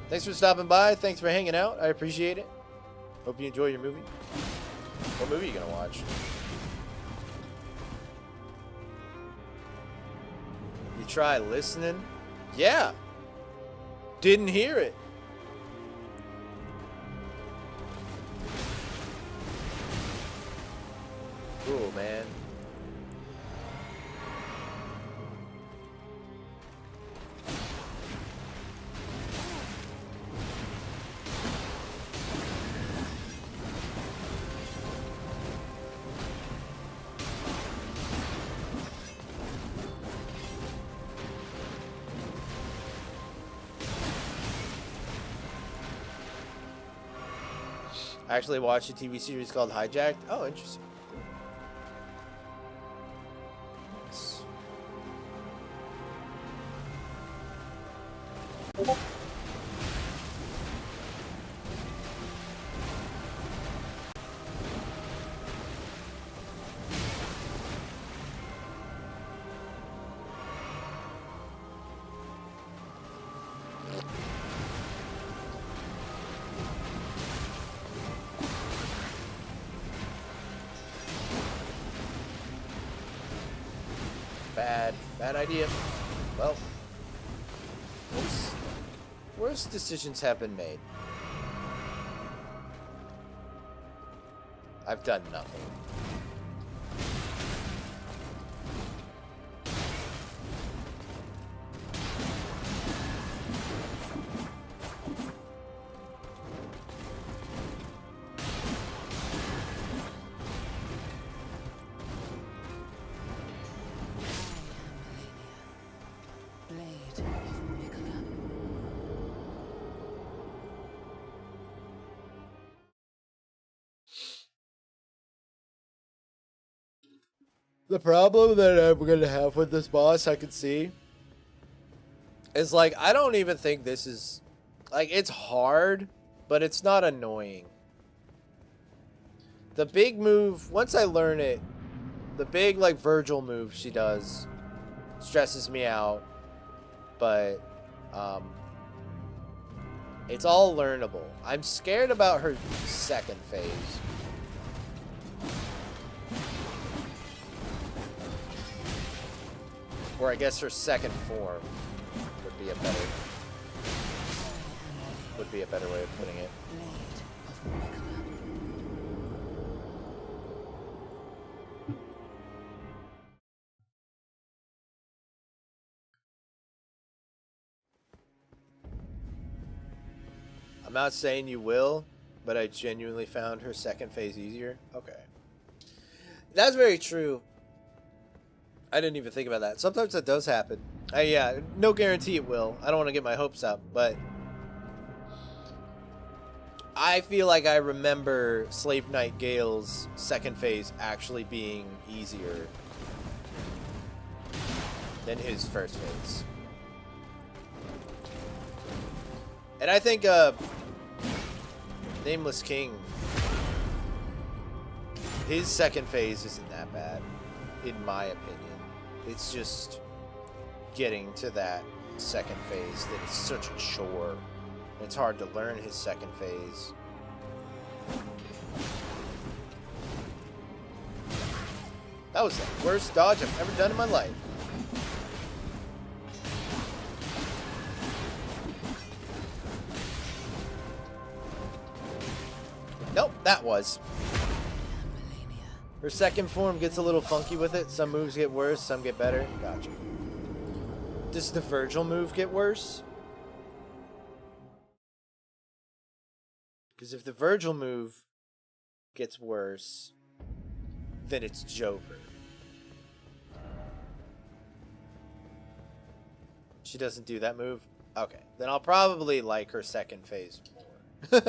Thanks for stopping by. Thanks for hanging out. I appreciate it. Hope you enjoy your movie. What movie are you going to watch? You try listening? Yeah. Didn't hear it. Cool, man. I actually watched a TV series called Hijacked. Oh, interesting. Nice. Bad idea. Well, worse decisions have been made. I've done nothing. The problem that I'm gonna have with this boss, I can see, is like, I don't even think this is, like, it's hard, but it's not annoying. The big move, once I learn it, the big, like, Virgil move she does stresses me out, but, it's all learnable. I'm scared about her second phase. Or I guess her second form would be a better way of putting it. I'm not saying you will, but I genuinely found her second phase easier. Okay. That's very true. I didn't even think about that. Sometimes that does happen. Yeah, no guarantee it will. I don't want to get my hopes up, but I feel like I remember Slave Knight Gale's second phase actually being easier than his first phase. And I think Nameless King, his second phase isn't that bad, in my opinion. It's just getting to that second phase that is such a chore. It's hard to learn his second phase. That was the worst dodge I've ever done in my life. Nope, that was. Her second form gets a little funky with it. Some moves get worse, some get better. Gotcha. Does the Virgil move get worse? Because if the Virgil move gets worse, then it's Jover. She doesn't do that move? Okay. Then I'll probably like her second phase more.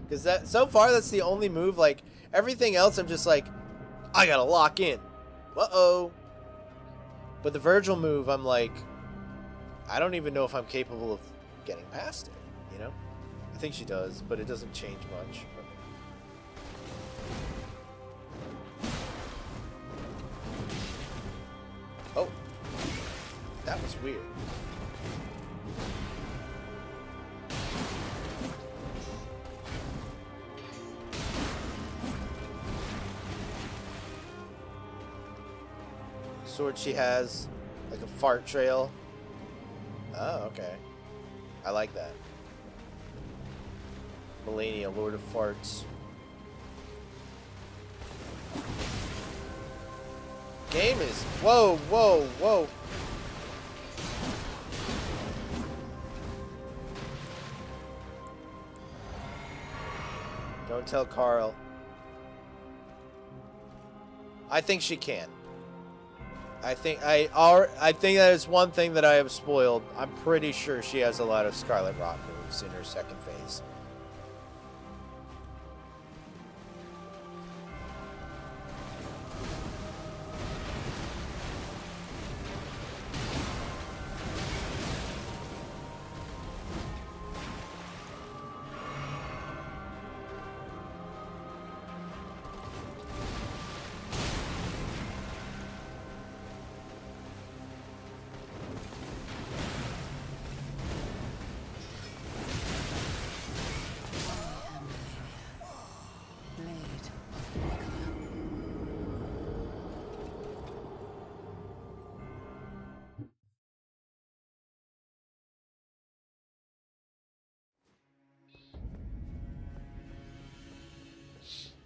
Because that, so far, that's the only move. Like, everything else, I'm just like, I gotta lock in. Uh-oh. But the Virgil move, I'm like, I don't even know if I'm capable of getting past it, you know? I think she does, but it doesn't change much. Oh. That was weird. Sword she has, like a fart trail. Oh, okay. I like that. Malenia, Lord of Farts. Game is... Whoa, whoa, whoa. Don't tell Carl. I think she can. I think that is one thing that I have spoiled. I'm pretty sure she has a lot of Scarlet Rot moves in her second phase.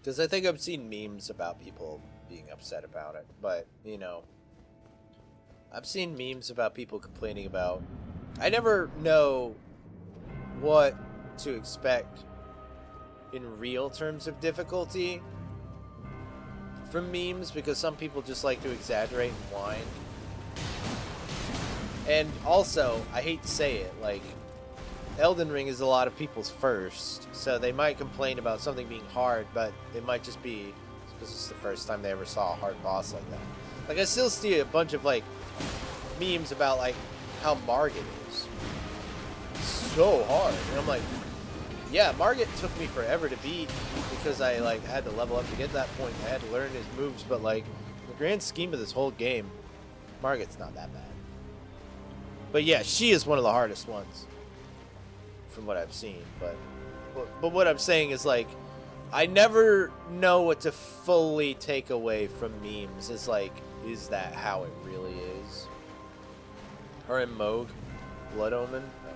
Because I think I've seen memes about people being upset about it. But, you know, I've seen memes about people complaining about... I never know what to expect in real terms of difficulty from memes, because some people just like to exaggerate and whine. And also, I hate to say it, like, Elden Ring is a lot of people's first, so they might complain about something being hard, but it might just be because it's the first time they ever saw a hard boss like that. Like, I still see a bunch of, like, memes about, like, how Margit is so hard. And I'm like, yeah, Margit took me forever to beat because I, like, had to level up to get to that point. I had to learn his moves, but, like, in the grand scheme of this whole game, Margit's not that bad. But, yeah, she is one of the hardest ones from what I've seen. But what I'm saying is, like, I never know what to fully take away from memes. It's like, is that how it really is? Or in Moog? Blood Omen? Okay.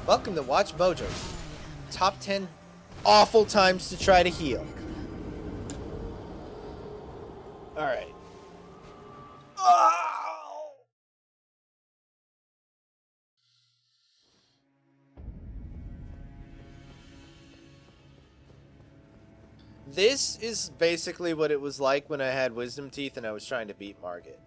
Welcome to Watch Mojo. Top 10 awful times to try to heal. Alright. Oh! This is basically what it was like when I had wisdom teeth and I was trying to beat Margit.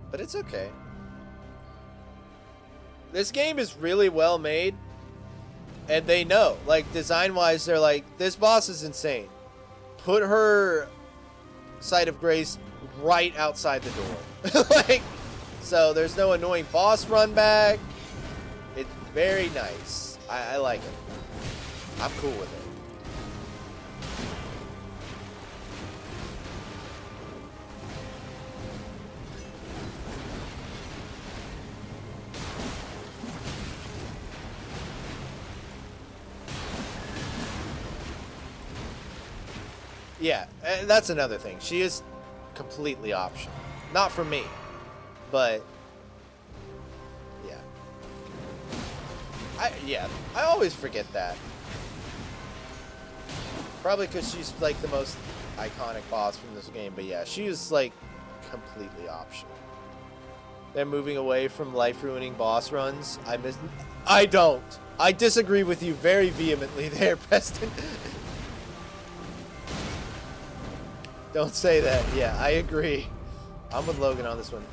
But it's okay. This game is really well made, and they know, like, design-wise, they're like, this boss is insane. Put her Site of Grace right outside the door. Like, so there's no annoying boss run back. It's very nice. I like it. I'm cool with it. Yeah, and that's another thing. She is completely optional. Not for me, but yeah. I always forget that. Probably because she's like the most iconic boss from this game, but yeah, she is like completely optional. They're moving away from life-ruining boss runs. I don't. I disagree with you very vehemently there, Preston. Don't say that. Yeah, I agree. I'm with Logan on this one.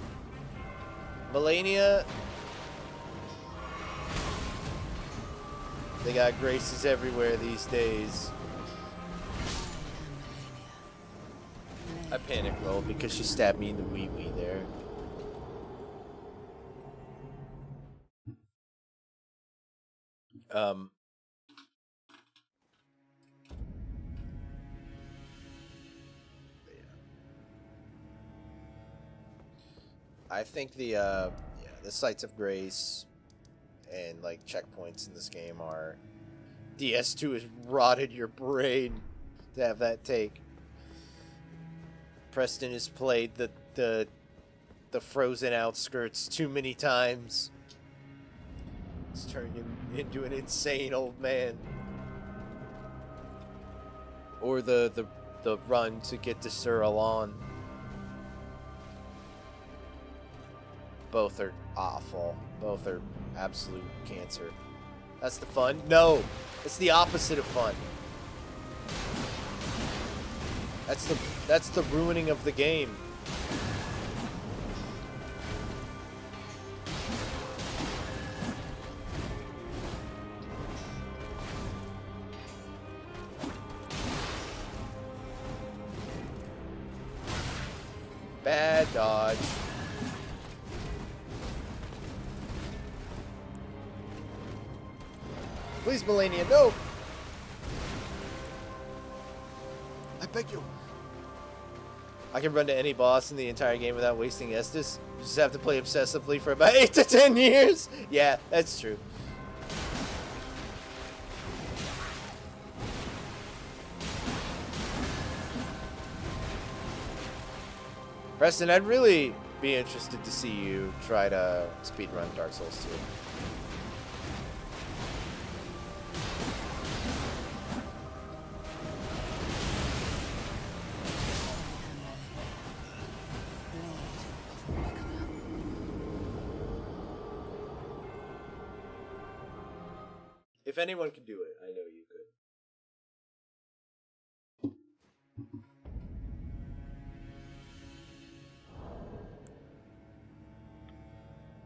Malenia. They got graces everywhere these days. I panic rolled because she stabbed me in the wee-wee there. I think the Sites of Grace and like checkpoints in this game are DS2 has rotted your brain to have that take. Preston has played the frozen outskirts too many times. It's turned him into an insane old man. Or the run to get to Sir Alon. Both are awful. Both are absolute cancer. That's the fun? No! It's the opposite of fun. That's the ruining of the game. Bad dodge. Please, Malenia, no! I beg you. I can run to any boss in the entire game without wasting Estus. You just have to play obsessively for about 8 to 10 years. Yeah, that's true. Preston, I'd really be interested to see you try to speedrun Dark Souls 2. If anyone could do it, I know you could.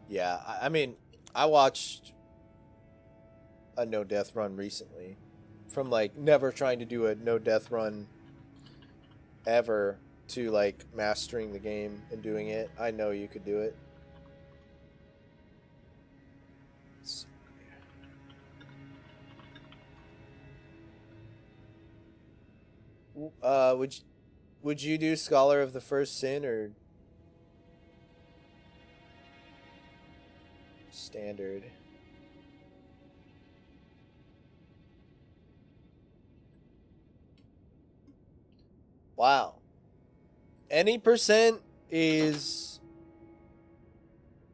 Yeah, I mean, I watched a no-death run recently. From, like, never trying to do a no-death run ever to, like, mastering the game and doing it. I know you could do it. Would you do Scholar of the First Sin or standard? Wow. Any percent is...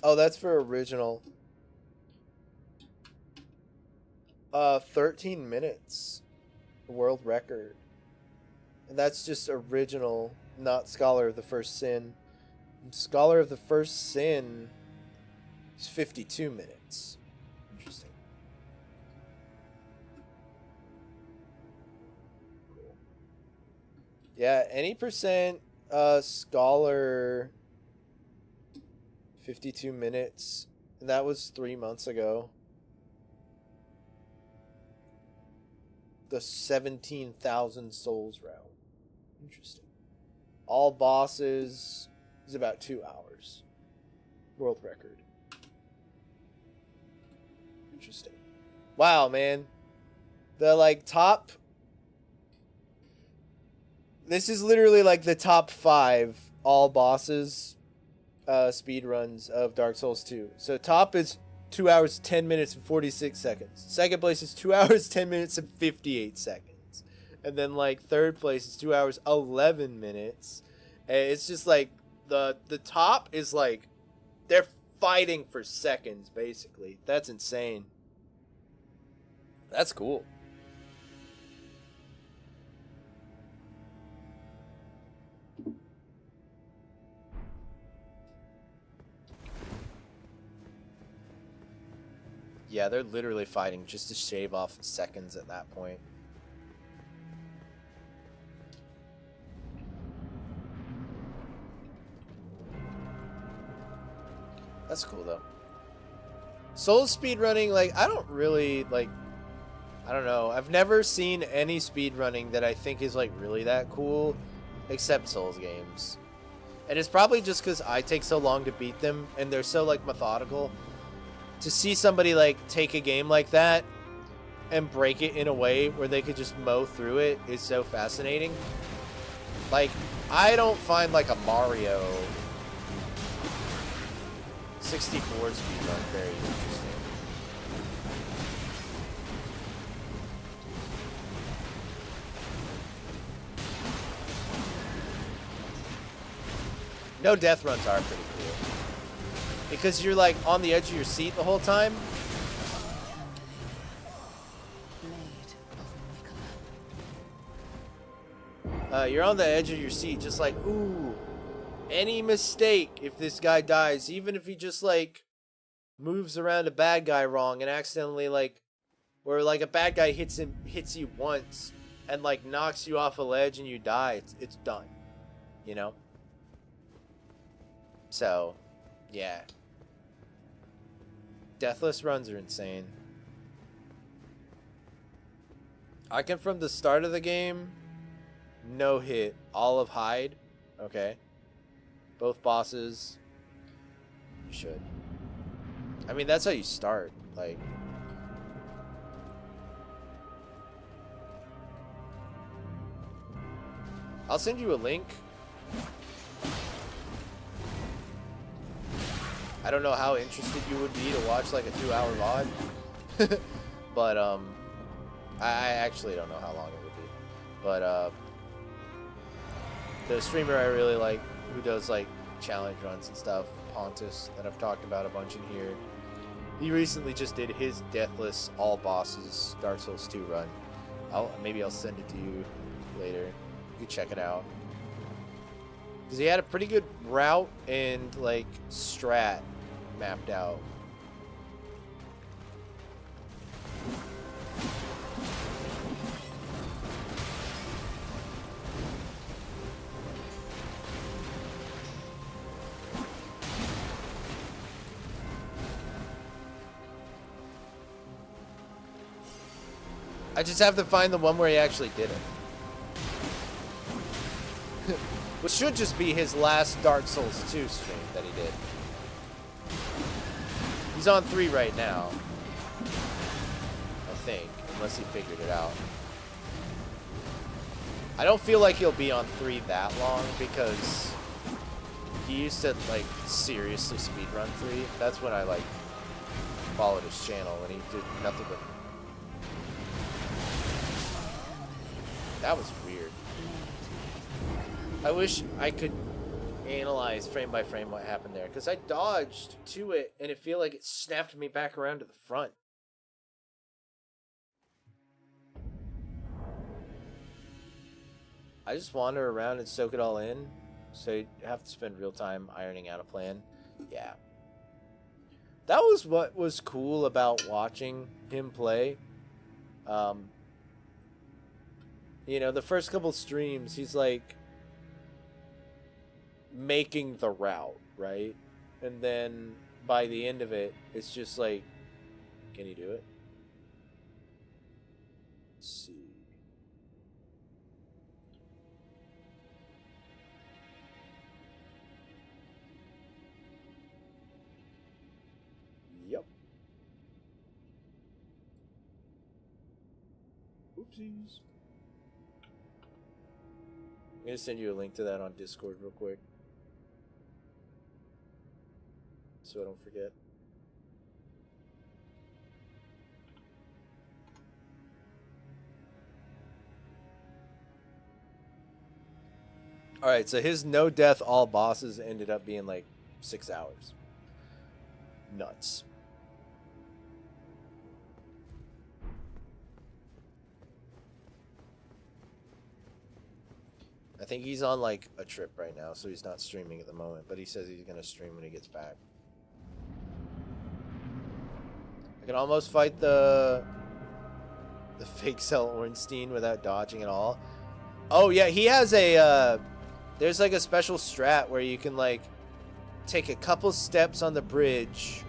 Oh, that's for original. 13 minutes. World record. And that's just original, not Scholar of the First Sin. Scholar of the First Sin is 52 minutes. Interesting. Cool. Yeah, any percent Scholar 52 minutes. And that was 3 months ago. The 17,000 souls round. Interesting. All bosses is about 2 hours. World record. Interesting. Wow, man. The, like, top... This is literally, like, the top 5 all bosses speed runs of Dark Souls 2. So top is 2 hours, 10 minutes, and 46 seconds. Second place is 2 hours, 10 minutes, and 58 seconds. And then, like, third place is 2 hours, 11 minutes. And it's just, like, the top is, like, they're fighting for seconds, basically. That's insane. That's cool. Yeah, they're literally fighting just to shave off seconds at that point. That's cool, though. Soul speedrunning, like, I don't really, like, I don't know. I've never seen any speedrunning that I think is, like, really that cool, except Souls games. And it's probably just because I take so long to beat them, and they're so, like, methodical. To see somebody, like, take a game like that and break it in a way where they could just mow through it is so fascinating. Like, I don't find, like, a Mario 64 speedrun very interesting. No death runs are pretty cool. Because you're, like, on the edge of your seat the whole time. You're on the edge of your seat, just like, ooh, any mistake if this guy dies, even if he just, like, moves around a bad guy wrong and accidentally, like, where, like, a bad guy hits you once and, like, knocks you off a ledge and you die, it's done, you know? So, yeah. Deathless runs are insane. I can, from the start of the game, no hit all of Hyde. Okay. Both bosses. You should. I mean, that's how you start. Like, I'll send you a link I don't know how interested you would be to watch like a 2-hour VOD. But I actually don't know how long it would be. But the streamer I really like who does like challenge runs and stuff, Pontus, that I've talked about a bunch in here. He recently just did his deathless all bosses Dark Souls 2 run. Maybe I'll send it to you later. You can check it out. Because he had a pretty good route and like strat mapped out. I just have to find the one where he actually did it. Which should just be his last Dark Souls 2 stream that he did. He's on 3 right now. I think, unless he figured it out. I don't feel like he'll be on 3 that long because he used to like seriously speedrun 3. That's when I like followed his channel when he did nothing but... That was weird. I wish I could analyze frame by frame what happened there, because I dodged to it and it feel like it snapped me back around to the front. I just wander around and soak it all in, so you have to spend real time ironing out a plan. Yeah. That was what was cool about watching him play. You know, the first couple streams, he's like making the route, right? And then by the end of it, it's just like, can you do it? Let's see. Yep. Oopsies. I'm going to send you a link to that on Discord real quick, so I don't forget. Alright, so his no death all bosses ended up being like 6 hours. Nuts. I think he's on like a trip right now, so he's not streaming at the moment, but he says he's gonna stream when he gets back. I can almost fight the fake Cell Ornstein without dodging at all. Oh yeah, he has a there's like a special strat where you can like take a couple steps on the bridge,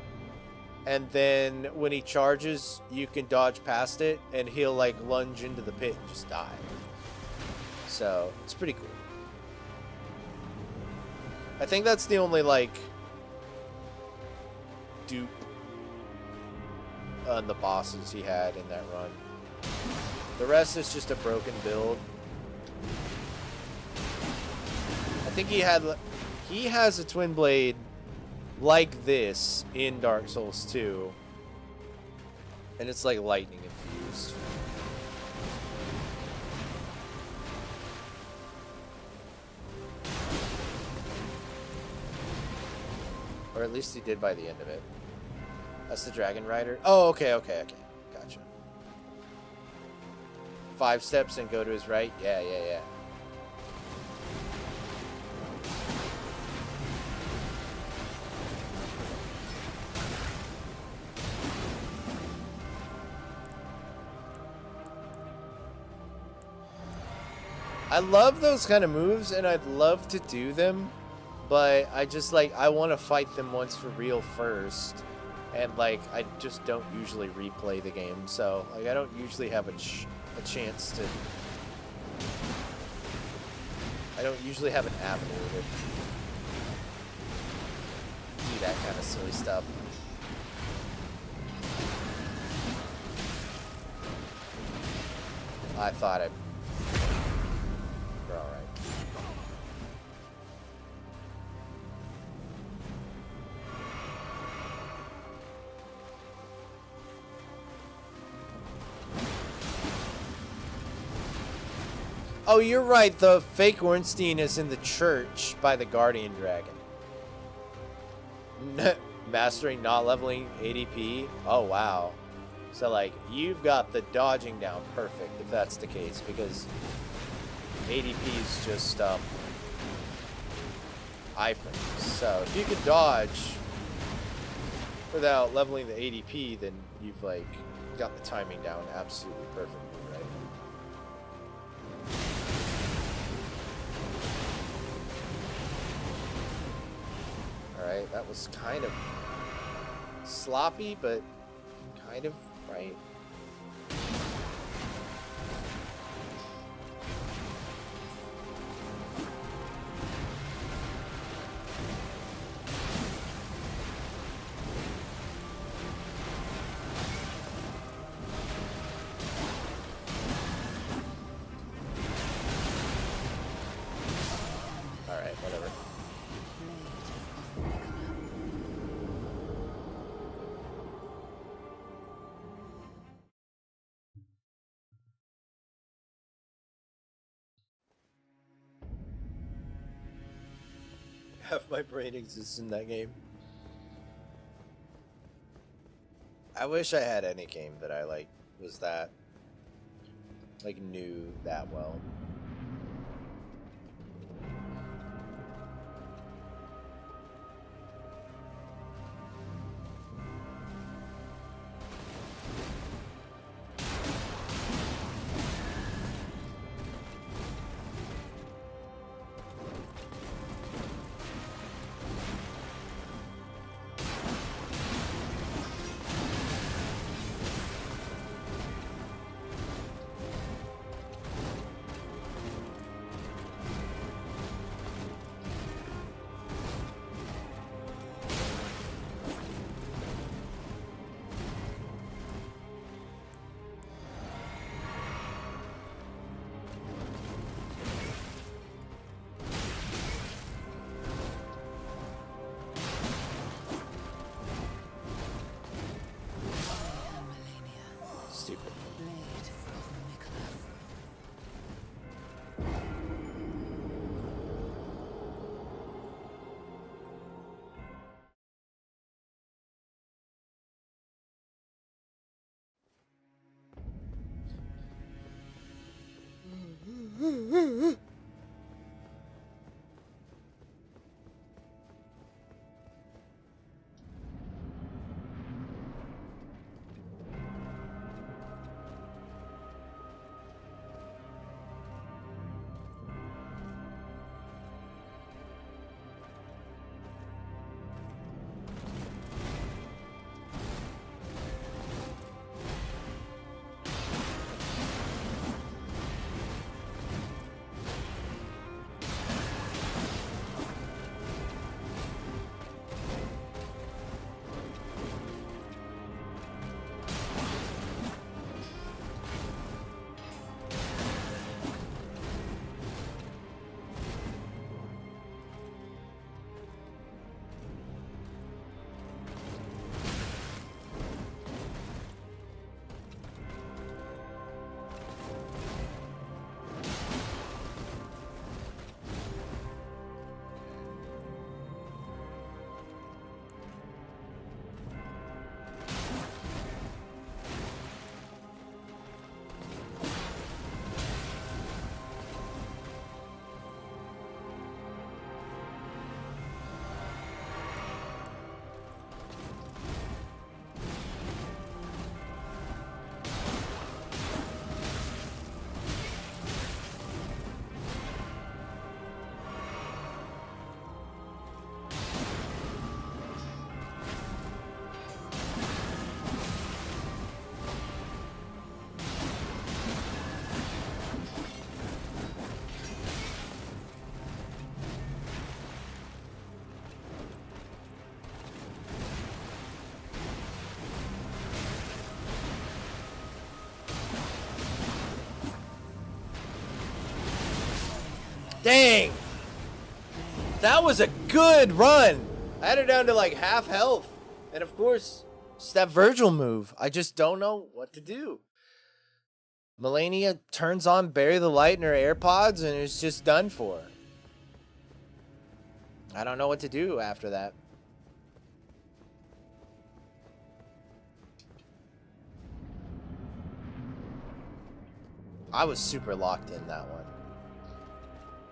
and then when he charges you can dodge past it and he'll like lunge into the pit and just die. So, it's pretty cool. I think that's the only, like, dupe on the bosses he had in that run. The rest is just a broken build. I think he has a twin blade like this in Dark Souls 2. And it's like lightning infused. Or at least he did by the end of it. That's the Dragon Rider. Oh, okay. Gotcha. 5 steps and go to his right? Yeah. I love those kind of moves, and I'd love to do them. But I just, like, I want to fight them once for real first. And, like, I just don't usually replay the game. So, like, I don't usually have a chance to... I don't usually have an avenue to do that kind of silly stuff. I thought we're alright. Oh, you're right. The fake Ornstein is in the church by the Guardian Dragon. Mastering not leveling ADP. Oh, wow. So, like, you've got the dodging down perfect if that's the case, because ADP is just, iframes. So, if you could dodge without leveling the ADP, then you've, like, got the timing down absolutely perfectly, right? Alright, that was kind of sloppy, but kind of right. Alright, whatever. Half my brain exists in that game. I wish I had any game that I like was that like knew that well. Stupid. Dang! That was a good run! I had her down to like half health. And of course, it's that Virgil move. I just don't know what to do. Malenia turns on Bury the Light in her AirPods and it's just done for. I don't know what to do after that. I was super locked in that one.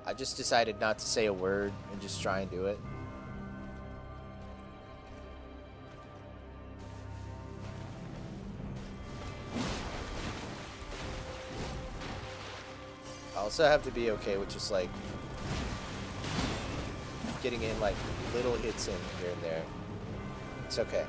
I just decided not to say a word and just try and do it. I also have to be okay with just like getting in like little hits in here and there. It's okay.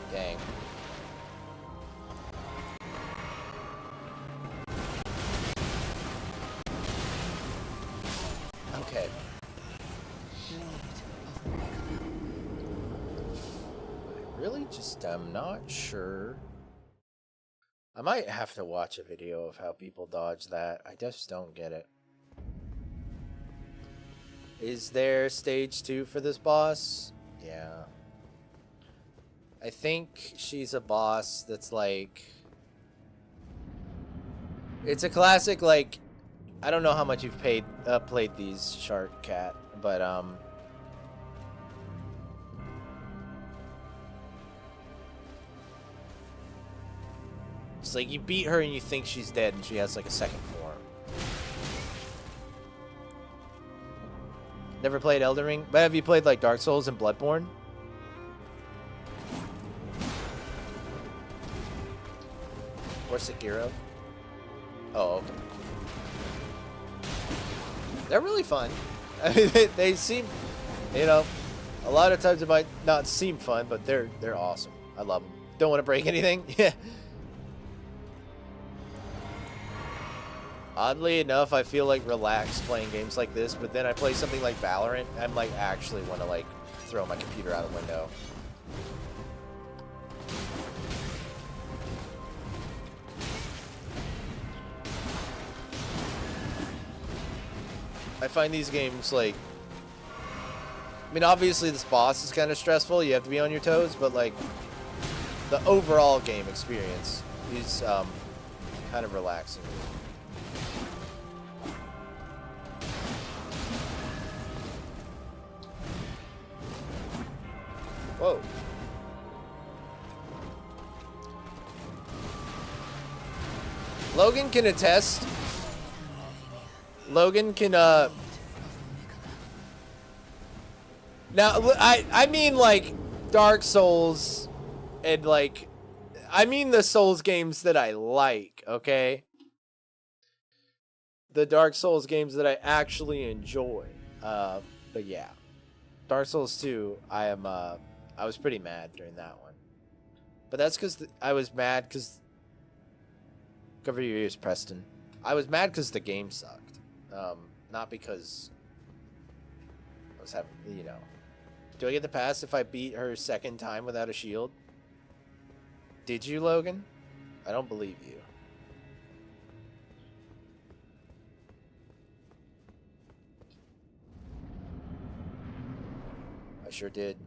Dang. Okay. I really just am not sure. I might have to watch a video of how people dodge that. I just don't get it. Is there stage 2 for this boss? Yeah. I think she's a boss that's like... It's a classic, like... I don't know how much you've played these, Shark Cat, but, it's like you beat her and you think she's dead and she has like a second form. Never played Elden Ring? But have you played like Dark Souls and Bloodborne? Or Sekiro? Oh, okay. They're really fun. I mean, they seem, you know, a lot of times it might not seem fun, but they're awesome. I love them. Don't want to break anything? Yeah. Oddly enough, I feel like relaxed playing games like this, but then I play something like Valorant, I'm like actually want to like throw my computer out the window. I find these games like, I mean, obviously this boss is kind of stressful, you have to be on your toes, but like the overall game experience is kind of relaxing. Whoa. Logan can attest. Logan can, now, I mean, like, Dark Souls, and, like, I mean the Souls games that I like, okay? The Dark Souls games that I actually enjoy. But yeah. Dark Souls 2, I was pretty mad during that one. But that's because I was mad because... Cover your ears, Preston. I was mad because the game sucked. Not because I was having, you know. Do I get the pass if I beat her second time without a shield? Did you, Logan? I don't believe you. I sure did.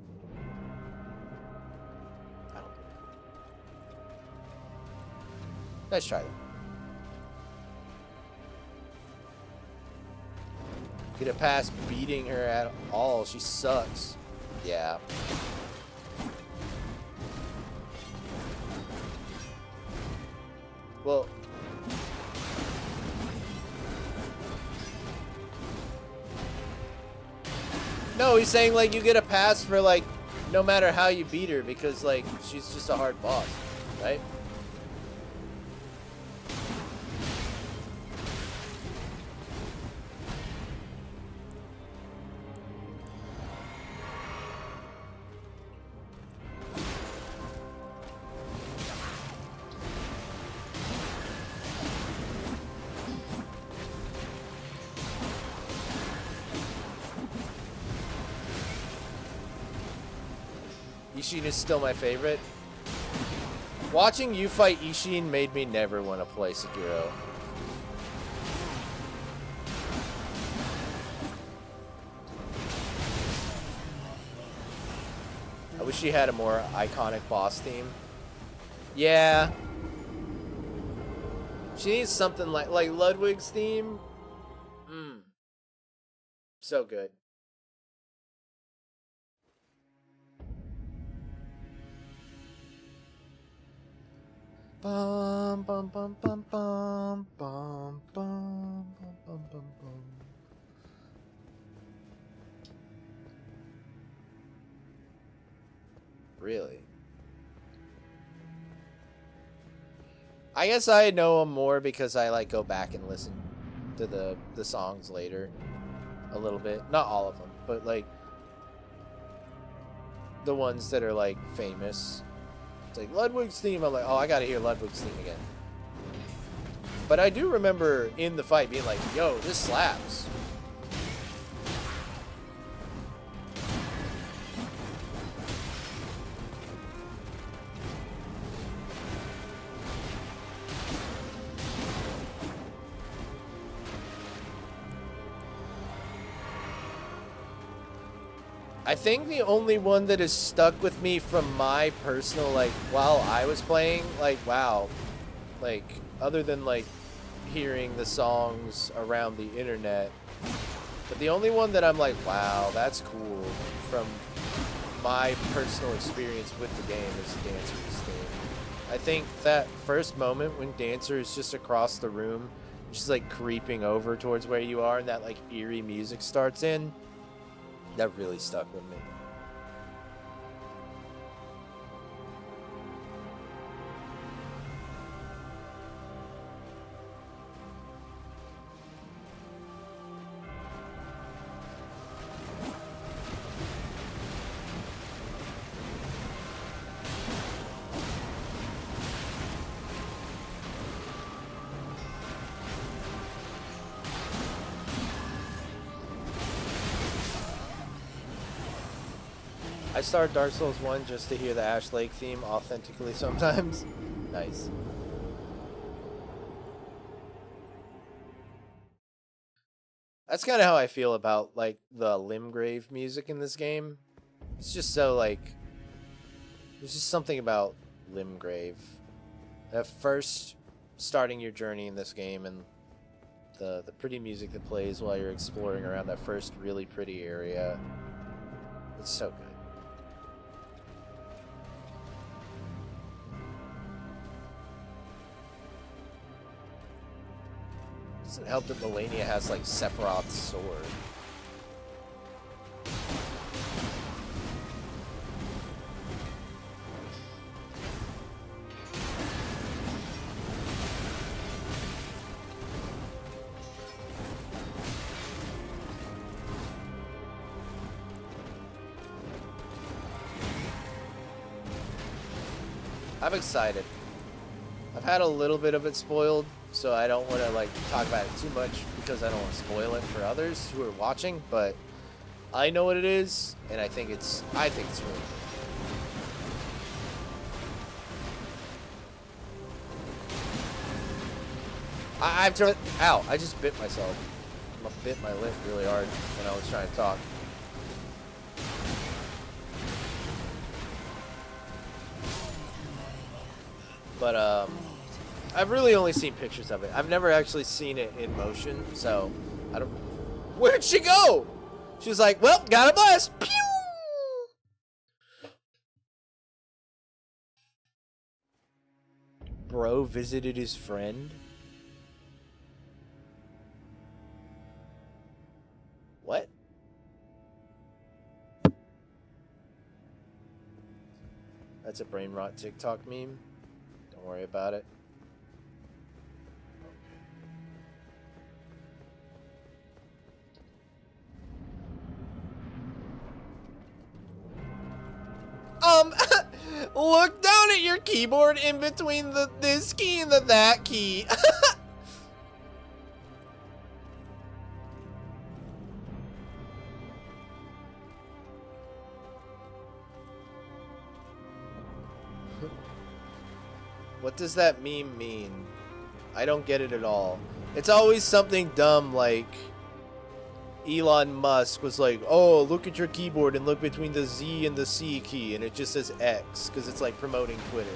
I don't believe you. Let's try that. Get a pass beating her at all. She sucks. Yeah. Well, No, he's saying like you get a pass for like no matter how you beat her because like she's just a hard boss, right? Ishin is still my favorite. Watching you fight Ishin made me never want to play Sekiro. I wish she had a more iconic boss theme. Yeah. She needs something like Ludwig's theme. So good. Bum bum bum bum bum bum bum bum bum bum bum. Really? I guess I know him more because I like go back and listen to the songs later a little bit. Not all of them, but like the ones that are like famous. It's like Ludwig's theme. I'm like, oh, I gotta hear Ludwig's theme again. But I do remember in the fight being like, yo, this slaps. I think the only one that has stuck with me from my personal, like, while I was playing, like, wow, like, other than, like, hearing the songs around the internet, but the only one that I'm like, wow, that's cool from my personal experience with the game is Dancer's theme. I think that first moment when Dancer is just across the room, just, like, creeping over towards where you are, and that, like, eerie music starts in, that really stuck with me. I start Dark Souls 1 just to hear the Ash Lake theme authentically sometimes. Nice. That's kind of how I feel about, like, the Limgrave music in this game. It's just so, like, there's just something about Limgrave. At first, starting your journey in this game and the pretty music that plays while you're exploring around that first really pretty area. It's so good. Doesn't help that Malenia has, like, Sephiroth's sword. I'm excited. I've had a little bit of it spoiled, so I don't want to like talk about it too much because I don't want to spoil it for others who are watching, but I know what it is, and I think it's really good. I've tried. Ow! I just bit myself. I bit my lip really hard when I was trying to talk. But I've really only seen pictures of it. I've never actually seen it in motion, so I don't. Where'd she go? She was like, "Well, got a bus." Pew! Bro visited his friend. What? It's a brain rot TikTok meme. Don't worry about it. Look down at your keyboard in between this key and that key. What does that meme mean? I don't get it at all. It's always something dumb like Elon Musk was like, oh, look at your keyboard and look between the Z and the C key, and it just says X because it's like promoting Twitter.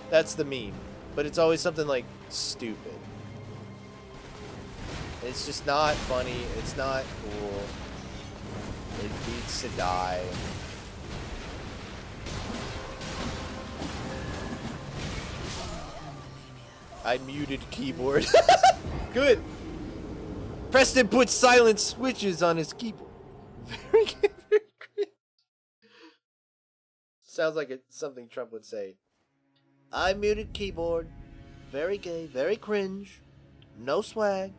That's the meme. But it's always something like stupid. It's just not funny. It's not cool. It needs to die. I muted keyboard. Good. Preston puts silent switches on his keyboard. Very good. Very good. Sounds like it's something Trump would say. I muted keyboard. Very gay. Very cringe. No swag.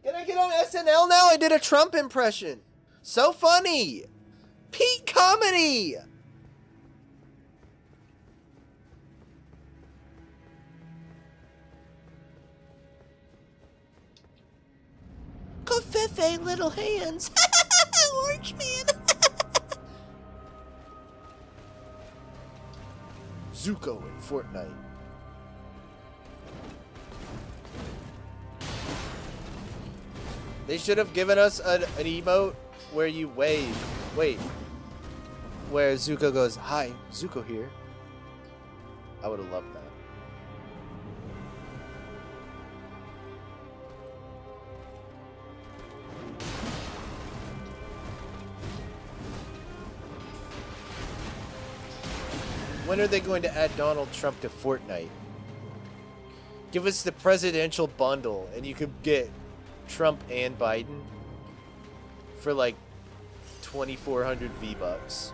Can I get on SNL now? I did a Trump impression. So funny. Peak comedy. Covfefe little hands. Orange man. Zuko in Fortnite. They should have given us an emote where you wave. Wait. Where Zuko goes, hi, Zuko here. I would have loved that. When are they going to add Donald Trump to Fortnite? Give us the presidential bundle and you could get Trump and Biden for like 2,400 V-Bucks.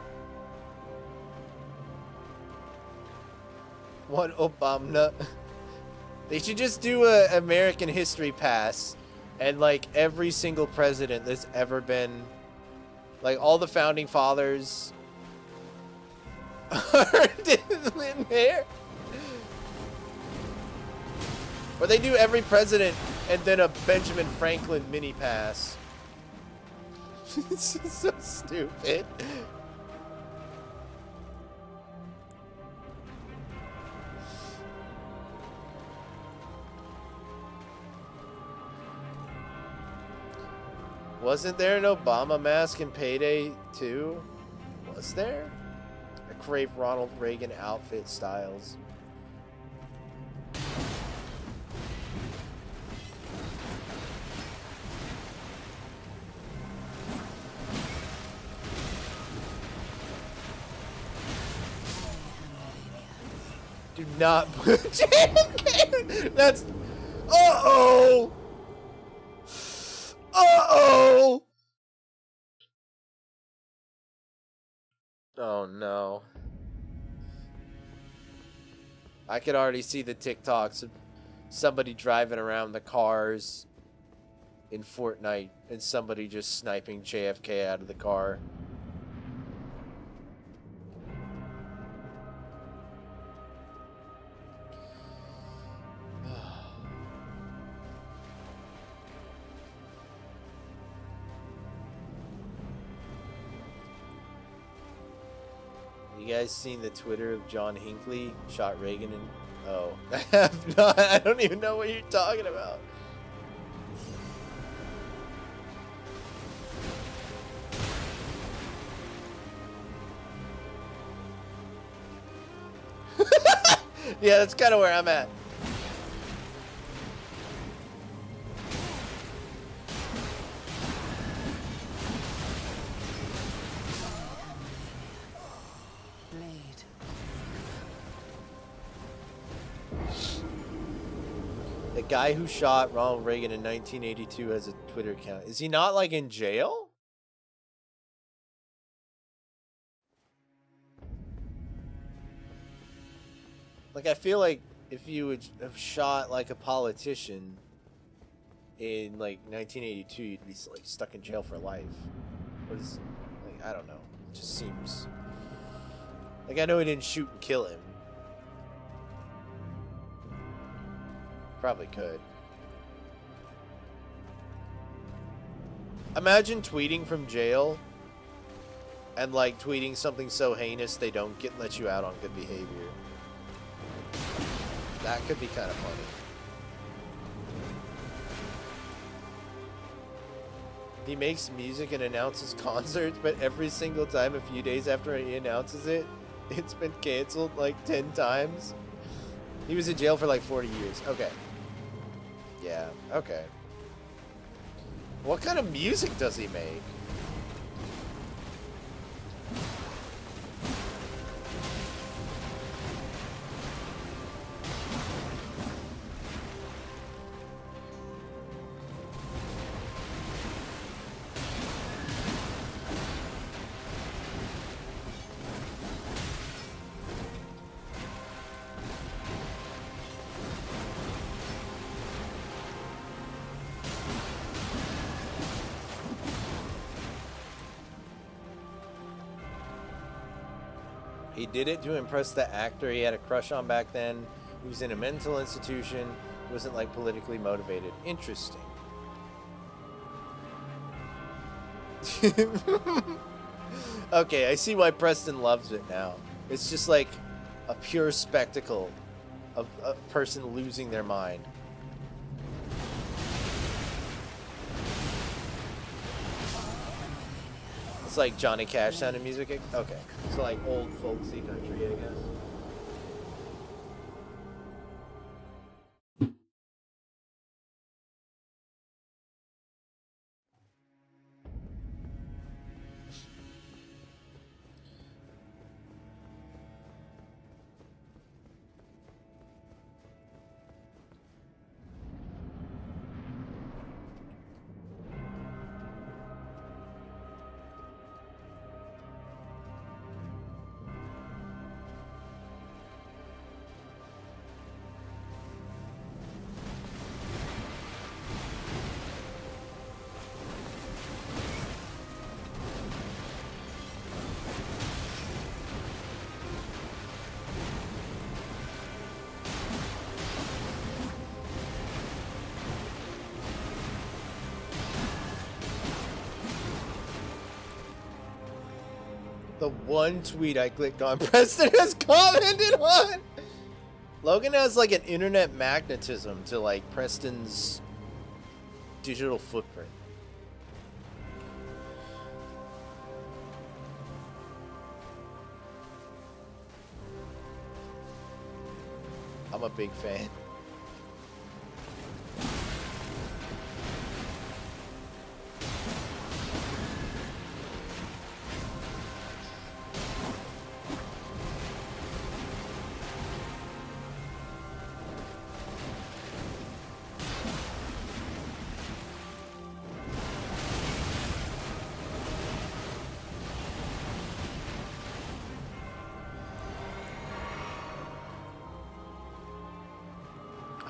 One Obama. They should just do a American History Pass and like every single president that's ever been, like all the founding fathers are in there. Or they do every president and then a Benjamin Franklin mini pass. It's just so stupid. Wasn't there an Obama mask in Payday 2? Was there? I crave Ronald Reagan outfit styles. Do not put JFK. That's. Uh-oh. Uh-oh. Oh no. I could already see the TikToks of somebody driving around the cars in Fortnite and somebody just sniping JFK out of the car. You guys seen the Twitter of John Hinckley shot Reagan and oh, I have not. I don't even know what you're talking about. Yeah, that's kind of where I'm at. The guy who shot Ronald Reagan in 1982 has a Twitter account. Is he not like in jail? Like, I feel like if you would have shot like a politician in like 1982, you'd be like stuck in jail for life. What is, like, I don't know. It just seems like, I know he didn't shoot and kill him. Probably could. Imagine tweeting from jail and like tweeting something so heinous they don't let you out on good behavior. That could be kind of funny. He makes music and announces concerts, but every single time, a few days after he announces it, it's been canceled like 10 times. He was in jail for like 40 years. Okay. Yeah, okay. What kind of music does he make? He did it to impress the actor he had a crush on back then. He was in a mental institution. He wasn't like politically motivated. Interesting. Okay, I see why Preston loves it now. It's just like a pure spectacle of a person losing their mind. It's like Johnny Cash sounding music. Okay, it's like old folksy country, I guess. The one tweet I clicked on, Preston has commented on. Logan has like an internet magnetism to like Preston's digital footprint. I'm a big fan.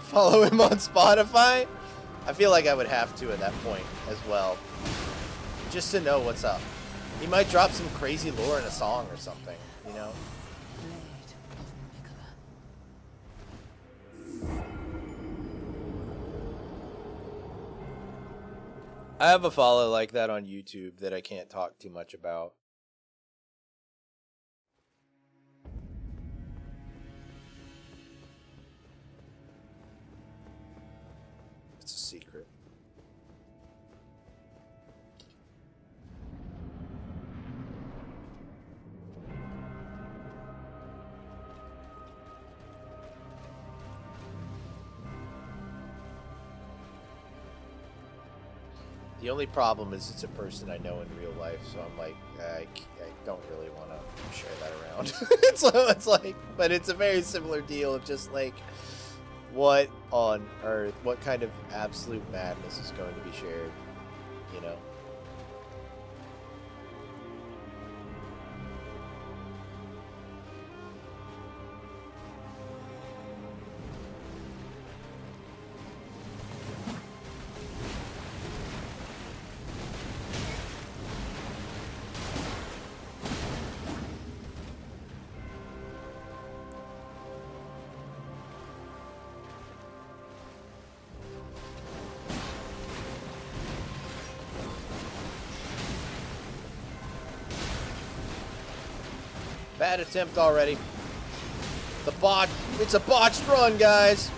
Follow him on Spotify? I feel like I would have to at that point as well. Just to know what's up. He might drop some crazy lore in a song or something, you know? I have a follow like that on YouTube that I can't talk too much about. It's a secret. The only problem is it's a person I know in real life, so I'm like, I don't really want to share that around. It's like, but it's a very similar deal of just like, what on earth, what kind of absolute madness is going to be shared, you know? Bad attempt already. The bot. It's a botched run, guys.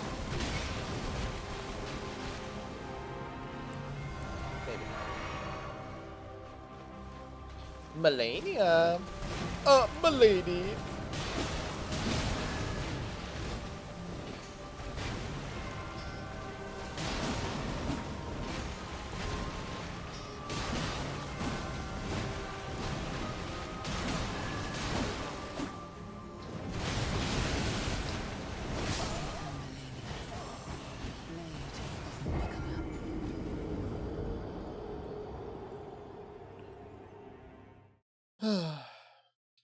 Maybe. Malenia. Milady.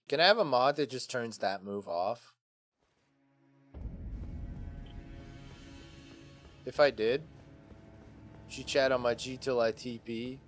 Can I have a mod that just turns that move off? If I did, she chat on my G till I TP.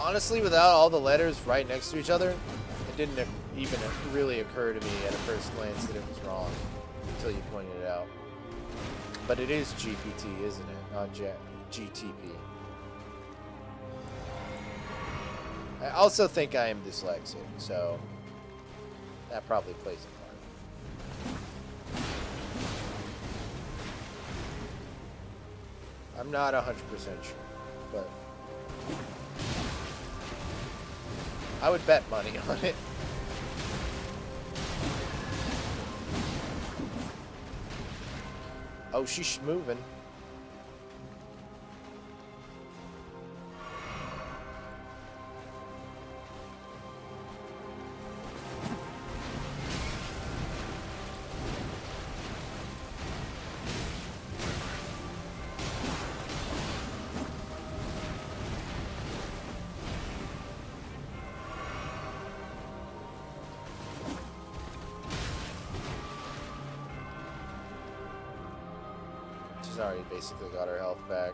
Honestly, without all the letters right next to each other, it didn't even really occur to me at a first glance that it was wrong until you pointed it out. But it is GPT, isn't it? Not GTP. I also think I am dyslexic, so that probably plays a part. I'm not 100% sure, but I would bet money on it. Oh, she's moving. She's already basically got her health back.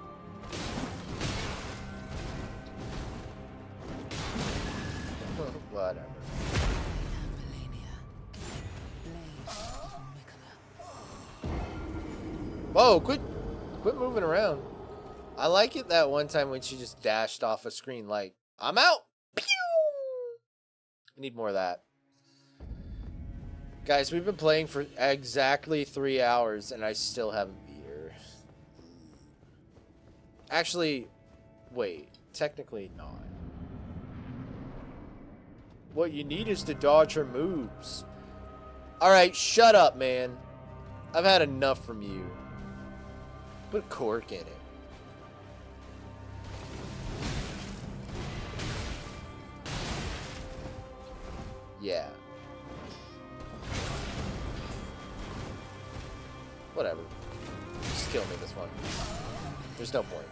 Whatever. Whoa, quit moving around. I like it that one time when she just dashed off a screen like, I'm out. Pew! I need more of that. Guys, we've been playing for exactly 3 hours and I still haven't beat her. Actually, wait, technically not. What you need is to dodge her moves. Alright, shut up, man. I've had enough from you. Put cork in it. Yeah. Whatever. Just kill me this one. There's no point.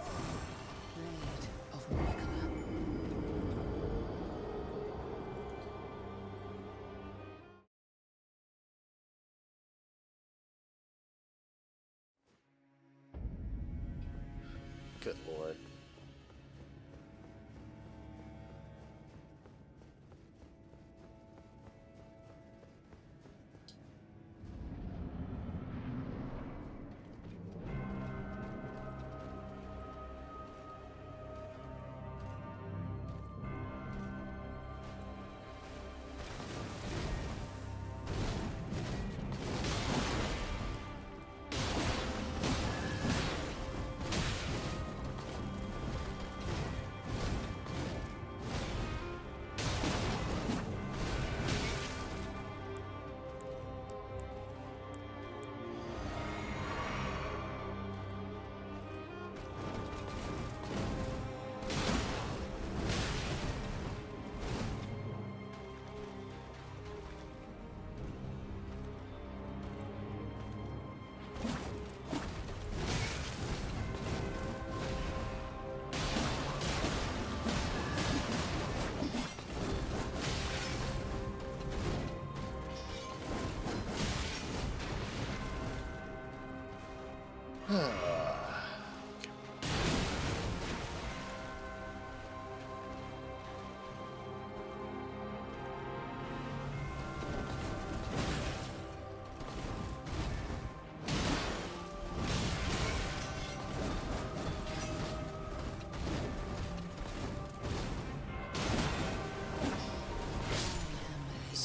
Good lord.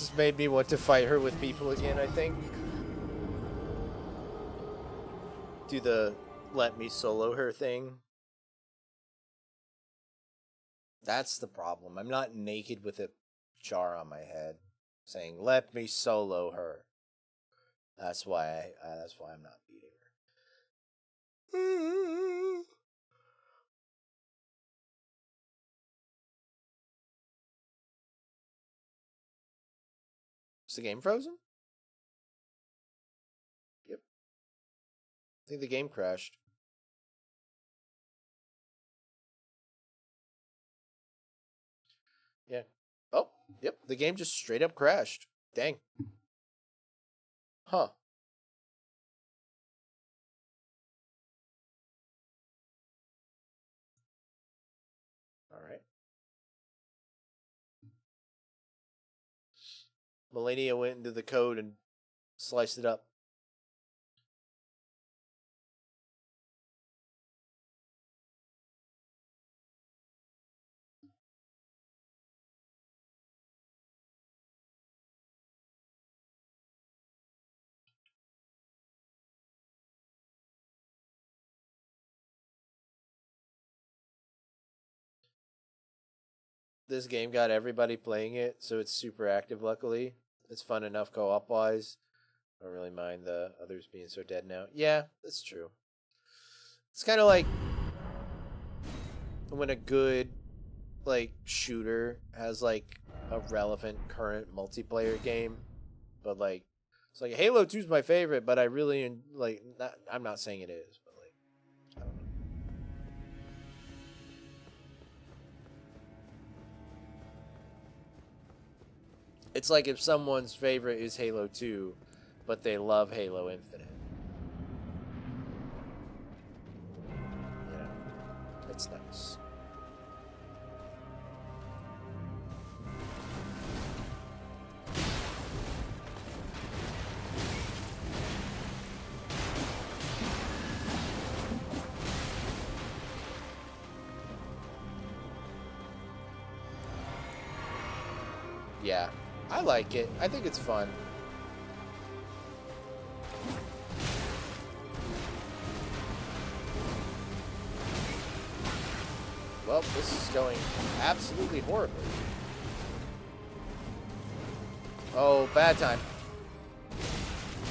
just made me want to fight her with people again, I think. Do the let me solo her thing. That's the problem. I'm not naked with a jar on my head saying, let me solo her. That's why I'm not beating her. Is the game frozen? Yep. I think the game crashed. Yeah. Oh, yep. The game just straight up crashed. Dang. Huh. All right. Malenia went into the code and sliced it up. This game got everybody playing it, so it's super active, luckily. It's fun enough co-op wise. I don't really mind the others being so dead now. Yeah, that's true. It's kind of like when a good like shooter has like a relevant current multiplayer game, but like it's like Halo 2 is my favorite, but I really like I'm not saying it is, but like I don't know. It's like if someone's favorite is Halo 2, but they love Halo Infinite. You know, it's nice. Yeah, I like it. I think it's fun. Well, this is going absolutely horribly. Oh, bad time.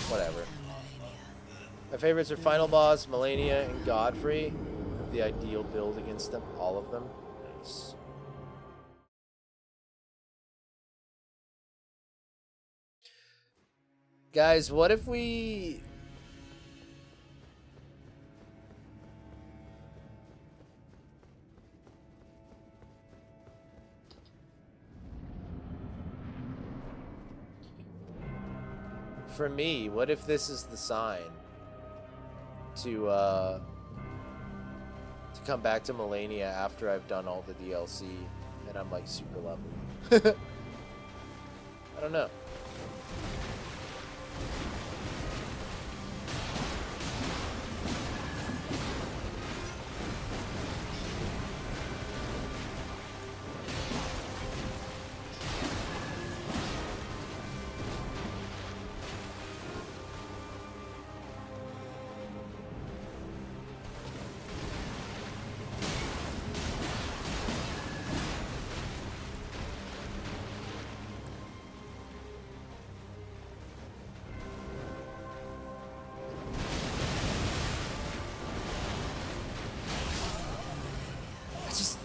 Whatever. My favorites are Final Boss, Malenia, and Godfrey. The ideal build against them, all of them. Nice. Guys, what if we... For me, what if this is the sign to come back to Malenia after I've done all the DLC and I'm like super level? I don't know.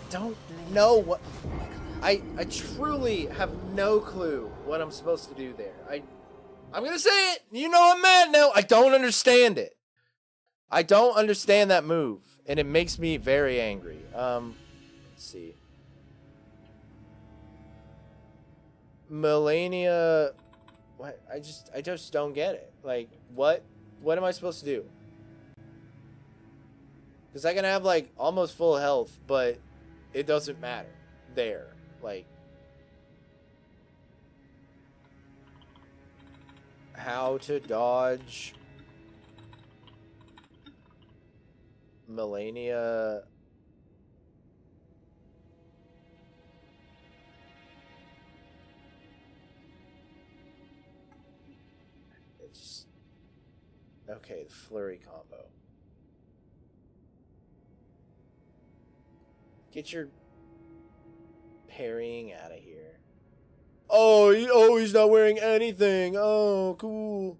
Don't know what I truly have no clue what I'm supposed to do there. I'm gonna say it. You know I'm mad now. I don't understand it. I don't understand that move, and it makes me very angry. Let's see. Malenia, what? I just don't get it. Like, what am I supposed to do? Because I can have like almost full health, but it doesn't matter. There, like, how to dodge Malenia. just... Okay, the flurry combo. Get your parrying out of here. Oh, he's not wearing anything. Oh, cool.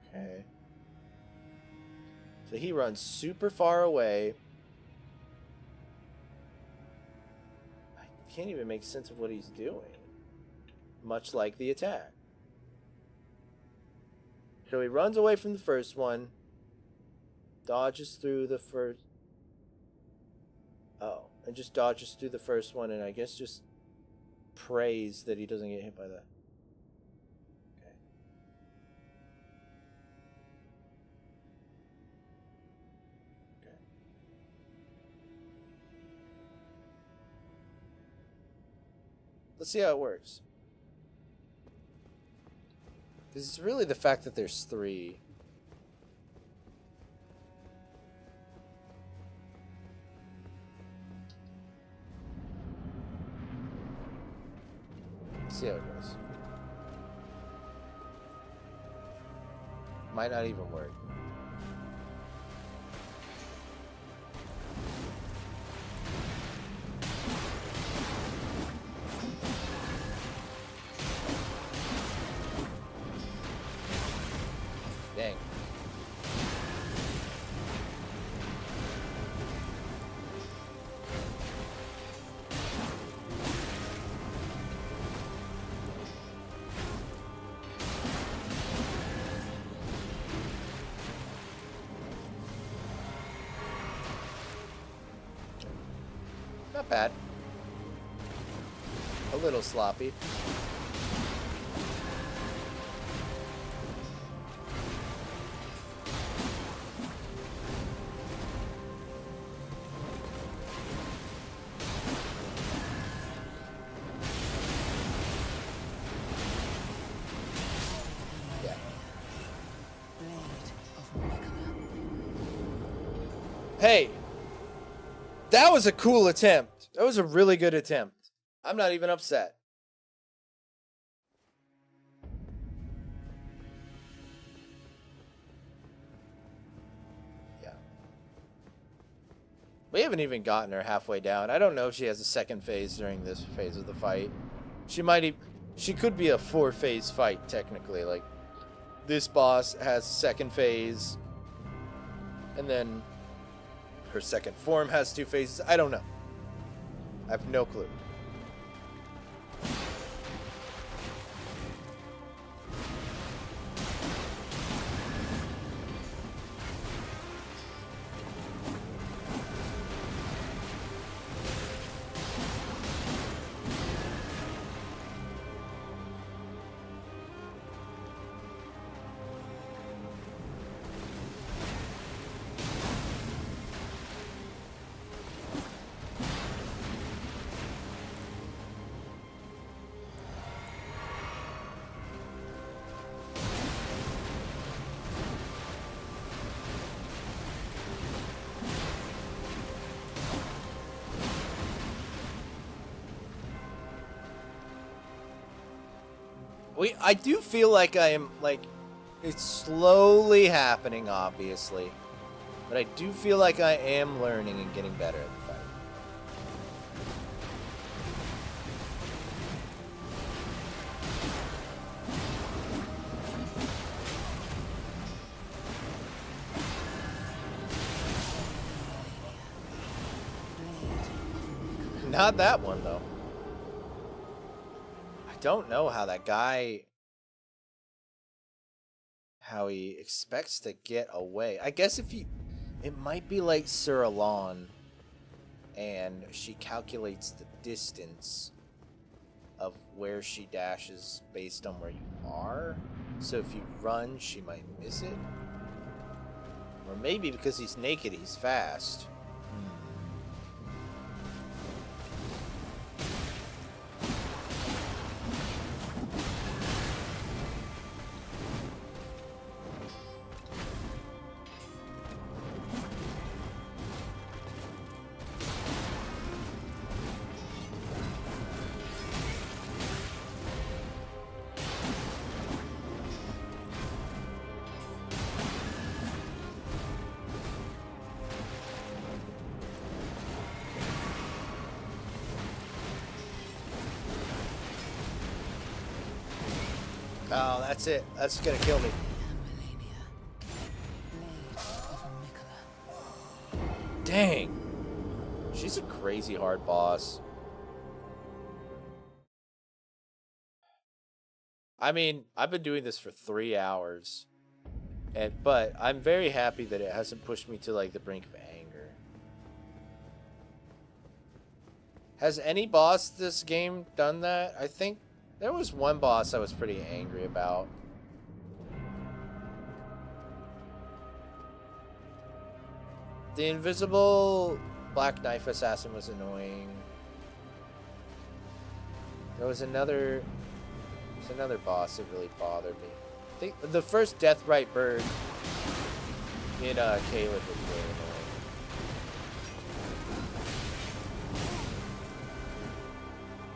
Okay. So he runs super far away. I can't even make sense of what he's doing. Much like the attack. So he runs away from the first one. Dodges through the first... Oh, and just dodges through the first one, and I guess just prays that he doesn't get hit by that. Okay. Okay. Let's see how it works. Because it's really the fact that there's 3. Let's see how it goes. Might not even work. Dang. Not bad. A little sloppy. Yeah. Hey! That was a cool attempt. That was a really good attempt. I'm not even upset. Yeah. We haven't even gotten her halfway down. I don't know if she has a second phase during this phase of the fight. She could be a 4-phase fight, technically. Like, this boss has second phase, and then her second form has 2 phases. I don't know. I have no clue. I do feel like I am, like, it's slowly happening, obviously. But I do feel like I am learning and getting better at the fight. Not that one, though. I don't know how that guy... how he expects to get away. I guess if he... It might be like Sir Elon, and she calculates the distance of where she dashes based on where you are. So if you run, she might miss it. Or maybe because he's naked, he's fast. Oh, that's it. That's gonna kill me. Dang. She's a crazy hard boss. I mean, I've been doing this for 3 hours. But I'm very happy that it hasn't pushed me to like the brink of anger. Has any boss this game done that? I think there was one boss I was pretty angry about. The invisible black knife assassin was annoying. There was another boss that really bothered me. I think the first Deathrite bird in Caleb was really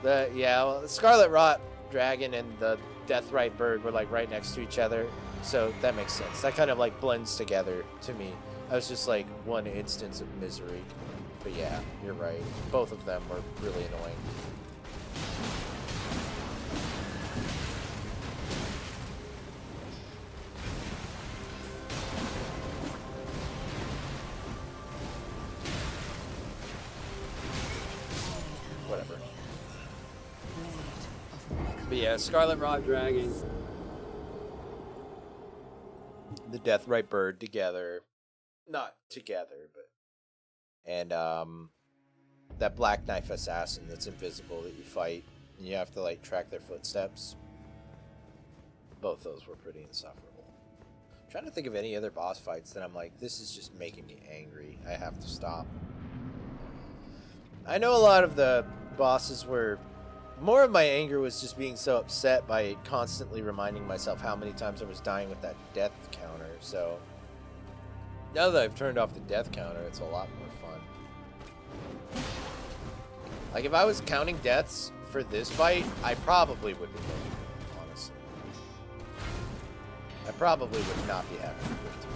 annoying. Well, the Scarlet Rot Dragon and the Deathrite bird were like right next to each other, so that makes sense. That kind of like blends together to me. I was just like one instance of misery. But yeah, you're right. Both of them were really annoying. Whatever. But yeah, Scarlet Rot Dragon, the Deathrite bird together. Not together, but... And, that Black Knife Assassin that's invisible that you fight. And you have to, like, track their footsteps. Both those were pretty insufferable. I'm trying to think of any other boss fights that I'm like, this is just making me angry. I have to stop. I know a lot of the bosses were... More of my anger was just being so upset by constantly reminding myself how many times I was dying with that death counter, so... Now that I've turned off the death counter, it's a lot more fun. Like, if I was counting deaths for this fight, I probably would be miserable, honestly. I probably would not be happy with it.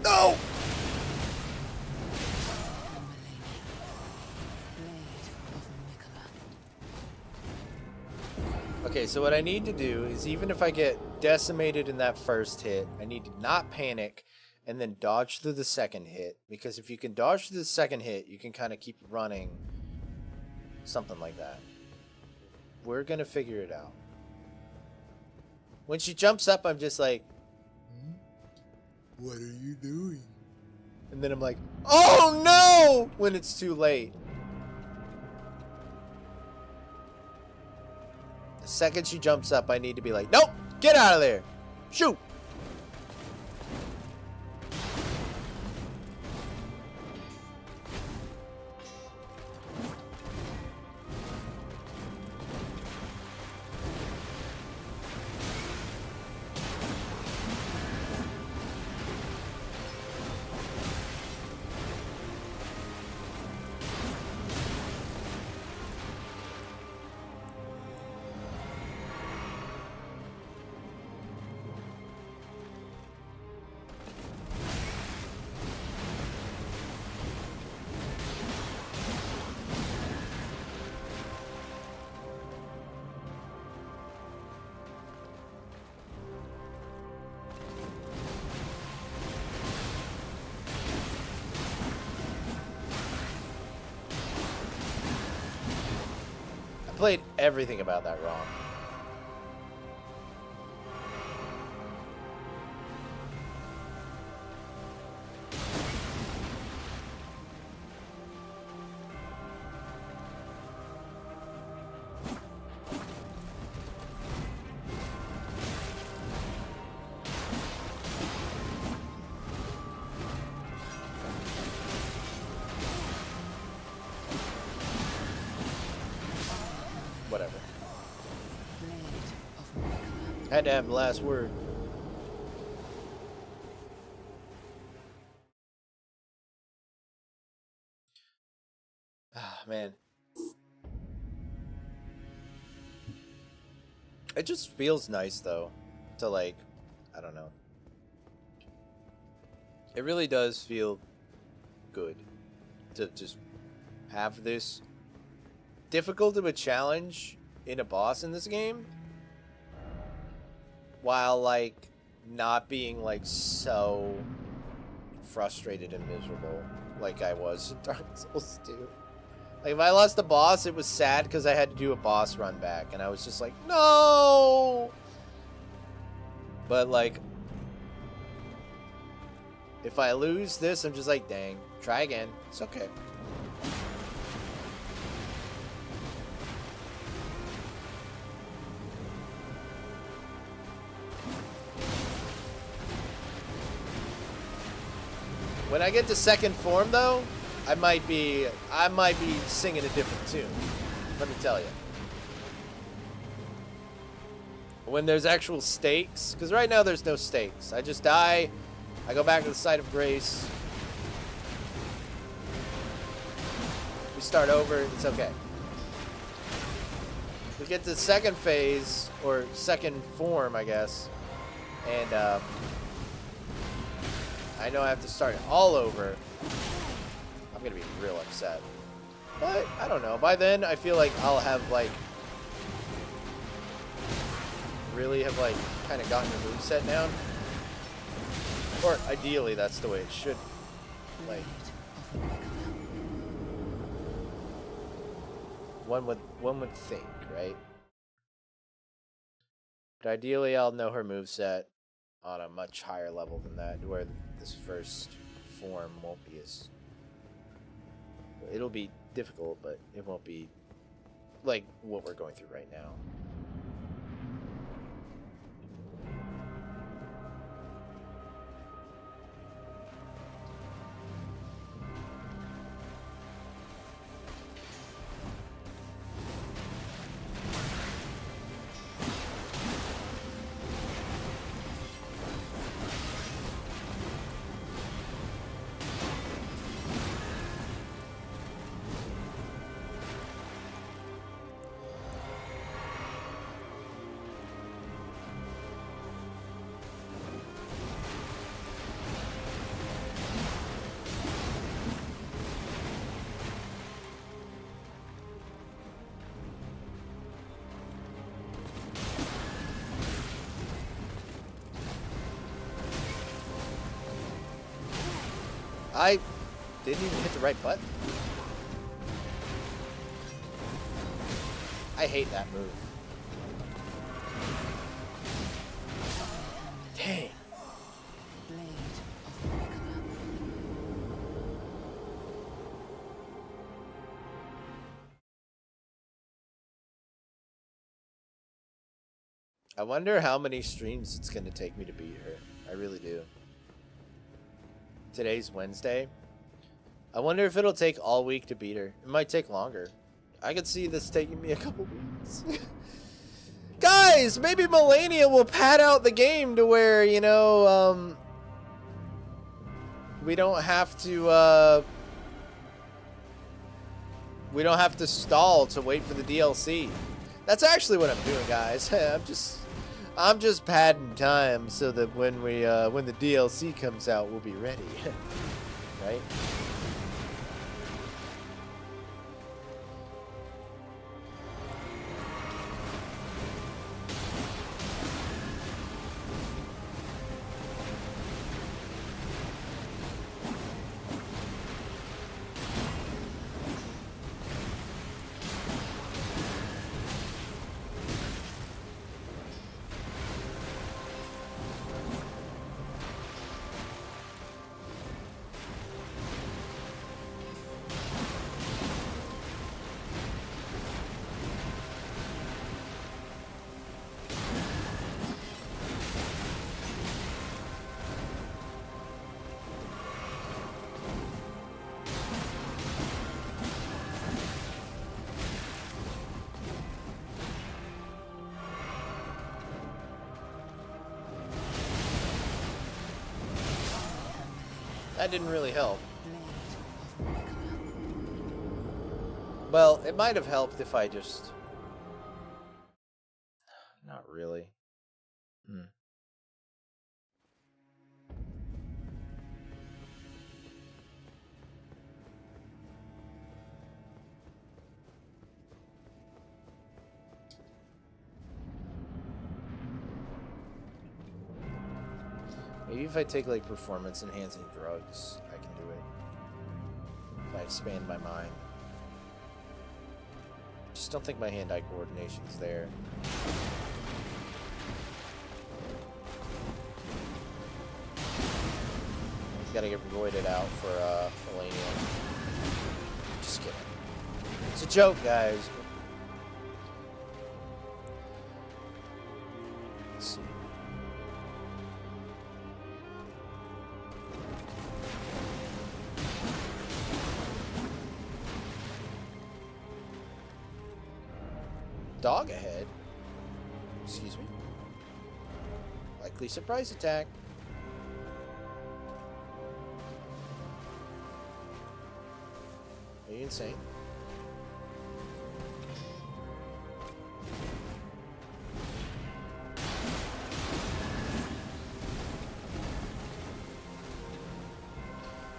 No! Okay, so what I need to do is, even if I get decimated in that first hit, I need to not panic and then dodge through the second hit. Because if you can dodge through the second hit, you can kind of keep running. Something like that. We're going to figure it out. When she jumps up, I'm just like, what are you doing? And then I'm like, oh no! When it's too late. The second she jumps up, I need to be like, nope! Get out of there! Shoot! played everything about that wrong. Whatever. Had to have the last word. Ah, man. It just feels nice, though, to, like, I don't know. It really does feel good to just have this difficult of a challenge in a boss in this game, while, like, not being, like, so frustrated and miserable like I was in Dark Souls 2. Like, if I lost the boss, it was sad because I had to do a boss run back, and I was just like, no! But, like, if I lose this, I'm just like, dang, try again. It's okay. When I get to second form, though, I might be singing a different tune. Let me tell you. When there's actual stakes, because right now there's no stakes. I just die, I go back to the site of grace. We start over, it's okay. We get to the second phase, or second form, I guess, and I know I have to start it all over. I'm gonna be real upset. But, I don't know. By then, I feel like I'll have, like, really have, like, kind of gotten the moveset down. Or, ideally, that's the way it should be. Like, one would think, right? But ideally, I'll know her moveset on a much higher level than that, where this first form won't be as... It'll be difficult, but it won't be like what we're going through right now. I didn't even hit the right button. I hate that move. Dang. I wonder how many streams it's going to take me to beat her. I really do. Today's Wednesday. I wonder if it'll take all week to beat her. It might take longer. I could see this taking me a couple weeks. Guys, maybe Malenia will pad out the game to where, you know, we don't have to stall to wait for the DLC. That's actually what I'm doing, guys. I'm just padding time so that when the DLC comes out, we'll be ready. Right? That didn't really help. Well, it might have helped if I just... Not really. Maybe if I take, like, performance-enhancing drugs, I can do it. If I expand my mind. Just don't think my hand-eye coordination's there. Gotta get roided out for, Malenia. Just kidding. It's a joke, guys. Let's see. Dog ahead. Excuse me. Likely surprise attack. Are you insane?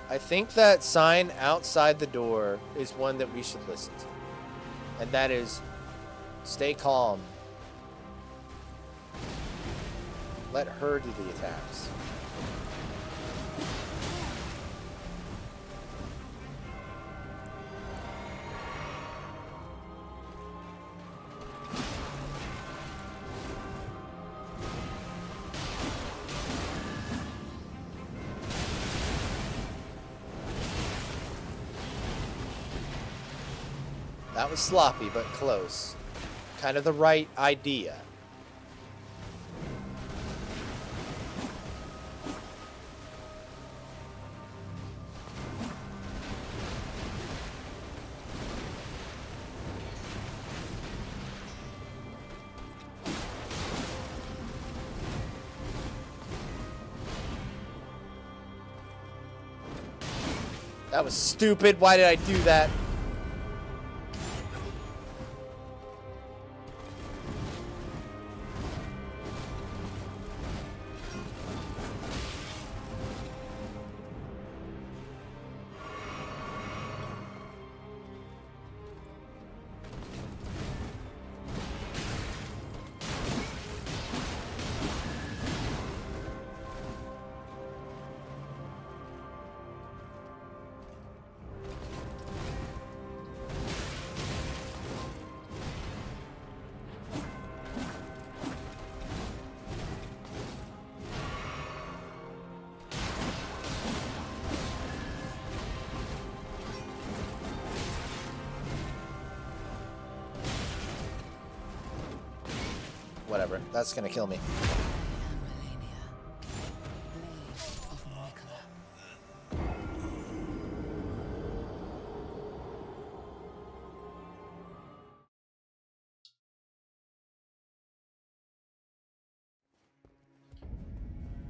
I think that sign outside the door is one that we should listen to. And that is, stay calm. Let her do the attacks. That was sloppy, but close. Kind of the right idea. That was stupid. Why did I do that? Whatever. That's gonna kill me.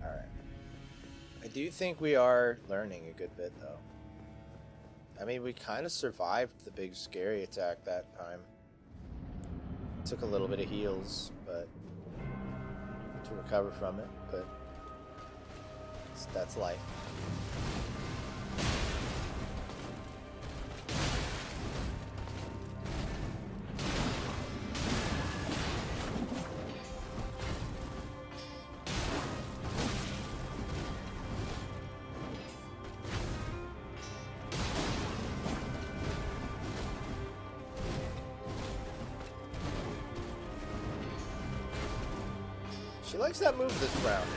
Alright. I do think we are learning a good bit, though. I mean, we kind of survived the big scary attack that time. Took a little bit of heals, but to recover from it, but that's life. She likes that move this round.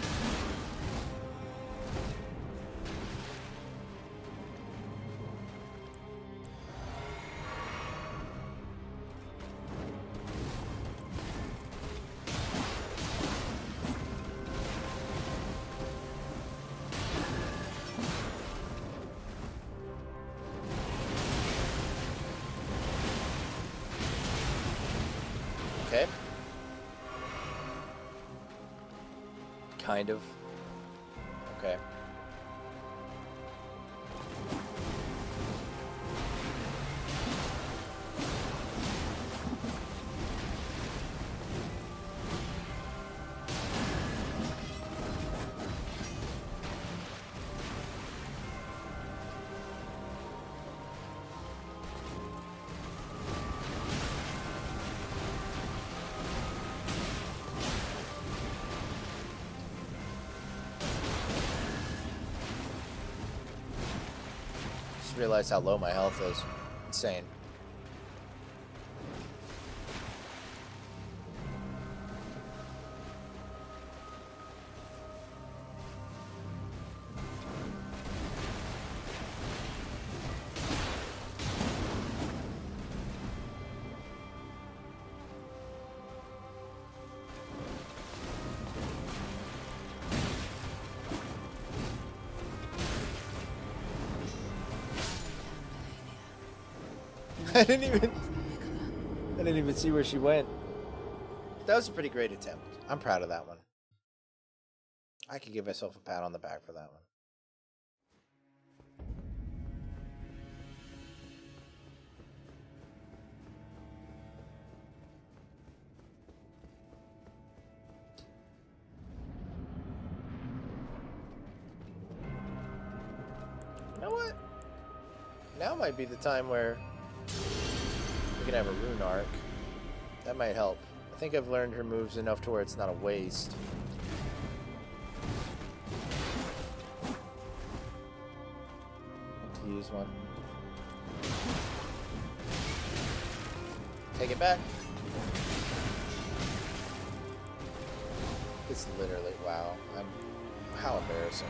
Okay. Kind of. Okay. just realized how low my health is. Insane. I didn't even see where she went. That was a pretty great attempt. I'm proud of that one. I could give myself a pat on the back for that one. You know what? Now might be the time where we can have a rune arc. That might help. I think I've learned her moves enough to where it's not a waste. To use one. Take it back. It's literally, wow. How embarrassing.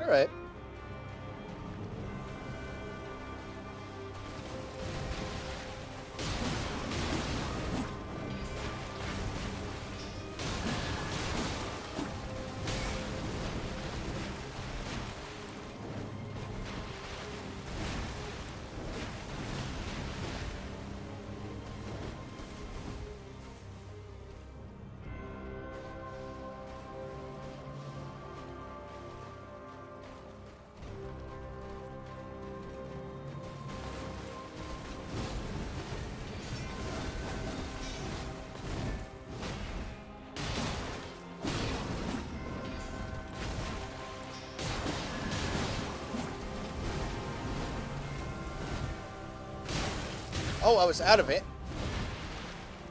All right. Oh, I was out of it.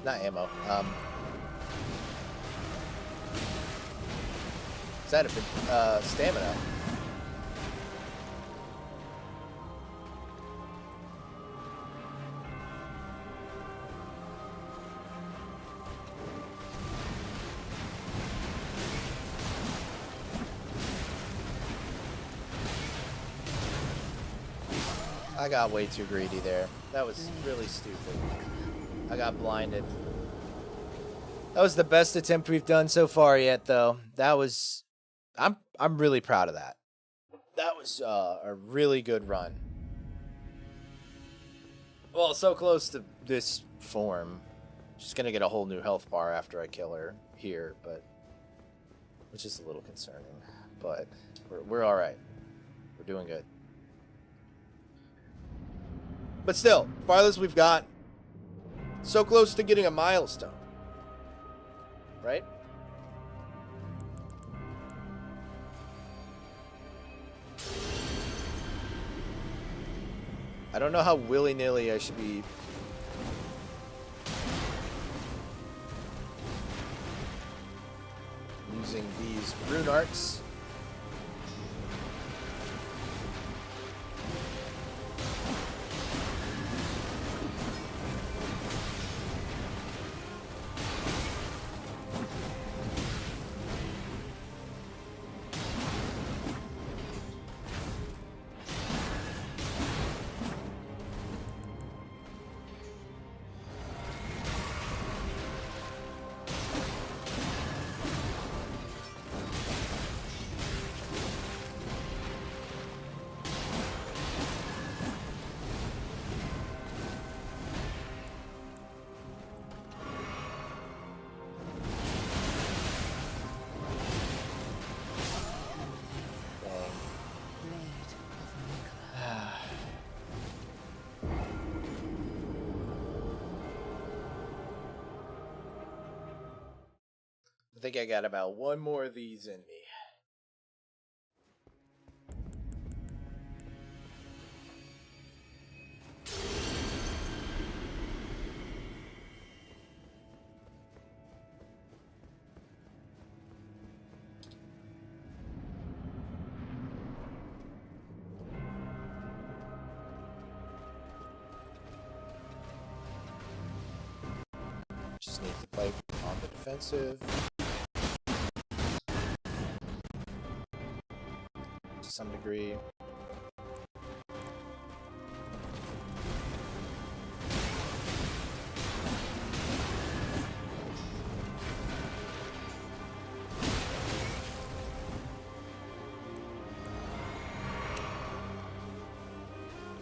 Not ammo. Is that a stamina? I got way too greedy there. That was really stupid. I got blinded. That was the best attempt we've done so far yet, though. That was... I'm really proud of that. That was a really good run. Well, so close to this form. She's gonna get a whole new health bar after I kill her here, but... which is a little concerning. But we're alright. We're doing good. But still, farthest we've got. So close to getting a milestone. Right? I don't know how willy-nilly I should be using these rune arcs. I think I got about one more of these in me. Just need to play on the defensive. To some degree.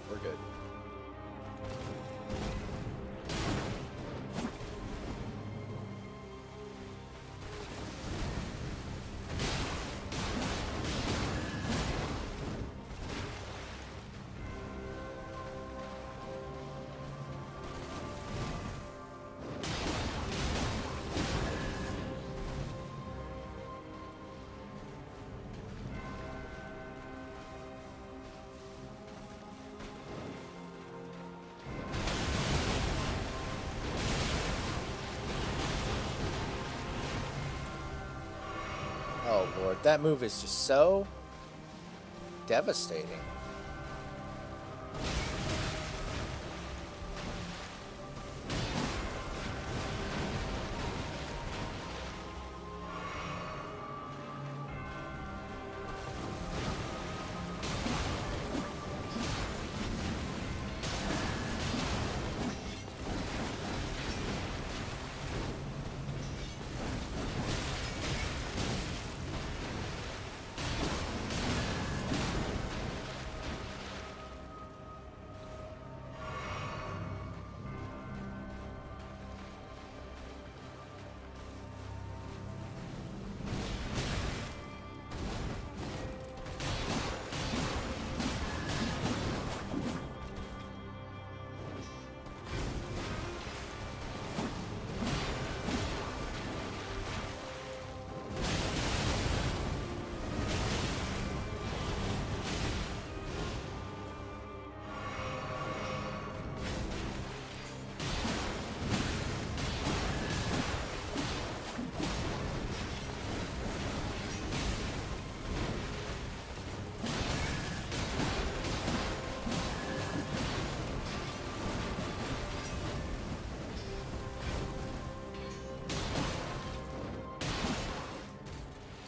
We're good. Oh lord, that move is just so devastating.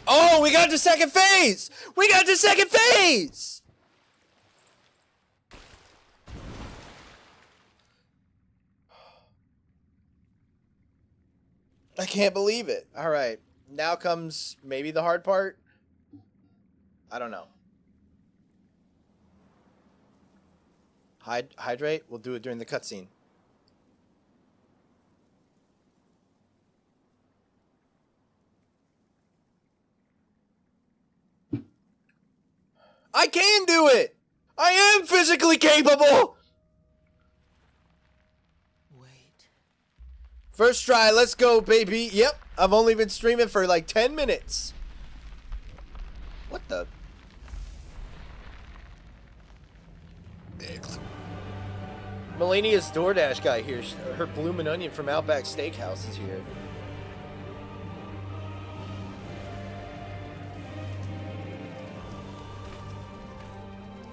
Oh, we got to second phase! We got to second phase! I can't believe it. All right. Now comes maybe the hard part. I don't know. Hydrate? We'll do it during the cutscene. I can do it! I am physically capable! Wait. First try, let's go, baby. Yep, I've only been streaming for like 10 minutes. What the? Malenia's DoorDash guy here. Her bloomin' onion from Outback Steakhouse is here.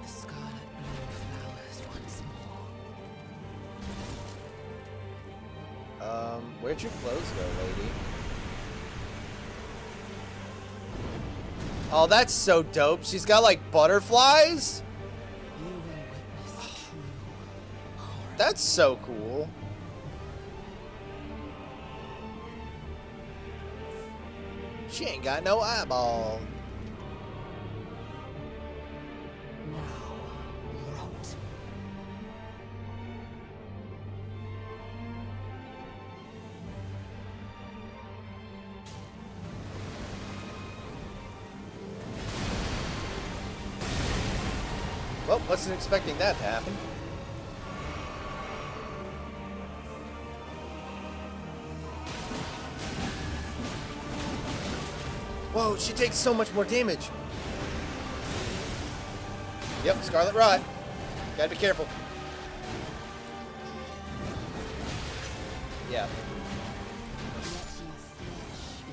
The scarlet bloom flowers once more. Where'd your clothes go, lady? Oh, that's so dope. She's got like butterflies? You will witness true horror. That's so cool. She ain't got no eyeball. Now, rot. Well, wasn't expecting that to happen. Whoa, she takes so much more damage. Yep, Scarlet Rot. Gotta be careful. Yeah.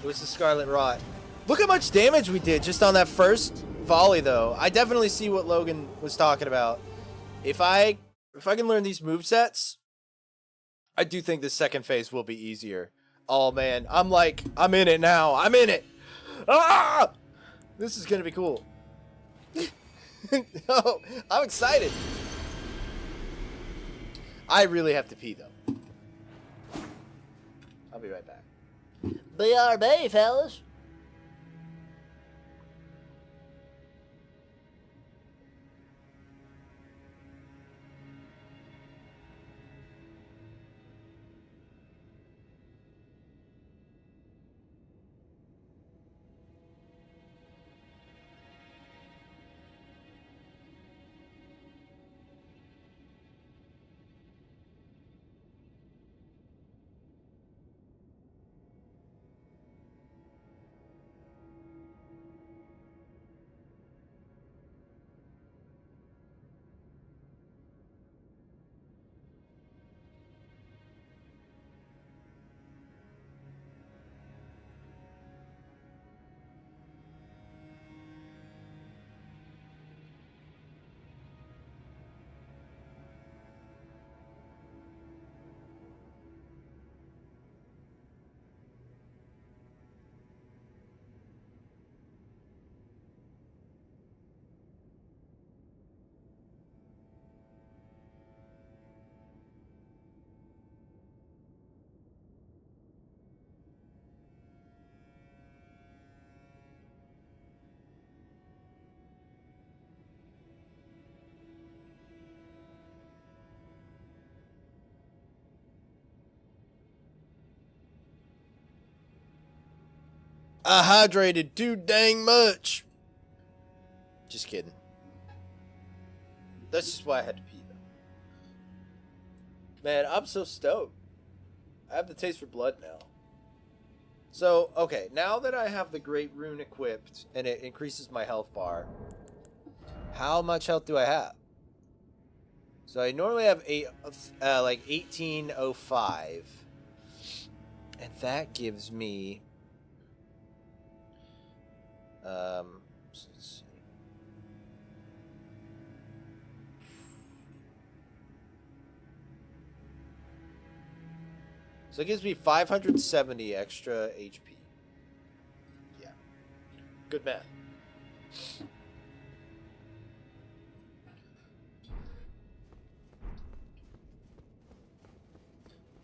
It was the Scarlet Rot. Look how much damage we did just on that first volley, though. I definitely see what Logan was talking about. If I can learn these movesets, I do think the second phase will be easier. Oh, man. I'm in it now. I'm in it. Ah! This is going to be cool. Oh, I'm excited. I really have to pee, though. I'll be right back. BRB, fellas. I hydrated too dang much. Just kidding. That's just why I had to pee, though. Man, I'm so stoked. I have the taste for blood now. So, okay, now that I have the Great Rune equipped and it increases my health bar, how much health do I have? So I normally have like 1805, and that gives me let's see. So it gives me 570 extra HP. Yeah. Good math.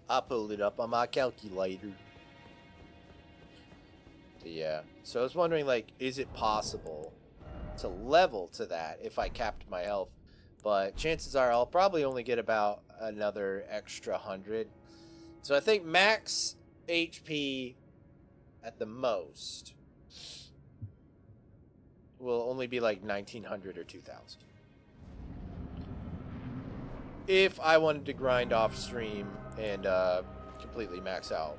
I pulled it up on my calculator. Yeah. So I was wondering, like, is it possible to level to that if I capped my health? But chances are I'll probably only get about another extra 100. So I think max HP at the most will only be like 1900 or 2000. If I wanted to grind off stream and completely max out,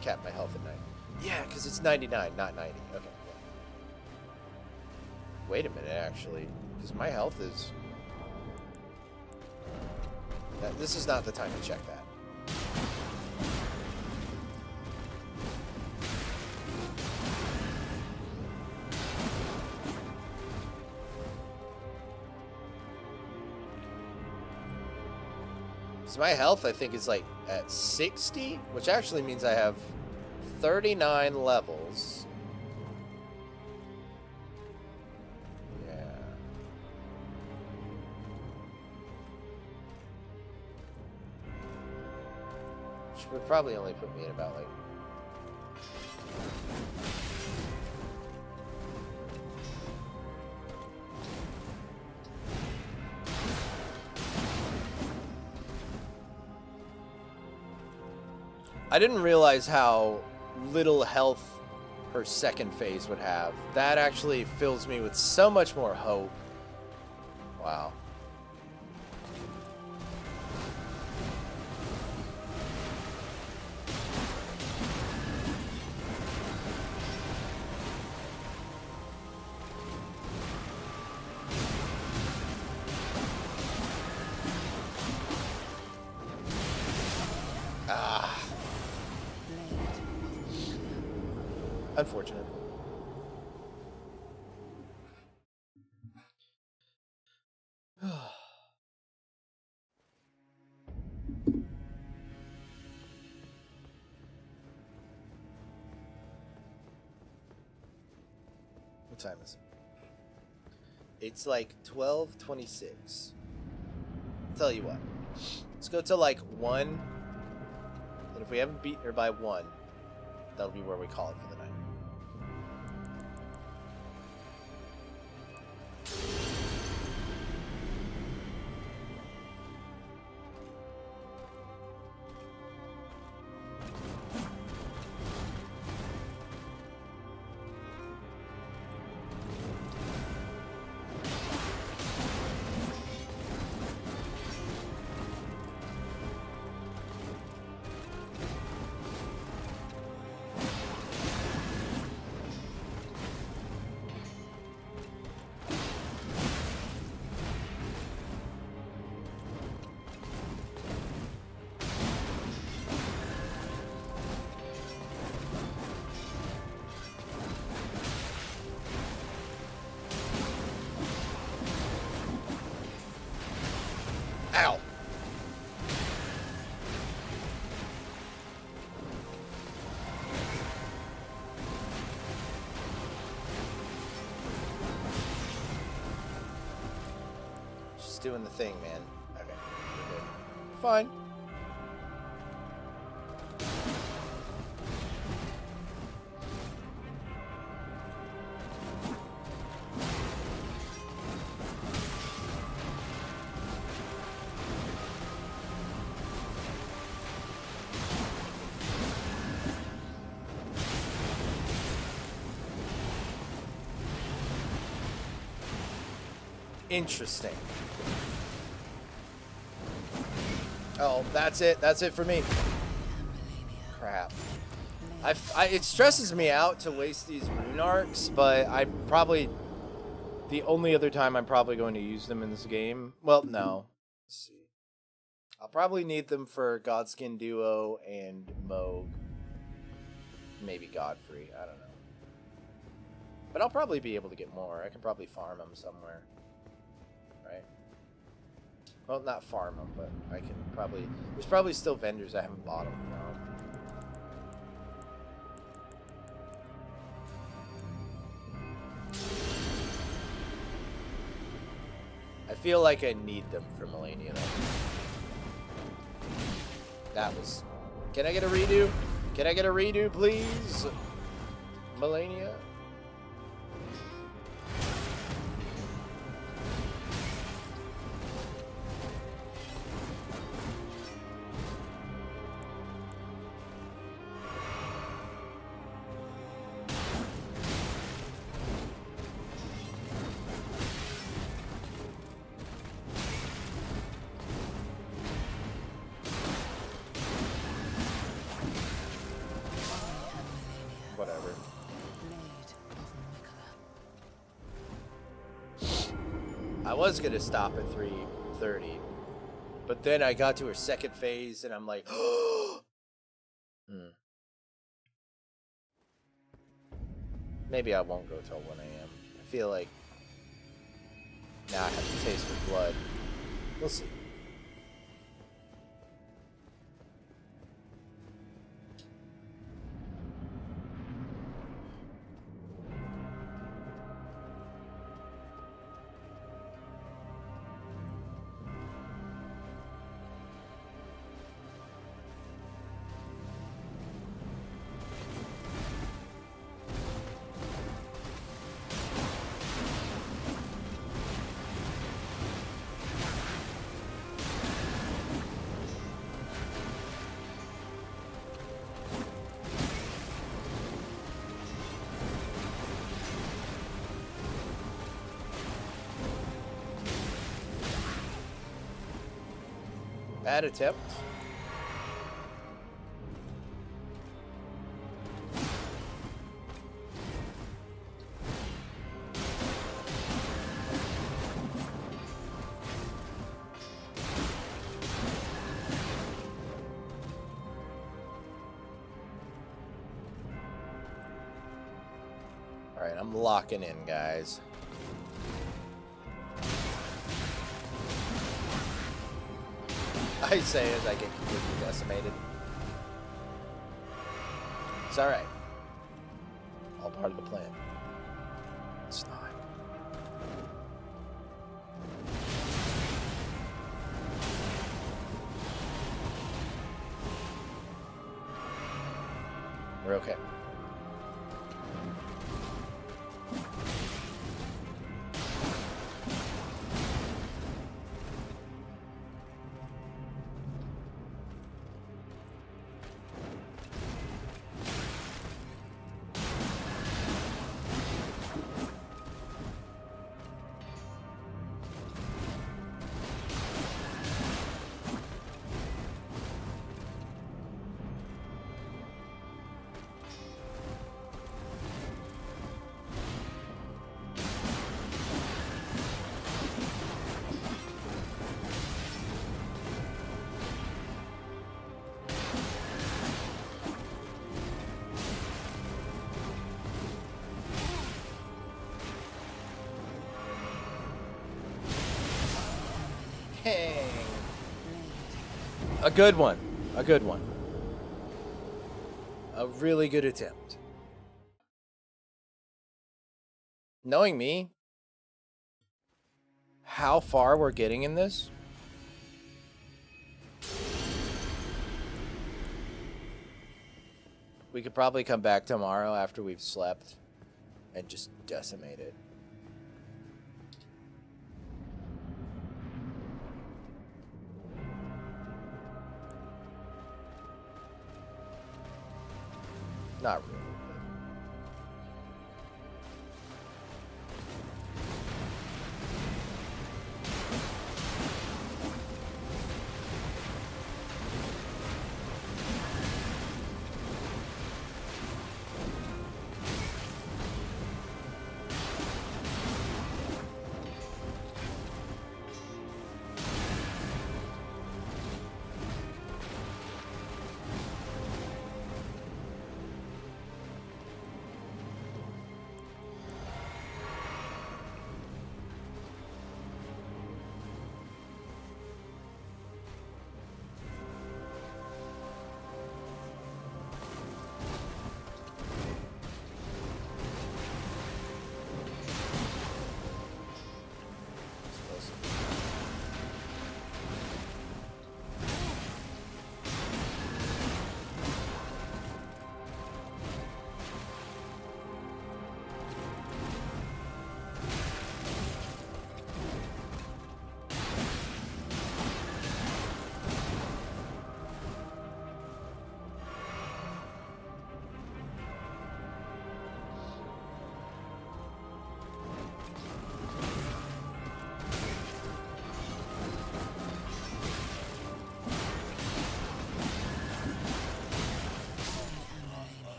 cap my health at 90. Yeah, because it's 99, not 90. Okay. Yeah. Wait a minute, actually, because my health is... This is not the time to check that. So my health, I think, is like at 60, which actually means I have 39 levels. Yeah. Which would probably only put me at about like... I didn't realize how little health her second phase would have. That actually fills me with so much more hope. Wow. Unfortunate. What time is it? It's like 12:26. Tell you what. Let's go to like 1. And if we haven't beaten her by 1, that'll be where we call it for the night. Ow! She's doing the thing, man. Okay, we're good. Fine. Interesting. Oh, that's it. That's it for me. Crap. It stresses me out to waste these rune arcs, but I probably... The only other time I'm probably going to use them in this game... Well, no. Let's see. I'll probably need them for Godskin Duo and Moog. Maybe Godfrey. I don't know. But I'll probably be able to get more. I can probably farm them somewhere. Right? Well, not farm them, but I can probably... There's probably still vendors I haven't bought them from. I feel like I need them for Malenia, though. That was... Can I get a redo? Can I get a redo, please? Malenia? Whatever. I was gonna stop at 3:30, But then I got to her second phase, and I'm like, maybe I won't go till 1 a.m. I feel like now I have to taste for blood. We'll see. Bad attempt. All right, I'm locking in, guys. I say as I get completely decimated. It's alright. All part of the plan. It's not. We're okay. A good one. A good one. A really good attempt. Knowing me, how far we're getting in this, we could probably come back tomorrow after we've slept and just decimate it. Not really.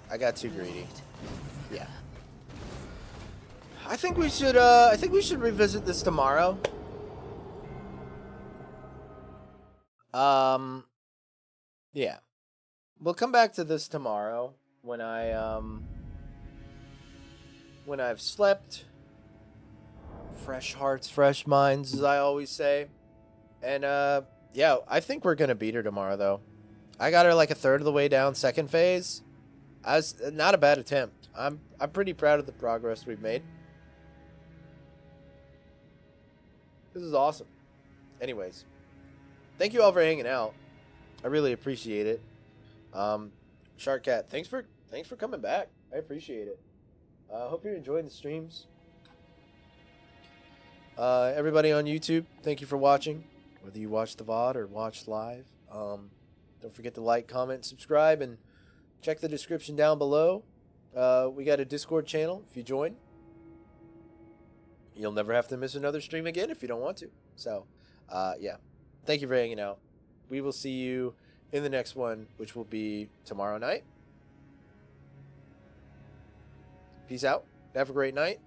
I got too greedy. Yeah. I think we should revisit this tomorrow. Yeah. We'll come back to this tomorrow when when I've slept. Fresh hearts, fresh minds, as I always say. And yeah, I think we're gonna beat her tomorrow though. I got her like a third of the way down second phase. I was not a bad attempt. I'm pretty proud of the progress we've made. This is awesome. Anyways, thank you all for hanging out. I really appreciate it. Shark Cat, thanks for coming back. I appreciate it. Hope you're enjoying the streams. Everybody on YouTube, thank you for watching. Whether you watch the VOD or watch live. Don't forget to like, comment, subscribe, and check the description down below. We got a Discord channel if you join. You'll never have to miss another stream again if you don't want to. So, yeah. Thank you for hanging out. We will see you in the next one, which will be tomorrow night. Peace out. Have a great night.